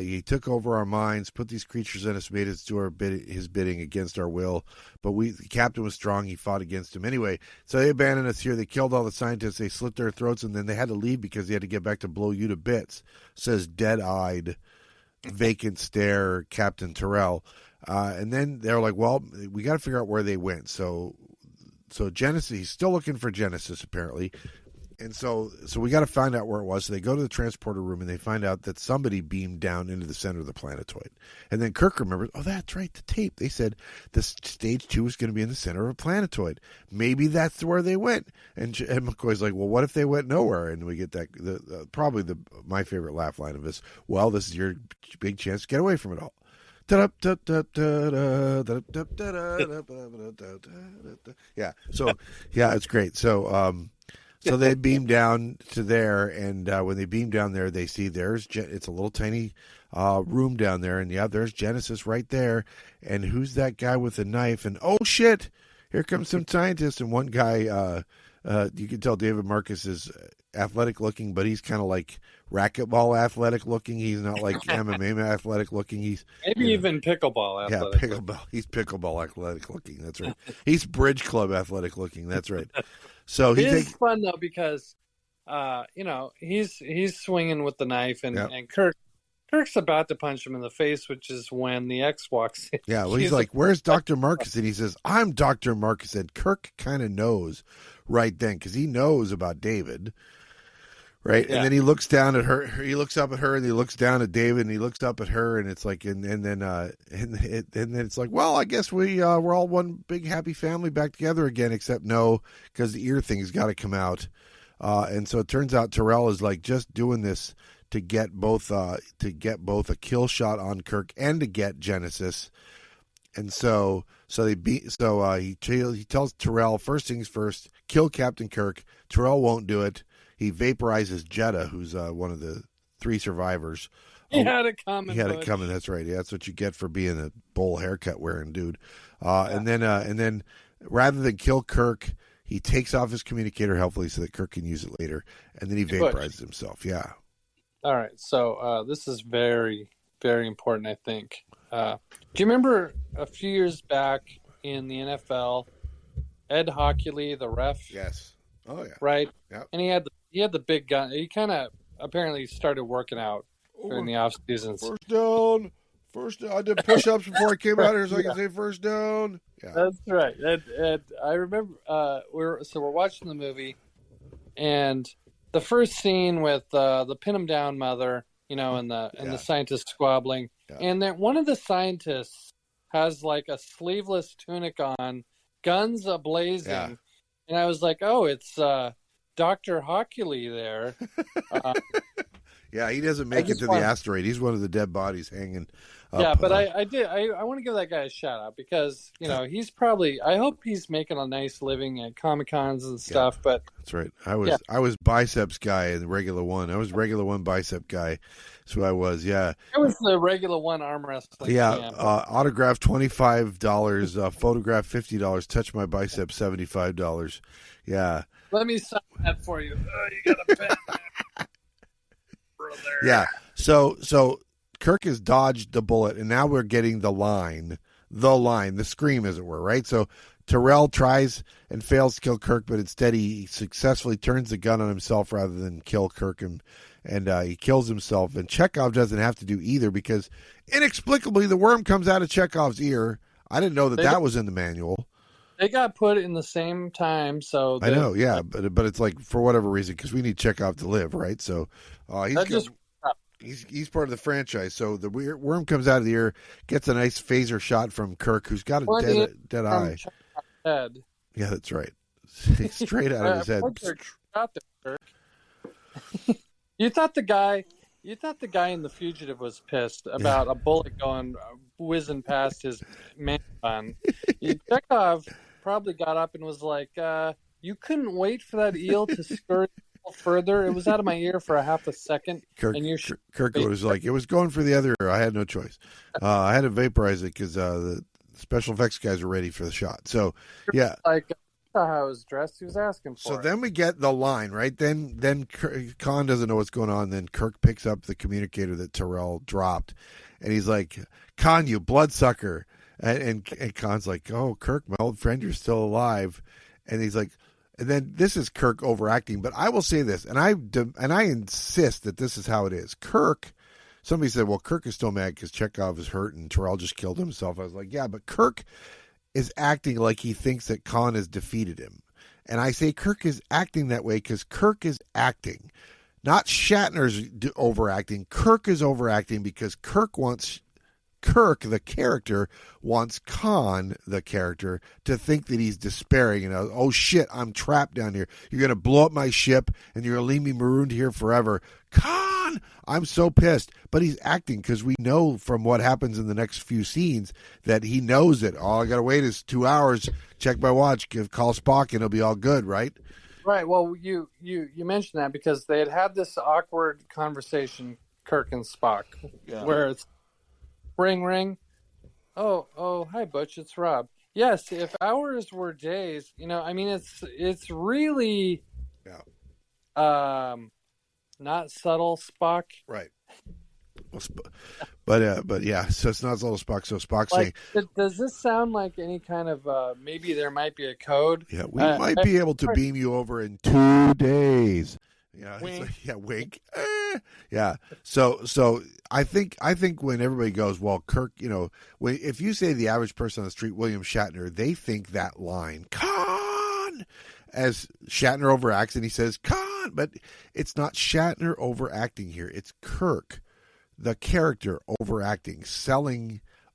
He took over our minds, put these creatures in us, made us do his bidding against our will. But the captain was strong. He fought against him. Anyway, so they abandoned us here. They killed all the scientists. They slit their throats, and then they had to leave because they had to get back to blow you to bits, says dead-eyed, vacant stare Captain Terrell. And then they're like, well, we got to figure out where they went. So Genesis, he's still looking for Genesis, apparently. And so we got to find out where it was. So they go to the transporter room, and they find out that somebody beamed down into the center of the planetoid. And then Kirk remembers, oh, that's right, the tape. They said the stage 2 is going to be in the center of a planetoid. Maybe that's where they went. And McCoy's like, well, what if they went nowhere? And we get that probably my favorite laugh line of this. Well, this is your big chance to get away from it all. Yeah. So yeah, it's great. So they beam down to there, and when they beam down there, they see it's a little tiny room down there, and yeah, there's Genesis right there. And who's that guy with the knife? And oh shit, here comes some scientists. And one guy, you can tell David Marcus is athletic looking, but he's kind of like racquetball athletic looking. He's not like MMA athletic looking. He's even pickleball athletic. Yeah, pickleball. He's pickleball athletic looking. That's right. He's bridge club athletic looking. That's right. So it is fun though because, he's swinging with the knife, and Kirk's about to punch him in the face, which is when the X walks in. Yeah, well, he's like, "Where's Dr. Marcus?" And he says, "I'm Dr. Marcus." And Kirk kind of knows right then because he knows about David, right? Yeah. And then he looks down at her. He looks up at her, and he looks down at David, and he looks up at her, and it's like, and then it's like, well, I guess we're all one big happy family back together again, except no, because the ear thing's got to come out, and so it turns out Terrell is like just doing this to get both a kill shot on Kirk and to get Genesis, and he tells Terrell, first things first, kill Captain Kirk. Terrell won't do it. He vaporizes Jeddah, who's one of the 3 survivors. He had it coming. He had it coming. That's right. Yeah, that's what you get for being a bowl haircut wearing dude. And then rather than kill Kirk, he takes off his communicator helpfully so that Kirk can use it later, and then he vaporizes himself. Yeah. All right. So this is very, very important, I think. Do you remember a few years back in the NFL, Ed Hockley, the ref? Yes. Oh yeah. Right. Yeah. And he had the big gun. He kind of apparently started working out during the off seasons. First down. I did push-ups before I came out here, so I can say first down. Yeah. That's right. And I remember we're watching the movie, and the first scene with the pin him down mother, and the scientists squabbling, and then one of the scientists has like a sleeveless tunic on, guns ablazing. Yeah. And I was like, oh, it's Dr. Hockley there. Yeah, he doesn't make it to the asteroid. He's one of the dead bodies hanging up. Yeah, but I want to give that guy a shout out because, he's probably, I hope he's making a nice living at Comic-Cons and stuff. But that's right. I was biceps guy in the regular one. I was regular one bicep guy. That's who I was, yeah. I was the regular one arm wrestling. Yeah, autograph $25, photograph $50, touch my bicep $75. Yeah. Let me sign that for you. You got a pen there, brother. Yeah. So Kirk has dodged the bullet, and now we're getting the scream, as it were, right? So Terrell tries and fails to kill Kirk, but instead he successfully turns the gun on himself rather than kill Kirk, and he kills himself. And Chekhov doesn't have to do either because inexplicably the worm comes out of Chekhov's ear. I didn't know that was in the manual. They got put in the same time, so I know, yeah, but it's like for whatever reason because we need Chekhov to live, right? So he's part of the franchise. So the worm comes out of the ear, gets a nice phaser shot from Kirk, who's got a dead eye. Head. Yeah, that's right. Straight out of his head. Kirk. You thought the guy in The Fugitive was pissed about a bullet going whizzing past his man bun. Chekhov probably got up and was like, "You couldn't wait for that eel to skirt further. It was out of my ear for a half a second." Kirk was like, "It was going for the other ear. I had no choice. I had to vaporize it because special effects guys are ready for the shot. So yeah, like how I was dressed. He was asking for. So then we get the line, right? Then Khan doesn't know what's going on. Then Kirk picks up the communicator that Terrell dropped, and he's like, "Khan, you bloodsucker!" And Khan's like, "Oh, Kirk, my old friend, you're still alive." And he's like, and then this is Kirk overacting. But I will say this, and I insist that this is how it is. Kirk. Somebody said, "Well, Kirk is still mad because Chekhov is hurt and Terrell just killed himself." I was like, "Yeah, but Kirk is acting like he thinks that Khan has defeated him." And I say Kirk is acting that way because Kirk is acting. Not Shatner's overacting. Kirk is overacting because Kirk, the character, wants Khan, the character, to think that he's despairing. And, oh, shit, I'm trapped down here. You're going to blow up my ship and you're going to leave me marooned here forever. Khan! I'm so pissed. But he's acting because we know from what happens in the next few scenes that he knows that all I got to wait is 2 hours, check my watch, call Spock, and it'll be all good, right? Right. Well, you mentioned that because they had this awkward conversation, Kirk and Spock, where it's ring, ring. Oh, hi, Butch. It's Rob. Yes, if hours were days, I mean, it's really, not subtle, Spock. Right. But yeah, so it's not subtle Spock. So Spock's saying, does this sound like any kind of maybe there might be a code? Yeah, we might be able to beam you over in 2 days. Yeah, wink. Like, yeah, wink. Yeah. So I think when everybody goes, well, Kirk, if you say the average person on the street, William Shatner, they think that line, Khan, as Shatner overacts and he says, Khan, but it's not Shatner overacting here. It's Kirk, the character, overacting,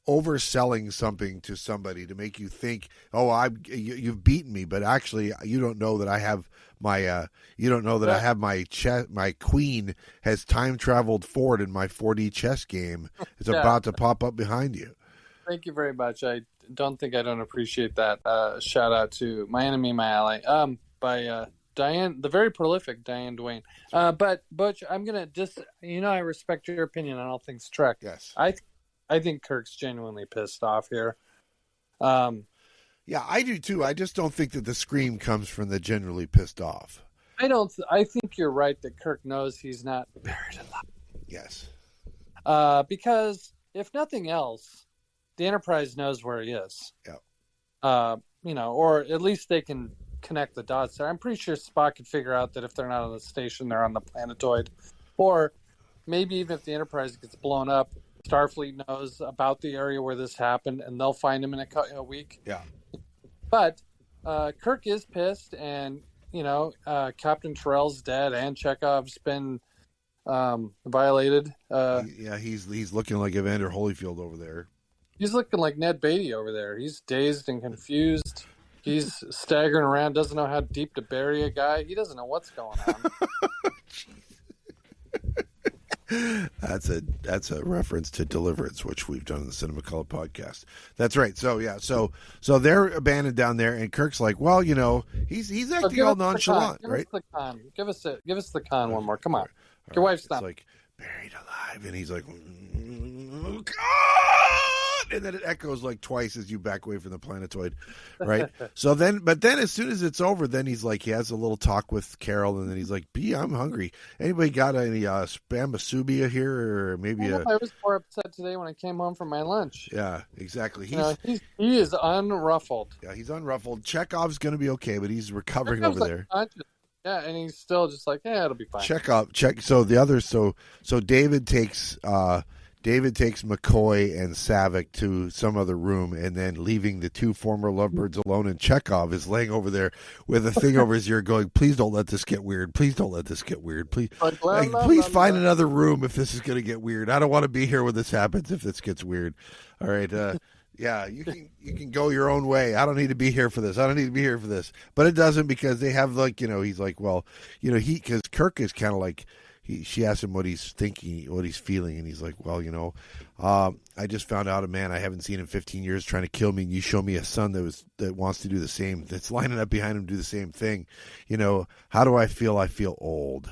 overselling something to somebody to make you think, oh, you've beaten me, but actually you don't know that I have my my queen has time traveled forward in my 4D chess game. It's about to pop up behind you. Thank you very much. I don't appreciate that. Shout out to My Enemy, My Ally, by Diane, the very prolific Diane Duane. But Butch, I'm gonna just I respect your opinion on all things Trek. Yes, I think Kirk's genuinely pissed off here. Yeah, I do too. I just don't think that the scream comes from the generally pissed off. I think you're right that Kirk knows he's not buried alive. Yes. Because if nothing else, the Enterprise knows where he is. Yeah. Or at least they can connect the dots there. I'm pretty sure Spock could figure out that if they're not on the station, they're on the planetoid. Or maybe even if the Enterprise gets blown up, Starfleet knows about the area where this happened, and they'll find him in a week. Yeah. But Kirk is pissed, and Captain Terrell's dead, and Chekhov's been violated. He's looking like Evander Holyfield over there. He's looking like Ned Beatty over there. He's dazed and confused. He's staggering around, doesn't know how deep to bury a guy. He doesn't know what's going on. That's a reference to Deliverance, which we've done in the Cinema Color podcast. That's right. So yeah, so they're abandoned down there, and Kirk's like, well, he's acting all nonchalant, right? Give us the con one more. Come on, your wife's not like buried alive, and he's like, God! And then it echoes like twice as you back away from the planetoid, right? But then as soon as it's over, then he's like, he has a little talk with Carol, and then he's like, B, I'm hungry. Anybody got any spam masubia here, or maybe I was more upset today when I came home from my lunch. Yeah, exactly. He is unruffled. Yeah, he's unruffled. Chekhov's going to be okay, but he's recovering over there. Yeah, and he's still just like, yeah, it'll be fine. So the others, so David takes McCoy and Savick to some other room, and then leaving the two former lovebirds alone, and Chekhov is laying over there with a thing over his ear going, please don't let this get weird. Please don't let this get weird. Please find another room if this is going to get weird. I don't want to be here when this happens if this gets weird. All right. Yeah, you can go your own way. I don't need to be here for this. But it doesn't, because they have he's like, well, because Kirk is kind of like, she asked him what he's thinking, what he's feeling, and he's like, well, I just found out a man I haven't seen in 15 years trying to kill me, and you show me a son that wants to do the same, that's lining up behind him to do the same thing. How do I feel? I feel old.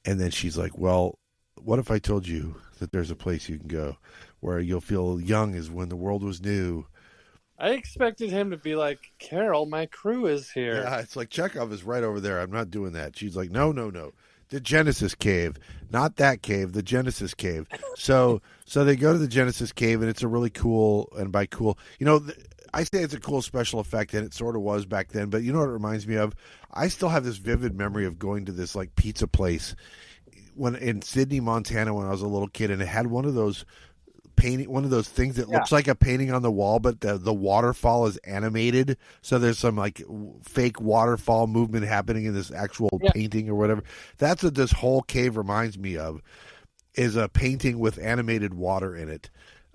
And then she's like, well, what if I told you that there's a place you can go where you'll feel young as when the world was new. I expected him to be like, Carol, my crew is here. Yeah, it's like Chekhov is right over there. I'm not doing that. She's like, no. The Genesis cave, not that cave, the Genesis cave. So they go to the Genesis cave, and it's a really cool, and by cool, I say it's a cool special effect, and it sort of was back then. But you know what it reminds me of? I still have this vivid memory of going to this like pizza place when in Sydney, Montana, when I was a little kid, and it had one of those things that looks like a painting on the wall, but the waterfall is animated. So there's some like fake waterfall movement happening in this actual painting or whatever. That's what this whole cave reminds me of, is a painting with animated water in it.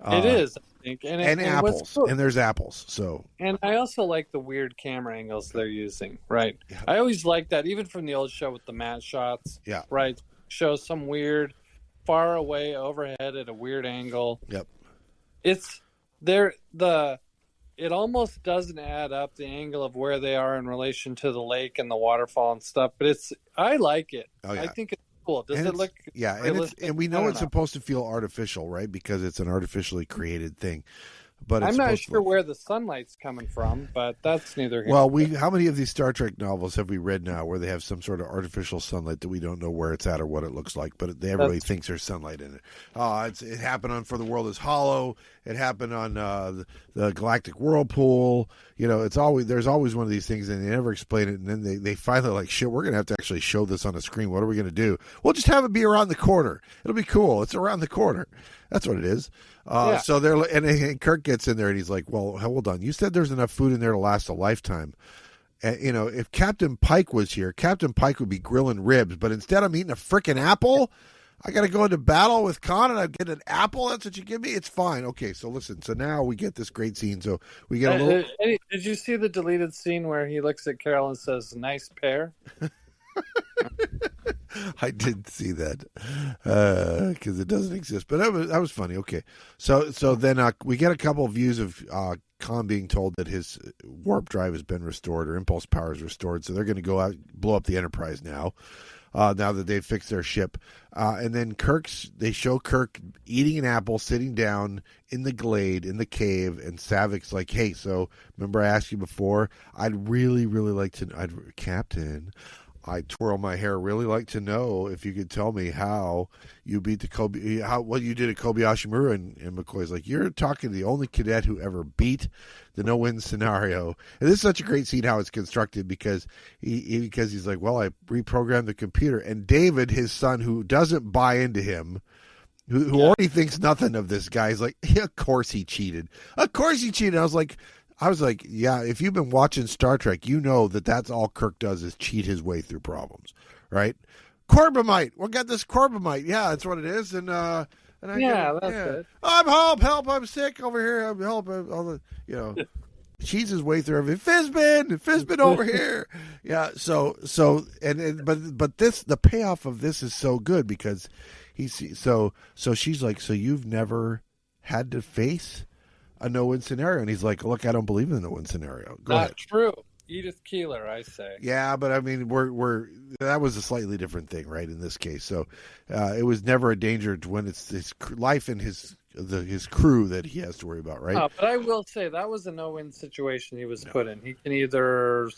It is, I think. And apples. Cool. And there's apples. So. And I also like the weird camera angles they're using, right? Yeah. I always like that, even from the old show with the matte shots. Yeah. Right? Shows some weird far away overhead at a weird angle. Yep. It's there. It almost doesn't add up, the angle of where they are in relation to the lake and the waterfall and stuff. But I like it. Oh, yeah. I think it's cool. Does it look? Yeah, and we know it's supposed to feel artificial, right? Because it's an artificially created thing. But I'm not sure where the sunlight's coming from, but that's neither here. Well, how many of these Star Trek novels have we read now where they have some sort of artificial sunlight that we don't know where it's at or what it looks like, but everybody thinks there's sunlight in it. It happened on For the World is Hollow. It happened on the Galactic Whirlpool. There's always one of these things, and they never explain it, and then they finally like, shit, we're going to have to actually show this on a screen. What are we going to do? We'll just have it be around the corner. It'll be cool. It's around the corner. That's what it is. So and Kirk gets in there and he's like, well, hold on. You said there's enough food in there to last a lifetime. And, if Captain Pike was here, Captain Pike would be grilling ribs, but instead I'm eating a frickin' apple. I got to go into battle with Khan and I get an apple. That's what you give me. It's fine. Okay. So listen, so now we get this great scene. So we get a little. Did you see the deleted scene where he looks at Carol and says, nice pair? I did see that because it doesn't exist, but that was funny. Okay, so then we get a couple of views of Khan being told that his warp drive has been restored or impulse power is restored, so they're going to go out blow up the Enterprise now that they've fixed their ship, and then they show Kirk eating an apple, sitting down in the glade in the cave, and Savik's like, "Hey, so remember I asked you before? I'd really like to, Captain." I twirl my hair. Really like to know if you could tell me how you beat what you did at Kobayashi Maru. And McCoy's like, you're talking to the only cadet who ever beat the no-win scenario. And this is such a great scene how it's constructed because he's like, well, I reprogrammed the computer. And David, his son, who doesn't buy into him, who already thinks nothing of this guy, is like, yeah, of course he cheated. Of course he cheated. I was like, yeah, if you've been watching Star Trek, you know that's all Kirk does is cheat his way through problems, right? Corbomite. We'll get this Corbomite. Yeah, that's what it is. And that's it. I'm help, I'm sick over here. I'm help. Cheats his way through everything. Fizbin over here. Yeah, but the payoff of this is so good because so she's like, so you've never had to face a no-win scenario, and he's like, look, I don't believe in the no-win scenario. Go ahead. True. Edith Keeler, I say. Yeah, but I mean, that was a slightly different thing, right? In this case, so it was never a danger when it's his life and his crew that he has to worry about, right? But I will say that was a no-win situation he was put in. He can either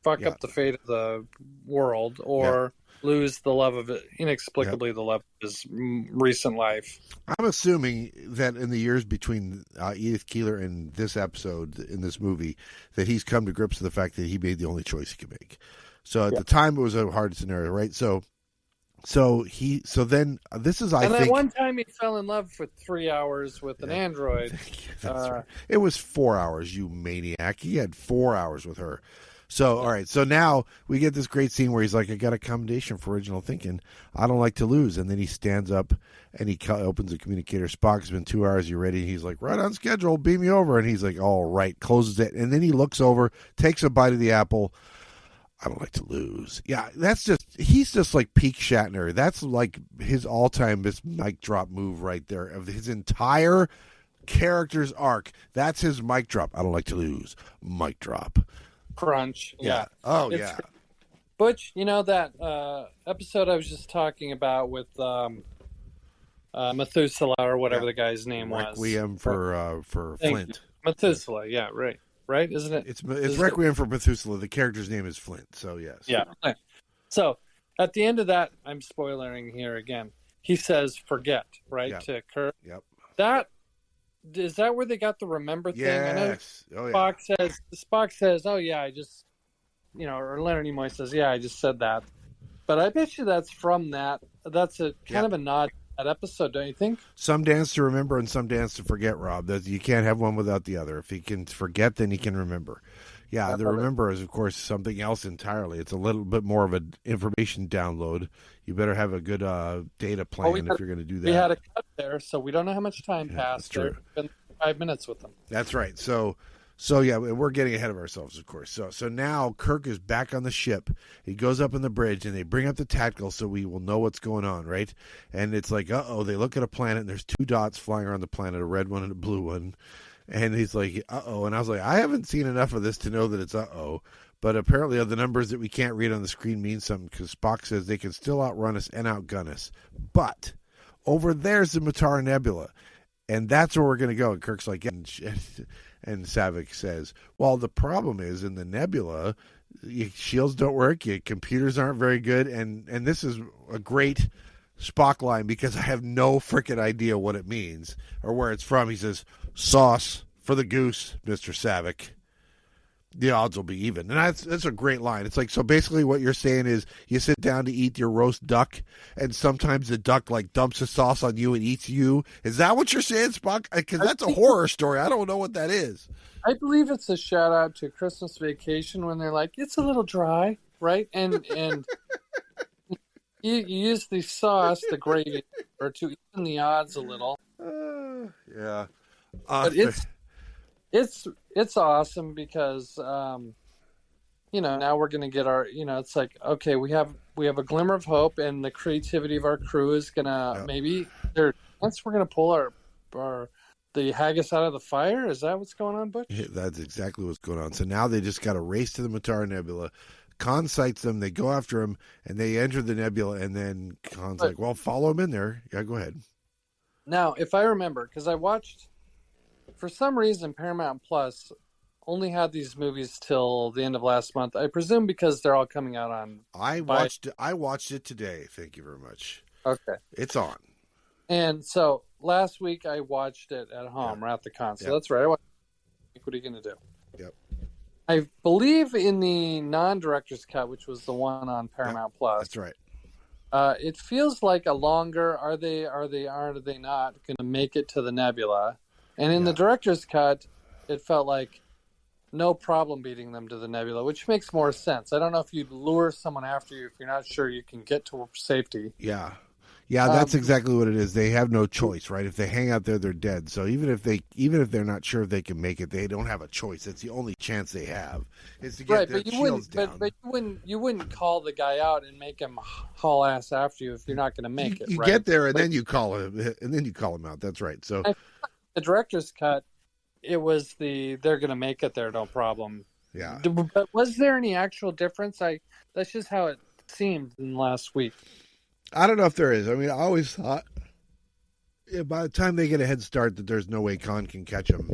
fuck up the fate of the world or lose the love of it inexplicably, the love of his recent life. I'm assuming that in the years between Edith Keeler and this episode in this movie, that he's come to grips with the fact that he made the only choice he could make. So at the time, it was a hard scenario, right? So then this is, I think, at one time he fell in love for 3 hours with an android. That's right. It was 4 hours, you maniac. He had 4 hours with her. So, all right. So now we get this great scene where he's like, I got a commendation for original thinking. I don't like to lose. And then he stands up and he opens the communicator. Spock, it's been 2 hours. You ready? He's like, right on schedule. Beam me over. And he's like, all right. Closes it. And then he looks over, takes a bite of the apple. I don't like to lose. Yeah, he's just like peak Shatner. That's like his all-time mic drop move right there of his entire character's arc. That's his mic drop. I don't like to lose. Mic drop. Crunch. Yeah. Oh, yeah. Butch, that episode I was just talking about with Methuselah or whatever the guy's name Requiem was. for Flint. Methuselah, yeah, right. Right, isn't it? It's Requiem for Methuselah. The character's name is Flint, so yes. Yeah. So at the end of that, I'm spoilering here again. He says, "Forget," right, to Kirk. Yep. Is that where they got the remember thing? Yes. I know Spock says, "Oh yeah, I just," or Leonard Nimoy says, "Yeah, I just said that." But I bet you that's from that. That's a kind of a nod to that episode, don't you think? Some dance to remember and some dance to forget, Rob. That you can't have one without the other. If he can forget, then he can remember. Yeah, the remember is, of course, something else entirely. It's a little bit more of an information download. You better have a good data plan if you're going to do that. We had a cut there, so we don't know how much time passed. That's true. It's been 5 minutes with them. That's right. So yeah, we're getting ahead of ourselves, of course. So now Kirk is back on the ship. He goes up on the bridge, and they bring up the tactical so we will know what's going on, right? And it's like, uh-oh, they look at a planet, and there's 2 dots flying around the planet, a red one and a blue one. And he's like, uh-oh. And I was like, I haven't seen enough of this to know that it's uh-oh. But apparently the numbers that we can't read on the screen mean something, because Spock says they can still outrun us and outgun us. But over there's the Matara Nebula. And that's where we're going to go. And Kirk's like, and Saavik says, well, the problem is in the nebula, shields don't work, your computers aren't very good. And this is a great Spock line, because I have no freaking idea what it means or where it's from. He says, sauce for the goose, Mr. Saavik. The odds will be even. And that's a great line. It's like, so basically what you're saying is you sit down to eat your roast duck, and sometimes the duck like dumps the sauce on you and eats you. Is that what you're saying, Spock? Because that's a horror story. I don't know what that is. I believe it's a shout out to Christmas Vacation when they're like, it's a little dry, right? And you use the sauce, the gravy, or to even the odds a little. Yeah. But it's awesome because now we're going to get our, it's like, okay, we have a glimmer of hope, and the creativity of our crew is going to maybe once we're going to pull the haggis out of the fire. Is that what's going on, Butch? Yeah, that's exactly what's going on. So now they just got to race to the Matara Nebula. Khan sights them, they go after him, and they enter the nebula, and then Khan's like, well, follow him in there. Yeah, go ahead. Now, if I remember, because I watched, for some reason, Paramount Plus only had these movies till the end of last month. I presume because they're all coming out on... I watched it today. Thank you very much. Okay. It's on. And so last week I watched it at home or at the con. So that's right. What are you going to do? Yep. I believe in the non-director's cut, which was the one on Paramount Plus. That's right. It feels like a longer. Are they not going to make it to the nebula? And in the director's cut, it felt like no problem beating them to the nebula, which makes more sense. I don't know if you'd lure someone after you if you're not sure you can get to safety. Yeah. Yeah, that's exactly what it is. They have no choice, right? If they hang out there, they're dead. So even if they're not sure if they can make it, they don't have a choice. That's the only chance they have is to get their shields down. But you wouldn't call the guy out and make him haul ass after you if you're not going to make it. You right? get there and then you call him out. That's right. So the director's cut, it was they're going to make it there, no problem. Yeah. But was there any actual difference? That's just how it seemed in last week. I don't know if there is. I mean, I always thought by the time they get a head start that there's no way Khan can catch him.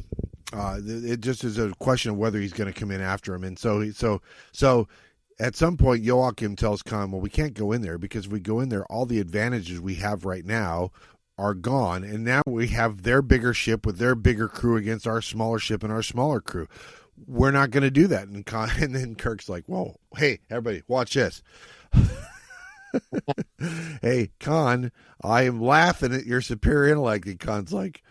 It just is a question of whether he's going to come in after him. And so at some point, Joachim tells Khan, well, we can't go in there because if we go in there, all the advantages we have right now are gone. And now we have their bigger ship with their bigger crew against our smaller ship and our smaller crew. We're not going to do that. And then Kirk's like, whoa, hey, everybody, watch this. Hey, Khan, I am laughing at your superior intellect. And Khan's like,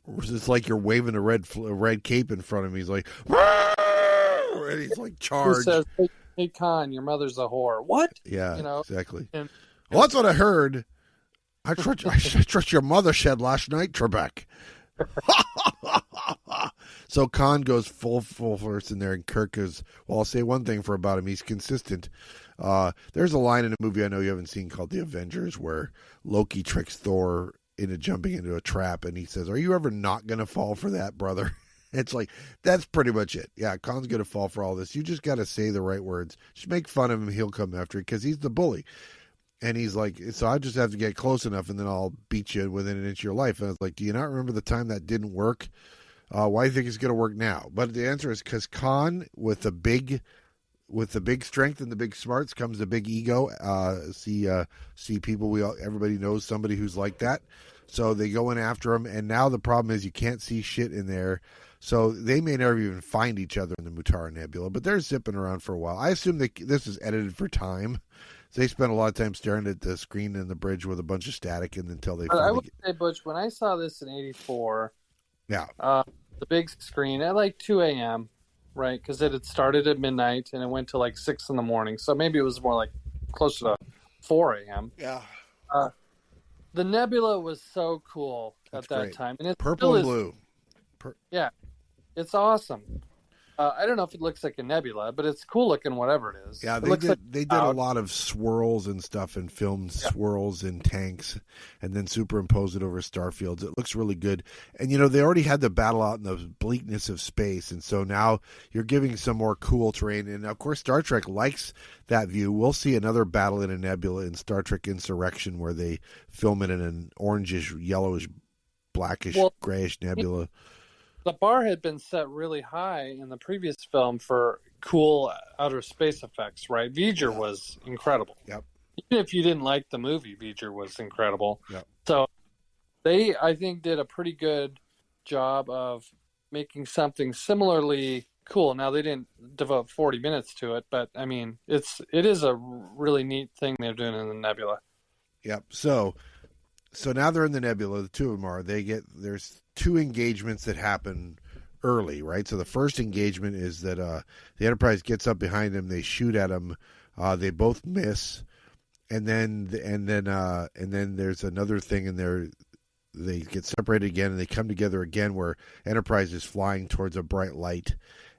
it's like you're waving a red cape in front of him. He's like, and he's like charged. He says, hey, Khan, your mother's a whore. What? Yeah, exactly. Well, that's what I heard. I trust your mother said last night, Trebek. So Khan goes full force in there, and Kirk is, well, I'll say one thing about him. He's consistent. There's a line in a movie I know you haven't seen called The Avengers where Loki tricks Thor into jumping into a trap, and he says, are you ever not going to fall for that, brother? It's like, that's pretty much it. Yeah, Khan's going to fall for all this. You just got to say the right words. Just make fun of him. He'll come after it because he's the bully. And he's like, so I just have to get close enough, and then I'll beat you within an inch of your life. And I was like, do you not remember the time that didn't work? Why do you think it's going to work now? But the answer is because Khan, with the big strength and the big smarts, comes the big ego. See people. Everybody knows somebody who's like that. So they go in after him, and now the problem is you can't see shit in there. So they may never even find each other in the Mutara Nebula, but they're zipping around for a while. I assume this is edited for time. So they spent a lot of time staring at the screen in the bridge with a bunch of static, and until they. I would say, Butch, when I saw this in '84, the big screen at like 2 a.m., right? Because it had started at midnight and it went to like 6 in the morning. So maybe it was more like closer to 4 a.m. Yeah. The nebula was so cool at that time, and it's purple and blue. Yeah, it's awesome. I don't know if it looks like a nebula, but it's cool looking, whatever it is. Yeah, they did a lot of swirls and stuff, and filmed swirls in tanks, and then superimposed it over starfields. It looks really good. And, they already had the battle out in the bleakness of space, and so now you're giving some more cool terrain. And, of course, Star Trek likes that view. We'll see another battle in a nebula in Star Trek Insurrection where they film it in an orangish, yellowish, blackish, grayish nebula. The bar had been set really high in the previous film for cool outer space effects, right? V'ger was incredible. Yep. Even if you didn't like the movie, V'ger was incredible. Yep. So they, I think, did a pretty good job of making something similarly cool. Now, they didn't devote 40 minutes to it, but, I mean, it is a really neat thing they're doing in the nebula. Yep. So now they're in the nebula. The two of them are. There's two engagements that happen early, right? So the first engagement is that the Enterprise gets up behind them. They shoot at them. They both miss, and then there's another thing in there. They get separated again, and they come together again, where Enterprise is flying towards a bright light,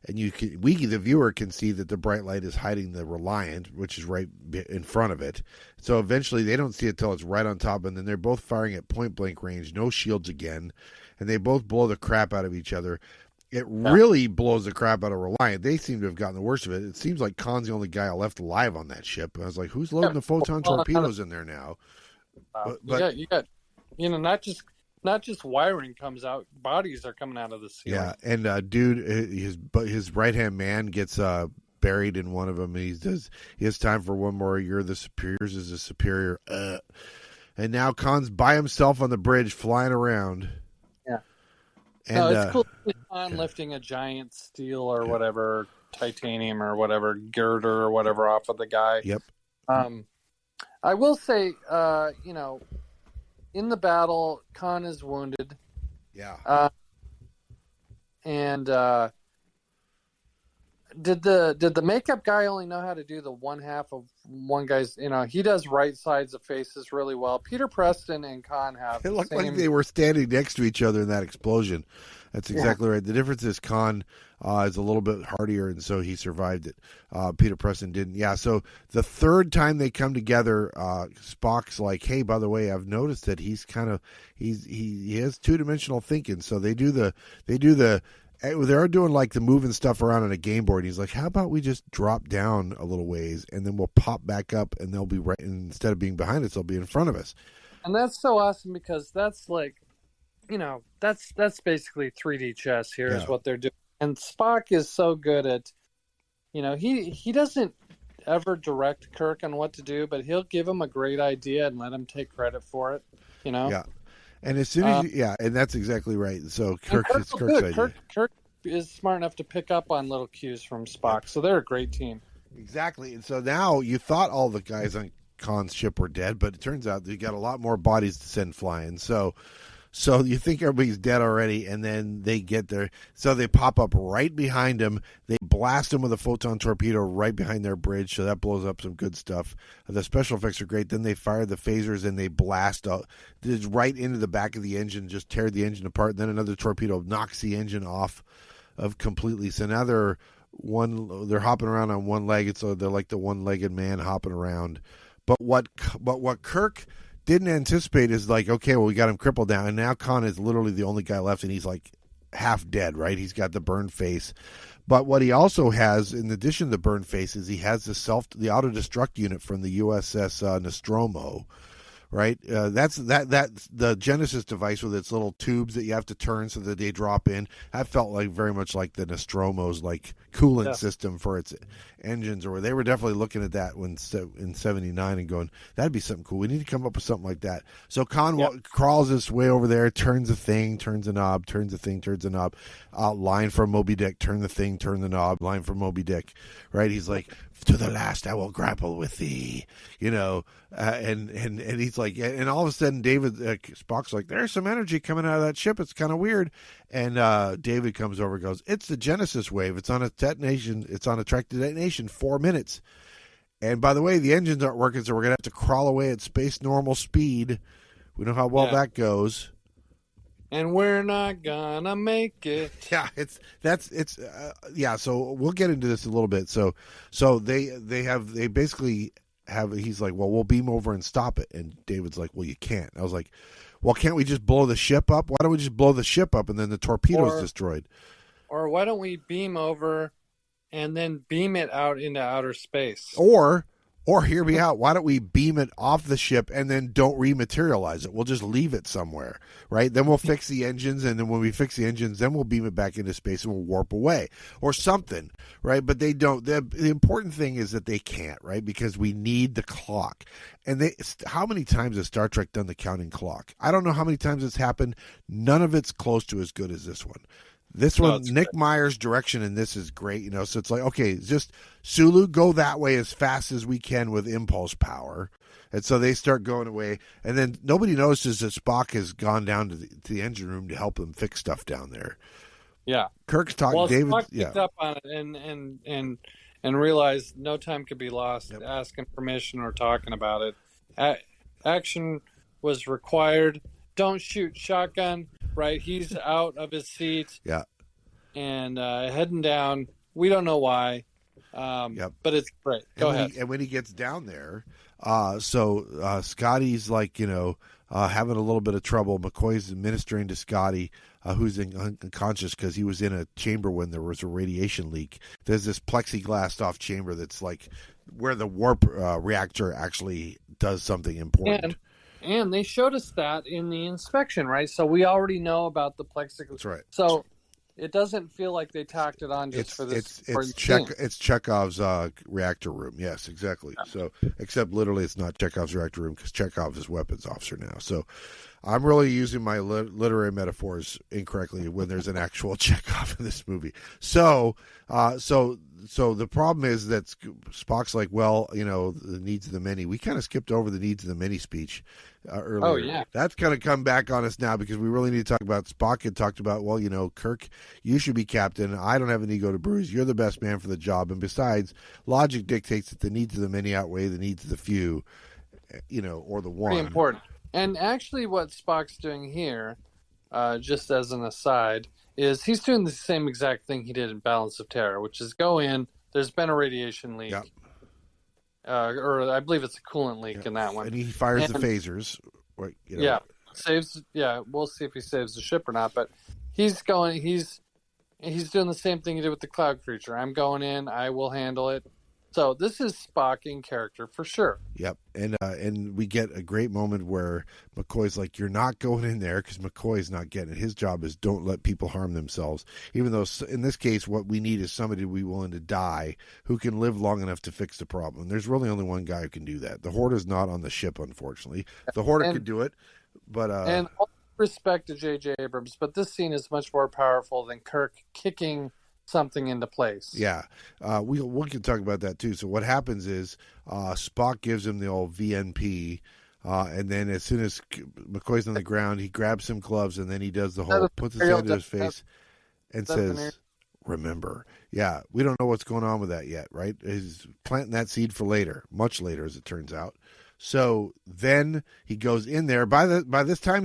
and the viewer can see that the bright light is hiding the Reliant, which is right in front of it. So eventually, they don't see it till it's right on top, and then they're both firing at point blank range, no shields again, and they both blow the crap out of each other. It really blows the crap out of Reliant. They seem to have gotten the worst of it. It seems like Khan's the only guy left alive on that ship. I was like, who's loading the photon torpedoes in there now? You got not just wiring comes out, bodies are coming out of the ceiling. Yeah, and his right hand man gets buried in one of them. He has time for one more. You're the superiors is a superior. And now Khan's by himself on the bridge, flying around. Yeah. And, it's cool to see Khan lifting a giant steel or whatever, titanium or whatever, girder or whatever off of the guy. Yep. I will say, in the battle, Khan is wounded. Yeah. And did the makeup guy only know how to do the one half of one guy's? He does right sides of faces really well. Peter Preston and Khan have. It looked like they were standing next to each other in that explosion. That's exactly right. The difference is Khan is a little bit hardier, and so he survived it. Peter Preston didn't. Yeah. So the third time they come together, Spock's like, "Hey, by the way, I've noticed that he has 2-dimensional thinking." So they are doing like the moving stuff around on a game board. He's like, "How about we just drop down a little ways, and then we'll pop back up, and they'll be right. And instead of being behind us, they'll be in front of us." And that's so awesome because that's like, that's basically 3D chess. Here is what they're doing. And Spock is so good at, he doesn't ever direct Kirk on what to do, but he'll give him a great idea and let him take credit for it. Yeah. And as soon as and that's exactly right. So Kirk's idea. Kirk is smart enough to pick up on little cues from Spock, so they're a great team. Exactly. And so now you thought all the guys on Khan's ship were dead, but it turns out they got a lot more bodies to send flying. So you think everybody's dead already, and then they get there. So they pop up right behind them. They blast them with a photon torpedo right behind their bridge, so that blows up some good stuff. The special effects are great. Then they fire the phasers, and they blast right into the back of the engine, just tear the engine apart. And then another torpedo knocks the engine off of completely. So now they're hopping around on one leg. So they're like the one-legged man hopping around. But what Kirk didn't anticipate is like, okay, well, we got him crippled down, and now Khan is literally the only guy left, and he's like half dead, right? He's got the burned face. But what he also has, in addition to the burned face, is he has the auto-destruct unit from the USS Nostromo, right? That's the Genesis device with its little tubes that you have to turn so that they drop in. That felt like very much like the Nostromo's like coolant system for its engines, or they were definitely looking at that in '79 and going, that'd be something cool. We need to come up with something like that. So Khan crawls his way over there, turns the thing, turns the knob, turns the thing, turns the knob. Line from Moby Dick, turn the thing, turn the knob. Line from Moby Dick, right? He's like, to the last I will grapple with thee, and he's like, and all of a sudden Spock's like, there's some energy coming out of that ship. It's kind of weird. And David comes over and goes, it's the Genesis wave. It's on a detonation. It's on a track to detonation, 4 minutes. And by the way, the engines aren't working, so we're going to have to crawl away at space normal speed. We know how well that goes. And we're not gonna make it. Yeah, so we'll get into this a little bit. So they basically have, he's like, well, we'll beam over and stop it. And David's like, well, you can't. I was like, well, can't we just blow the ship up? Why don't we just blow the ship up and then the torpedo's destroyed? Or why don't we beam over and then beam it out into outer space? Or hear me out. Why don't we beam it off the ship and then don't rematerialize it? We'll just leave it somewhere, right? Then we'll fix the engines, and then when we fix the engines, then we'll beam it back into space and we'll warp away or something, right? But they don't. The important thing is that they can't, right? Because we need the clock. And how many times has Star Trek done the counting clock? I don't know how many times it's happened. None of it's close to as good as this one. This one, Nick Meyer's direction in this is great, so it's like, okay, just Sulu, go that way as fast as we can with impulse power. And so they start going away, and then nobody notices that Spock has gone down to the engine room to help them fix stuff down there. Yeah. Kirk's talking, well, David. Spock picked up on it and realized no time could be lost asking permission or talking about it. Action was required. Don't shoot shotgun. Right, he's out of his seat. Yeah, and heading down. We don't know why. But it's great. Go ahead. And when he gets down there, Scotty's like, having a little bit of trouble. McCoy's ministering to Scotty, who's unconscious because he was in a chamber when there was a radiation leak. There's this plexiglassed off chamber that's like where the warp reactor actually does something important. And they showed us that in the inspection, right? So we already know about the plexiglass. That's right. So it doesn't feel like they tacked it on just for this. It's Chekhov's reactor room. Yes, exactly. Yeah. So, except literally it's not Chekhov's reactor room because Chekhov is weapons officer now. So I'm really using my literary metaphors incorrectly when there's an actual Chekhov in this movie. So the problem is that Spock's like, well, the needs of the many. We kind of skipped over the needs of the many speech earlier. Oh, yeah. That's going to come back on us now because we really need to talk about Spock had talked about, well, Kirk, you should be captain. I don't have an ego to bruise. You're the best man for the job. And besides, logic dictates that the needs of the many outweigh the needs of the few, or the one. Pretty important. And actually what Spock's doing here, just as an aside, is he's doing the same exact thing he did in Balance of Terror, which is go in, there's been a radiation leak. Yep. Or I believe it's a coolant leak in that one. And he fires the phasers. Yeah, saves. Yeah, we'll see if he saves the ship or not. But he's doing the same thing he did with the cloud creature. I'm going in. I will handle it. So this is Spock in character for sure. Yep, and we get a great moment where McCoy's like, "You're not going in there," because McCoy's not getting it. His job is don't let people harm themselves. Even though in this case, what we need is somebody to be willing to die who can live long enough to fix the problem. And there's really only one guy who can do that. The Horde is not on the ship, unfortunately. The Horde could do it, but and all respect to J.J. Abrams, but this scene is much more powerful than Kirk kicking something into place. Yeah, we can talk about that too. So what happens is Spock gives him the old VNP, and then as soon as McCoy's on the ground, he grabs some gloves and then he does the whole, puts his hand to his face and says, "Remember." Yeah, we don't know what's going on with that yet, right? He's planting that seed for later, much later as it turns out. So then he goes in there. By this time,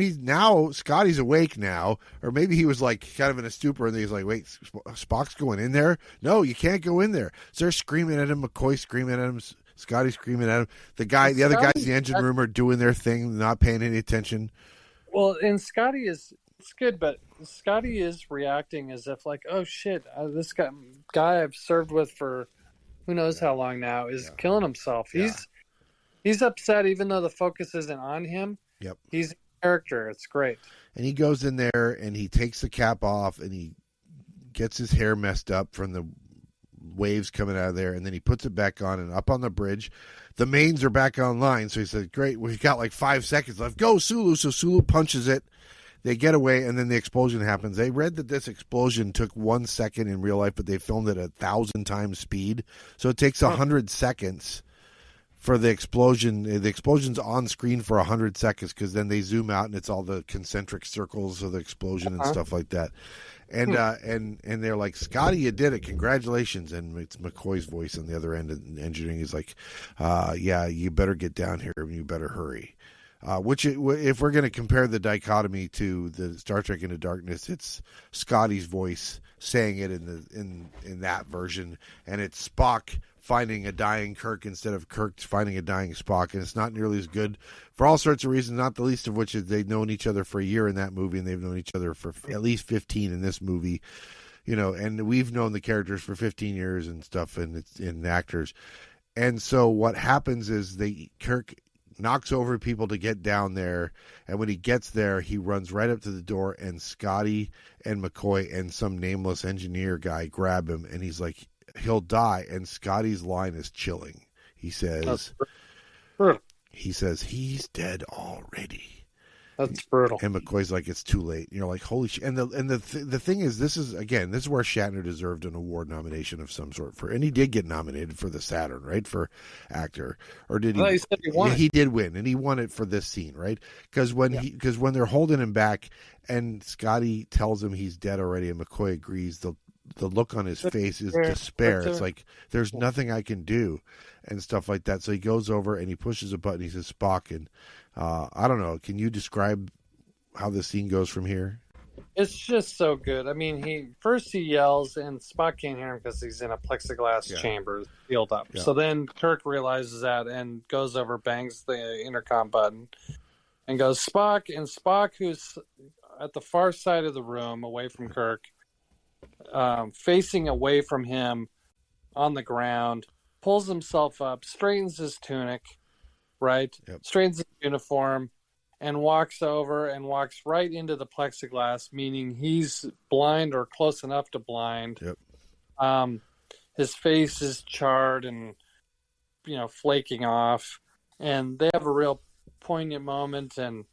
Scotty's awake now, or maybe he was like kind of in a stupor, and he's like, "Wait, Spock's going in there? No, you can't go in there." So they're screaming at him. McCoy screaming at him. Scotty screaming at him. The other guys in the engine room are doing their thing, not paying any attention. Well, and Scotty is it's good, but Scotty is reacting as if like, oh shit, this guy I've served with for who knows how long now is killing himself. He's upset even though the focus isn't on him. Yep. He's a character. It's great. And he goes in there and he takes the cap off and he gets his hair messed up from the waves coming out of there, and then he puts it back on, and up on the bridge the mains are back online. So he said, great, we've got like 5 seconds left, go Sulu. So Sulu punches it, they get away, and then the explosion happens. They read that this explosion took 1 second in real life, but they filmed it at 1,000 times speed, so it takes 100 seconds for the explosion. The explosion's on screen for 100 seconds because then they zoom out and it's all the concentric circles of the explosion and stuff like that. And and they're like, Scotty, you did it, congratulations. And it's McCoy's voice on the other end of engineering. He's like, yeah, you better get down here and you better hurry. Which, if we're going to compare the dichotomy to the Star Trek Into Darkness, it's Scotty's voice saying it in that version, and it's Spock finding a dying Kirk instead of Kirk finding a dying Spock, and it's not nearly as good for all sorts of reasons, not the least of which is they've known each other for a year in that movie, and they've known each other for at least 15 in this movie, and we've known the characters for 15 years and stuff, and it's in actors. And so what happens is Kirk knocks over people to get down there, and when he gets there, he runs right up to the door, and Scotty and McCoy and some nameless engineer guy grab him, and he's like, he'll die. And Scotty's line is chilling. He says, he's dead already. That's brutal. And McCoy's like, it's too late. And you're like, holy shit. And the thing is, this is where Shatner deserved an award nomination of some sort and he did get nominated for the Saturn, right? For actor. Or did he? He said he won. He did win, and he won it for this scene, right? Because when they're holding him back and Scotty tells him he's dead already and McCoy agrees, the look on his face is despair. It's like, there's nothing I can do and stuff like that. So he goes over and he pushes a button. He says, Spock. And I don't know. Can you describe how the scene goes from here? It's just so good. I mean, he yells and Spock can't hear him because he's in a plexiglass chamber sealed up. Yeah. So then Kirk realizes that and goes over, bangs the intercom button and goes, Spock. And Spock, who's at the far side of the room away from Kirk, facing away from him on the ground, pulls himself up, straightens his tunic, right? Yep. Straightens his uniform, and walks over and walks right into the plexiglass, meaning he's blind or close enough to blind. Yep. His face is charred and, flaking off. And they have a real poignant moment, and,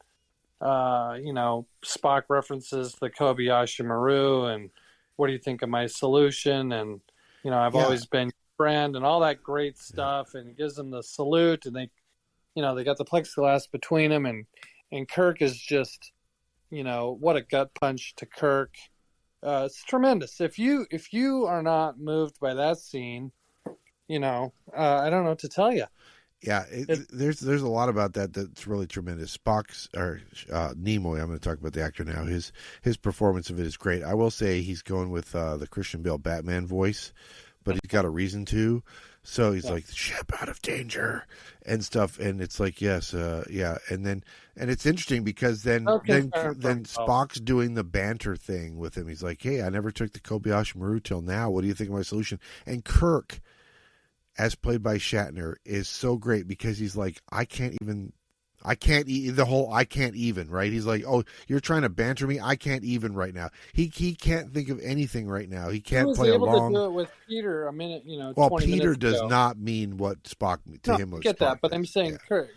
Spock references the Kobayashi Maru and what do you think of my solution? And, I've always been your friend and all that great stuff. And he gives them the salute, and they got the plexiglass between them, and Kirk is just, what a gut punch to Kirk. It's tremendous. If you are not moved by that scene, I don't know what to tell you. Yeah, there's a lot about that's really tremendous. Nimoy, I'm going to talk about the actor now. His performance of it is great. I will say he's going with the Christian Bale Batman voice, but he's got a reason to. So he's like, ship out of danger and stuff, and it's like, yes, and it's interesting because then Spock's doing the banter thing with him. He's like, hey, I never took the Kobayashi Maru till now. What do you think of my solution? And Kirk, as played by Shatner, is so great because he's like, I can't even, right? He's like, oh, you're trying to banter me? I can't even right now. He can't think of anything right now. He can't play along. He was able to do it with Peter a minute, 20 Peter minutes does ago. not mean what Spock to him was. I get Spock that, but I'm saying Kirk,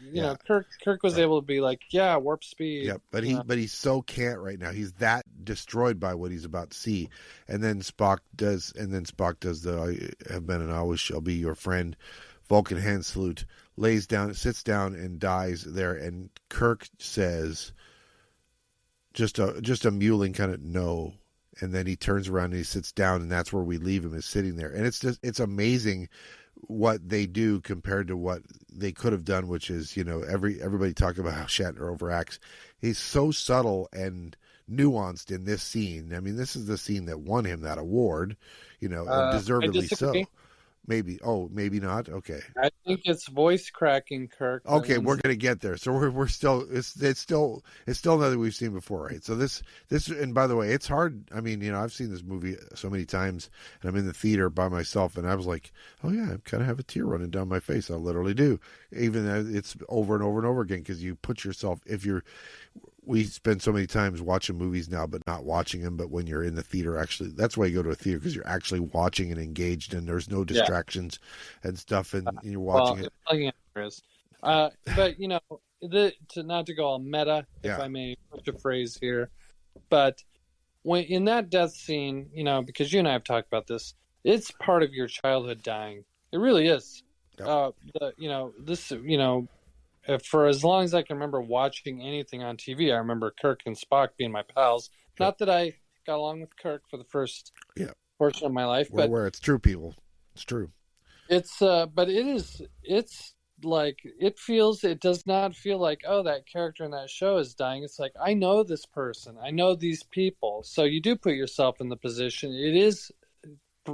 Kirk was able to be like, warp speed. Yeah, but he so can't right now. He's that destroyed by what he's about to see. And then Spock does the I have been and always shall be your friend Vulcan hand salute, lays down, sits down, and dies there. And Kirk says, just a mewling kind of no. And then he turns around and he sits down, and that's where we leave him, is sitting there. And it's amazing what they do compared to what they could have done, which is, everybody talking about how Shatner overacts. He's so subtle and nuanced in this scene. I mean, this is the scene that won him that award, and deservedly so. Maybe. Oh, maybe not. Okay. I think it's voice cracking Kirk. Okay, we're gonna get there. So we're still it's still nothing we've seen before, right? So this and by the way, it's hard. I mean, I've seen this movie so many times, and I'm in the theater by myself, and I was like, oh yeah, I kind of have a tear running down my face. I literally do, even though it's over and over and over again, because you put yourself we spend so many times watching movies now, but not watching them. But when you're in the theater, actually, that's why you go to a theater, because you're actually watching and engaged, and there's no distractions and stuff, and you're watching it. But not to go all meta, if I may push a phrase here, but when in that death scene, because you and I have talked about this, it's part of your childhood dying. It really is. Yep. For as long as I can remember watching anything on TV, I remember Kirk and Spock being my pals. Yep. Not that I got along with Kirk for the first portion of my life, but where it's true, people, it's true. It's but it's like it does not feel like, oh, that character in that show is dying. It's like, I know this person, I know these people, so you do put yourself in the position. It is, I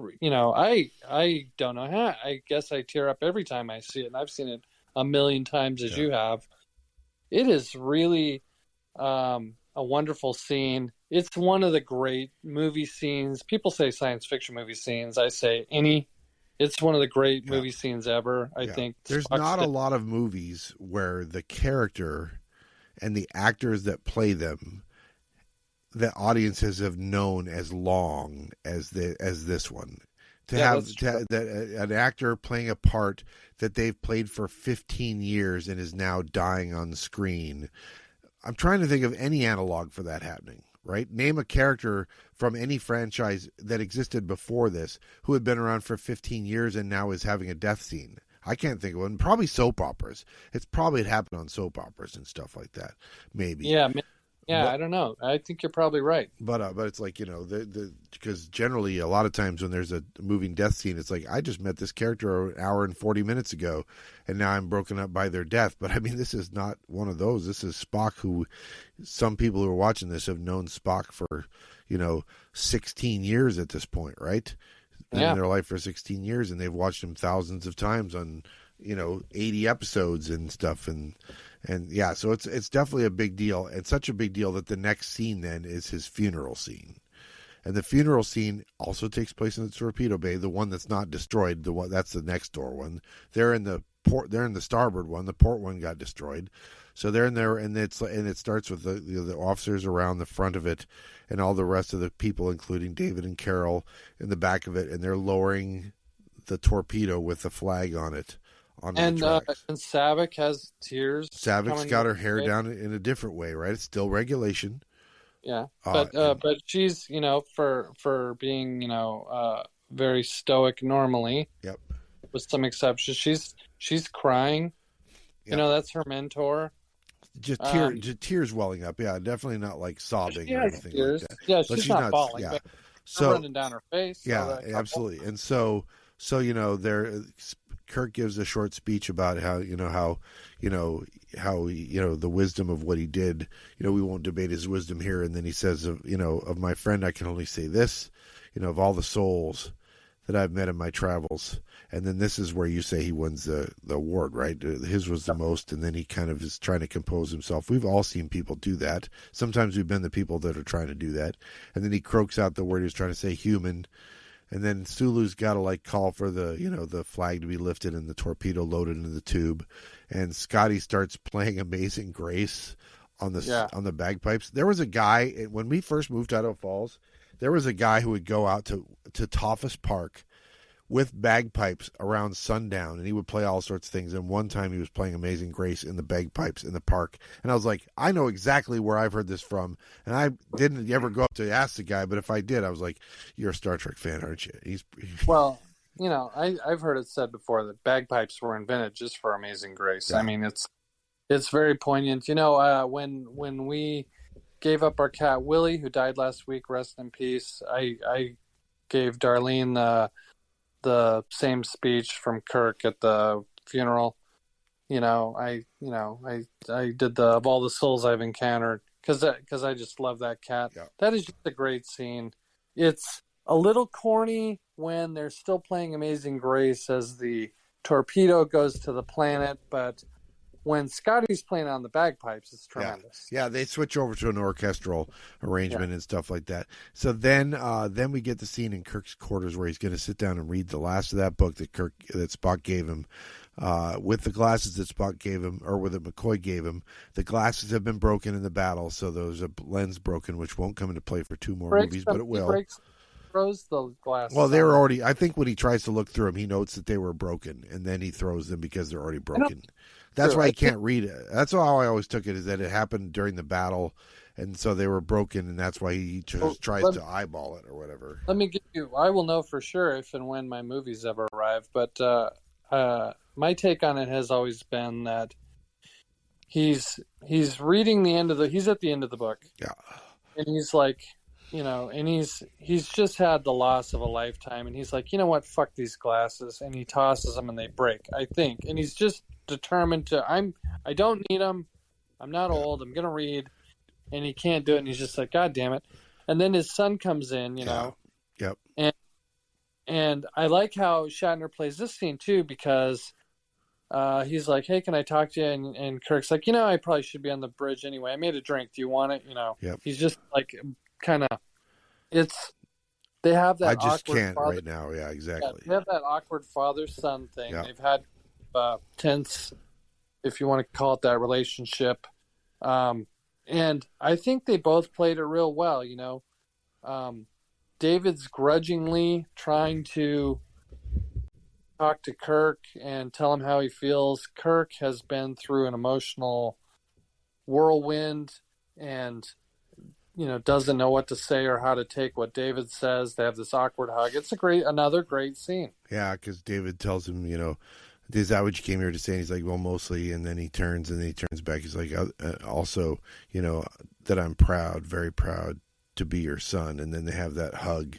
don't know how. I guess I tear up every time I see it, and I've seen it a million times as you have. It is really a wonderful scene. It's one of the great movie scenes. People say science fiction movie scenes. I say it's one of the great movie scenes ever. I think there's not a lot of movies where the character and the actors that play them, the audiences have known as long as this one. To have an actor playing a part that they've played for 15 years and is now dying on the screen. I'm trying to think of any analog for that happening, right? Name a character from any franchise that existed before this who had been around for 15 years and now is having a death scene. I can't think of one. Probably soap operas. It happened on soap operas and stuff like that. Maybe. Yeah. Yeah, I don't know. I think you're probably right. But it's like, because generally a lot of times when there's a moving death scene, it's like, I just met this character an hour and 40 minutes ago, and now I'm broken up by their death. But I mean, this is not one of those. This is Spock, who some people who are watching this have known Spock for, 16 years at this point, right? Been in their life for 16 years, and they've watched him thousands of times on, 80 episodes and stuff. And yeah, so it's definitely a big deal, and such a big deal that the next scene then is his funeral scene. And the funeral scene also takes place in the torpedo bay, the one that's not destroyed, that's the next door one. They're in the starboard one. The port one got destroyed. So they're in there, and it starts with the officers around the front of it, and all the rest of the people, including David and Carol, in the back of it, and they're lowering the torpedo with the flag on it. And Saavik has tears. Saavik's got her hair down in a different way, right? It's still regulation. Yeah, but she's for being very stoic normally. Yep. With some exceptions, she's crying. Yep. That's her mentor. Just tears welling up. Yeah, definitely not like sobbing or anything tears. like that. Yeah, she's not falling. Yeah, so running down her face. Yeah, absolutely. And so there. Kirk gives a short speech about how the wisdom of what he did. We won't debate his wisdom here. And then he says, of my friend, I can only say this, of all the souls that I've met in my travels. And then this is where you say he wins the award, right? His was the most, and then he kind of is trying to compose himself. We've all seen people do that. Sometimes we've been the people that are trying to do that. And then he croaks out the word he was trying to say, human. And then Sulu's got to call for the flag to be lifted and the torpedo loaded into the tube. And Scotty starts playing Amazing Grace on the bagpipes. There was a guy, when we first moved to Idaho Falls, there was a guy who would go out to Toffus Park with bagpipes around sundown, and he would play all sorts of things. And one time he was playing Amazing Grace in the bagpipes in the park. And I was like, I know exactly where I've heard this from. And I didn't ever go up to ask the guy, but if I did, I was like, you're a Star Trek fan, aren't you? Well, I've heard it said before that bagpipes were invented just for Amazing Grace. Yeah. I mean, it's very poignant. When we gave up our cat Willie, who died last week, rest in peace, I gave Darlene the same speech from Kirk at the funeral. I did the of all the souls I've encountered, because I just love that cat. Yeah. That is just a great scene. It's a little corny when they're still playing Amazing Grace as the torpedo goes to the planet, but when Scotty's playing on the bagpipes, it's tremendous. Yeah, they switch over to an orchestral arrangement and stuff like that. So then we get the scene in Kirk's quarters where he's going to sit down and read the last of that book that Spock gave him. With the glasses that Spock gave him, or that McCoy gave him, the glasses have been broken in the battle, so there's a lens broken, which won't come into play for 2 more movies, but it will. Throws the glasses. Well, they were already. I think when he tries to look through them, he notes that they were broken, and then he throws them because they're already broken. That's why he can't read it. That's how I always took it, is that it happened during the battle, and so they were broken, and that's why he just tries to eyeball it or whatever. Let me give you. I will know for sure if and when my movies ever arrive, but my take on it has always been that he's reading the end of the. He's at the end of the book. Yeah, and he's like. And he's just had the loss of a lifetime, and he's like, you know what, fuck these glasses, and he tosses them and they break, I think, and he's just determined to, I don't need them, I'm not old, I'm gonna read, and he can't do it, and he's just like, God damn it, and then his son comes in, you know, yep, and I like how Shatner plays this scene too, because he's like, hey, can I talk to you? And Kirk's like, I probably should be on the bridge anyway, I made a drink, do you want it? He's just like, kind of, they have that. I just awkward can't father, right now. Yeah, exactly. They have that awkward father-son thing. Yeah. They've had tense, if you want to call it that, relationship, and I think they both played it real well. David's grudgingly trying to talk to Kirk and tell him how he feels. Kirk has been through an emotional whirlwind and doesn't know what to say or how to take what David says. They have this awkward hug. It's another great scene. Yeah, because David tells him, is that what you came here to say? And he's like, well, mostly. And then he turns back. He's like, also, that I'm proud, very proud to be your son. And then they have that hug,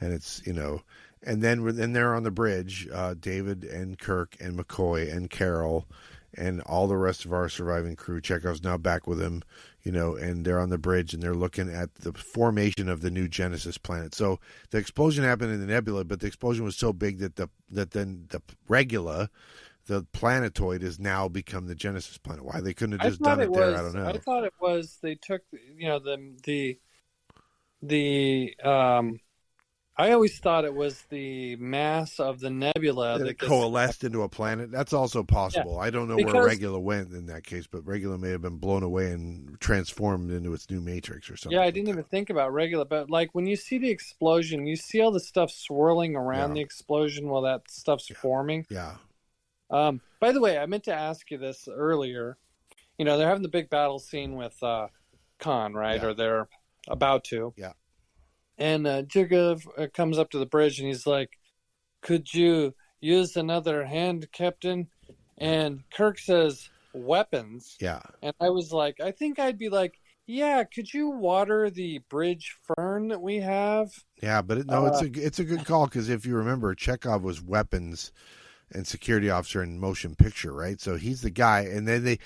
and it's, and then they're on the bridge, David and Kirk and McCoy and Carol and all the rest of our surviving crew. Chekhov's now back with him, and they're on the bridge and they're looking at the formation of the new Genesis planet. So the explosion happened in the nebula, but the explosion was so big that then the Regula, the planetoid, has now become the Genesis planet. Why they couldn't have just done it there, I don't know. I thought it was they took I always thought it was the mass of the nebula that coalesced into a planet. That's also possible. Yeah, I don't know where Regula went in that case, but Regula may have been blown away and transformed into its new matrix or something. Yeah, I didn't even think about Regula, but like when you see the explosion, you see all the stuff swirling around the explosion while that stuff's forming. Yeah. By the way, I meant to ask you this earlier. They're having the big battle scene with Khan, right? Yeah. Or they're about to. Yeah. And Jigov comes up to the bridge and he's like, could you use another hand, Captain? And Kirk says, weapons. Yeah. And I was like, I think I'd be like, yeah, could you water the bridge fern that we have? Yeah, but it's a good call, because if you remember, Chekhov was weapons and security officer in motion picture, right? So he's the guy. And then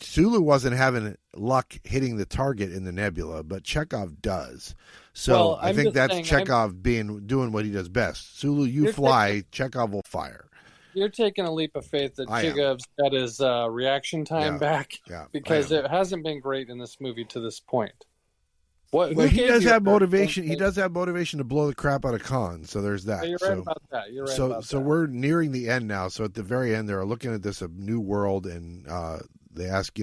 Sulu wasn't having luck hitting the target in the nebula, but Chekhov does. So I think that's Chekhov doing what he does best. Sulu, you fly, Chekhov will fire. You're taking a leap of faith that Chegov's got his reaction time back, because it hasn't been great in this movie to this point. He does have motivation. He does have motivation to blow the crap out of Khan. So there's that. You're right about that. So we're nearing the end now. So at the very end, they're looking at this new world, and they ask.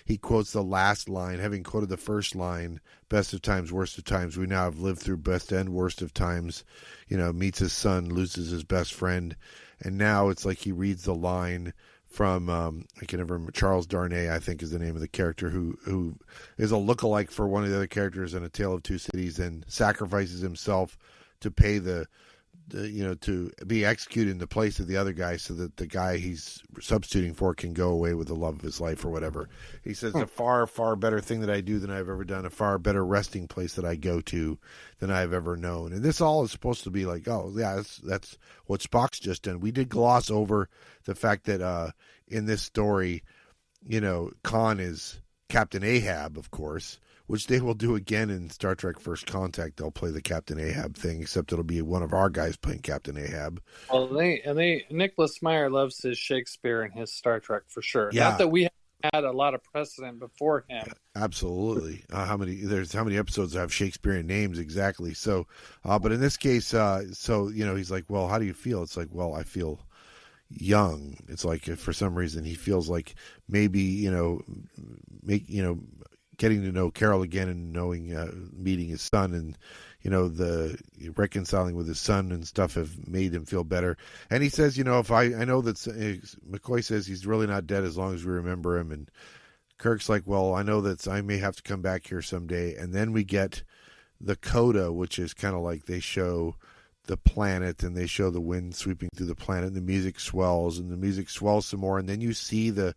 He quotes the last line, having quoted the first line, "Best of times, worst of times. We now have lived through best and worst of times." Meets his son, loses his best friend, and now it's like he reads the line from I can never remember, Charles Darnay, I think is the name of the character, who is a lookalike for one of the other characters in A Tale of Two Cities, and sacrifices himself to pay to be executed in the place of the other guy, so that the guy he's substituting for can go away with the love of his life or whatever. He says, a far, far better thing that I do than I've ever done, a far better resting place that I go to than I've ever known. And this all is supposed to be like, oh, yeah, that's what Spock's just done. We did gloss over the fact that in this story, Khan is Captain Ahab, of course, which they will do again in Star Trek First Contact. They'll play the Captain Ahab thing, except it'll be one of our guys playing Captain Ahab. Well, Nicholas Meyer loves his Shakespeare and his Star Trek for sure. Yeah. Not that we had a lot of precedent before him. Absolutely. How many episodes have Shakespearean names exactly? So, but in this case, he's like, well, how do you feel? It's like, well, I feel young. It's like, if for some reason he feels like maybe, getting to know Carol again and meeting his son and, the reconciling with his son and stuff have made him feel better. And he says, if I know that McCoy says he's really not dead as long as we remember him. And Kirk's like, well, I know that I may have to come back here someday. And then we get the coda, which is kind of like they show the planet and they show the wind sweeping through the planet and the music swells and the music swells some more. And then you see the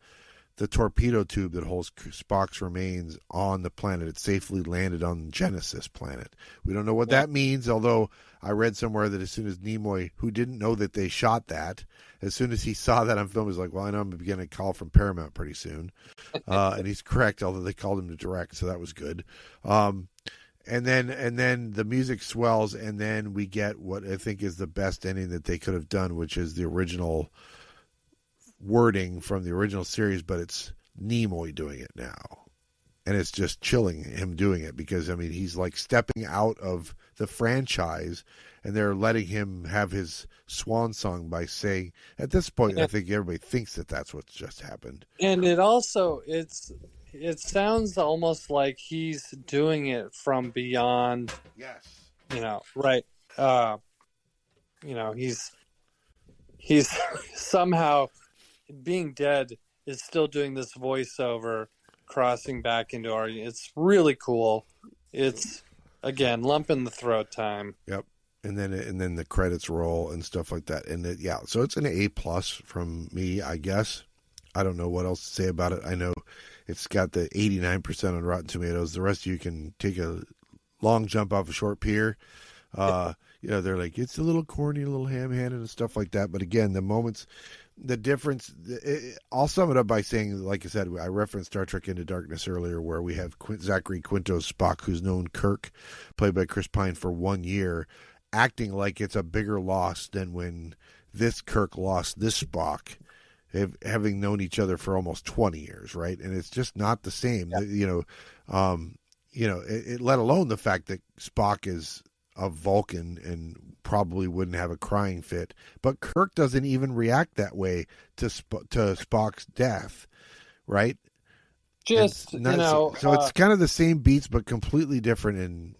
torpedo tube that holds Spock's remains on the planet. It safely landed on Genesis planet. We don't know what that means, although I read somewhere that as soon as Nimoy, who didn't know that they shot that, as soon as he saw that on film, he's like, well, I know I'm going to get a call from Paramount pretty soon. And he's correct, although they called him to direct, so that was good. And then the music swells, and then we get what I think is the best ending that they could have done, which is the original wording from the original series, but it's Nimoy doing it now. And it's just chilling him doing it because, he's like stepping out of the franchise and they're letting him have his swan song by saying, at this point, I think everybody thinks that that's what's just happened. And it also, it sounds almost like he's doing it from beyond. Yes. Right. He's somehow being dead is still doing this voiceover, crossing back into our. It's really cool. It's again lump in the throat time. Yep, and then the credits roll and stuff like that. And so it's an A+ from me, I guess. I don't know what else to say about it. I know it's got the 89% on Rotten Tomatoes. The rest of you can take a long jump off a short pier. They're like, it's a little corny, a little ham-handed and stuff like that. But again, the difference, I'll sum it up by saying, like I said, I referenced Star Trek Into Darkness earlier, where we have Zachary Quinto's Spock, who's known Kirk, played by Chris Pine, for 1 year, acting like it's a bigger loss than when this Kirk lost this Spock, having known each other for almost 20 years, right? And it's just not the same. Yeah. Let alone the fact that Spock is a Vulcan and probably wouldn't have a crying fit, but Kirk doesn't even react that way to Spock's death, right? So it's kind of the same beats but completely different, and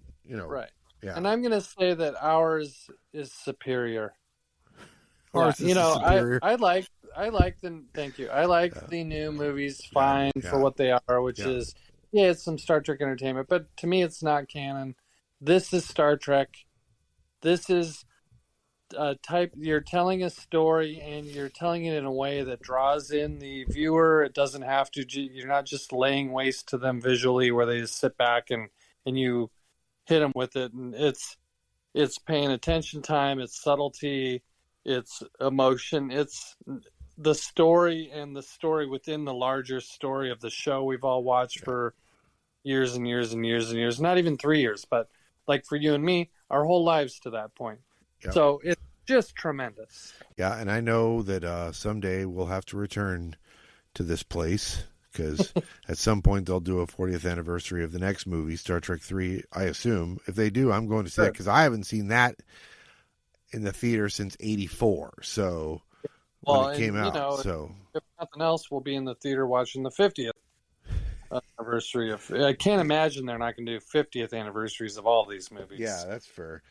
right. Yeah. And I'm going to say that ours is superior. Ours is superior. I like the new movies fine for what they are, which is it's some Star Trek entertainment, but to me it's not canon. This is Star Trek. This is a type. You're telling a story, and you're telling it in a way that draws in the viewer. It doesn't have to. You're not just laying waste to them visually, where they just sit back and you hit them with it. And it's paying attention time. It's subtlety. It's emotion. It's the story and the story within the larger story of the show we've all watched for years and years and years and years. Not even 3 years, but like for you and me, our whole lives to that point. Yep. So it's just tremendous. Yeah, and I know that someday we'll have to return to this place because at some point they'll do a 40th anniversary of the next movie, Star Trek 3, I assume. If they do, I'm going to see that because I haven't seen that in the theater since 1984. So when it came out. So if nothing else, we'll be in the theater watching the 50th. Anniversary of. I can't imagine they're not going to do 50th anniversaries of all these movies. Yeah, that's fair.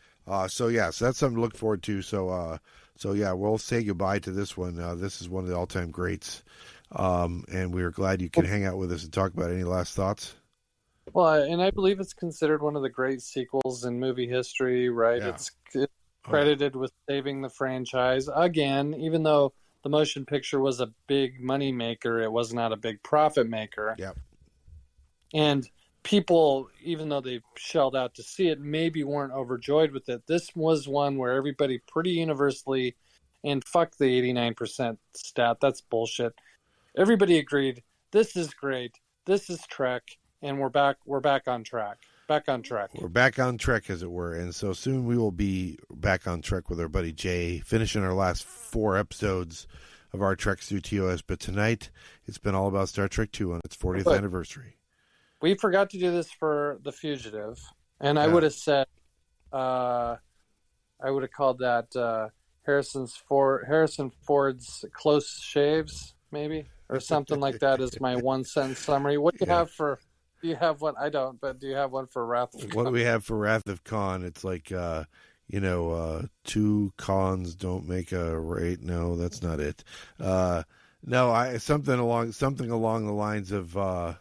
So that's something to look forward to. So we'll say goodbye to this one. This is one of the all-time greats, and we are glad you could hang out with us and talk about it. Any last thoughts? Well, and I believe it's considered one of the great sequels in movie history. Right? Yeah. It's credited with saving the franchise again, even though the motion picture was a big money maker. It was not a big profit maker. Yep. And people, even though they shelled out to see it, maybe weren't overjoyed with it. This was one where everybody pretty universally, and fuck the 89% stat, that's bullshit. Everybody agreed, this is great. This is Trek. and we're back on track. We're back on track, as it were, and so soon we will be back on track with our buddy Jay, finishing our last 4 episodes of our Treks through TOS. But tonight, it's been all about Star Trek II on its 40th anniversary. We forgot to do this for The Fugitive, and I would have said, I would have called that Harrison Ford's Close Shaves, maybe, or something like that as my 1-sentence summary. What do you have for? Do you have one? I don't, but do you have one for Wrath of Khan? What do we have for Wrath of Khan? It's like, 2 cons don't make a right. No, that's not it. No, something along the lines of what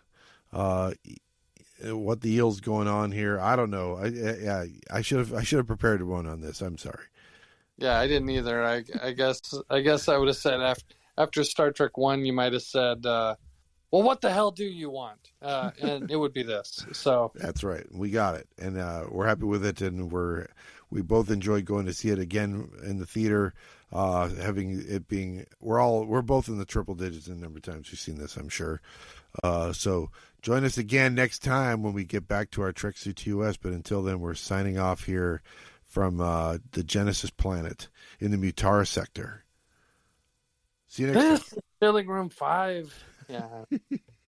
the eel's going on here. I don't know. I should have prepared one on this. I'm sorry. Yeah, I didn't either. I guess I would have said after Star Trek 1, you might have said, well, what the hell do you want? And it would be this. So that's right. We got it, and we're happy with it, and we both enjoyed going to see it again in the theater. Having it being, we're both in the triple digits in the number of times we've seen this, I'm sure. So join us again next time when we get back to our Treks through TOS. But until then, we're signing off here from the Genesis planet in the Mutara sector. See you next time. Filling room 5. Yeah.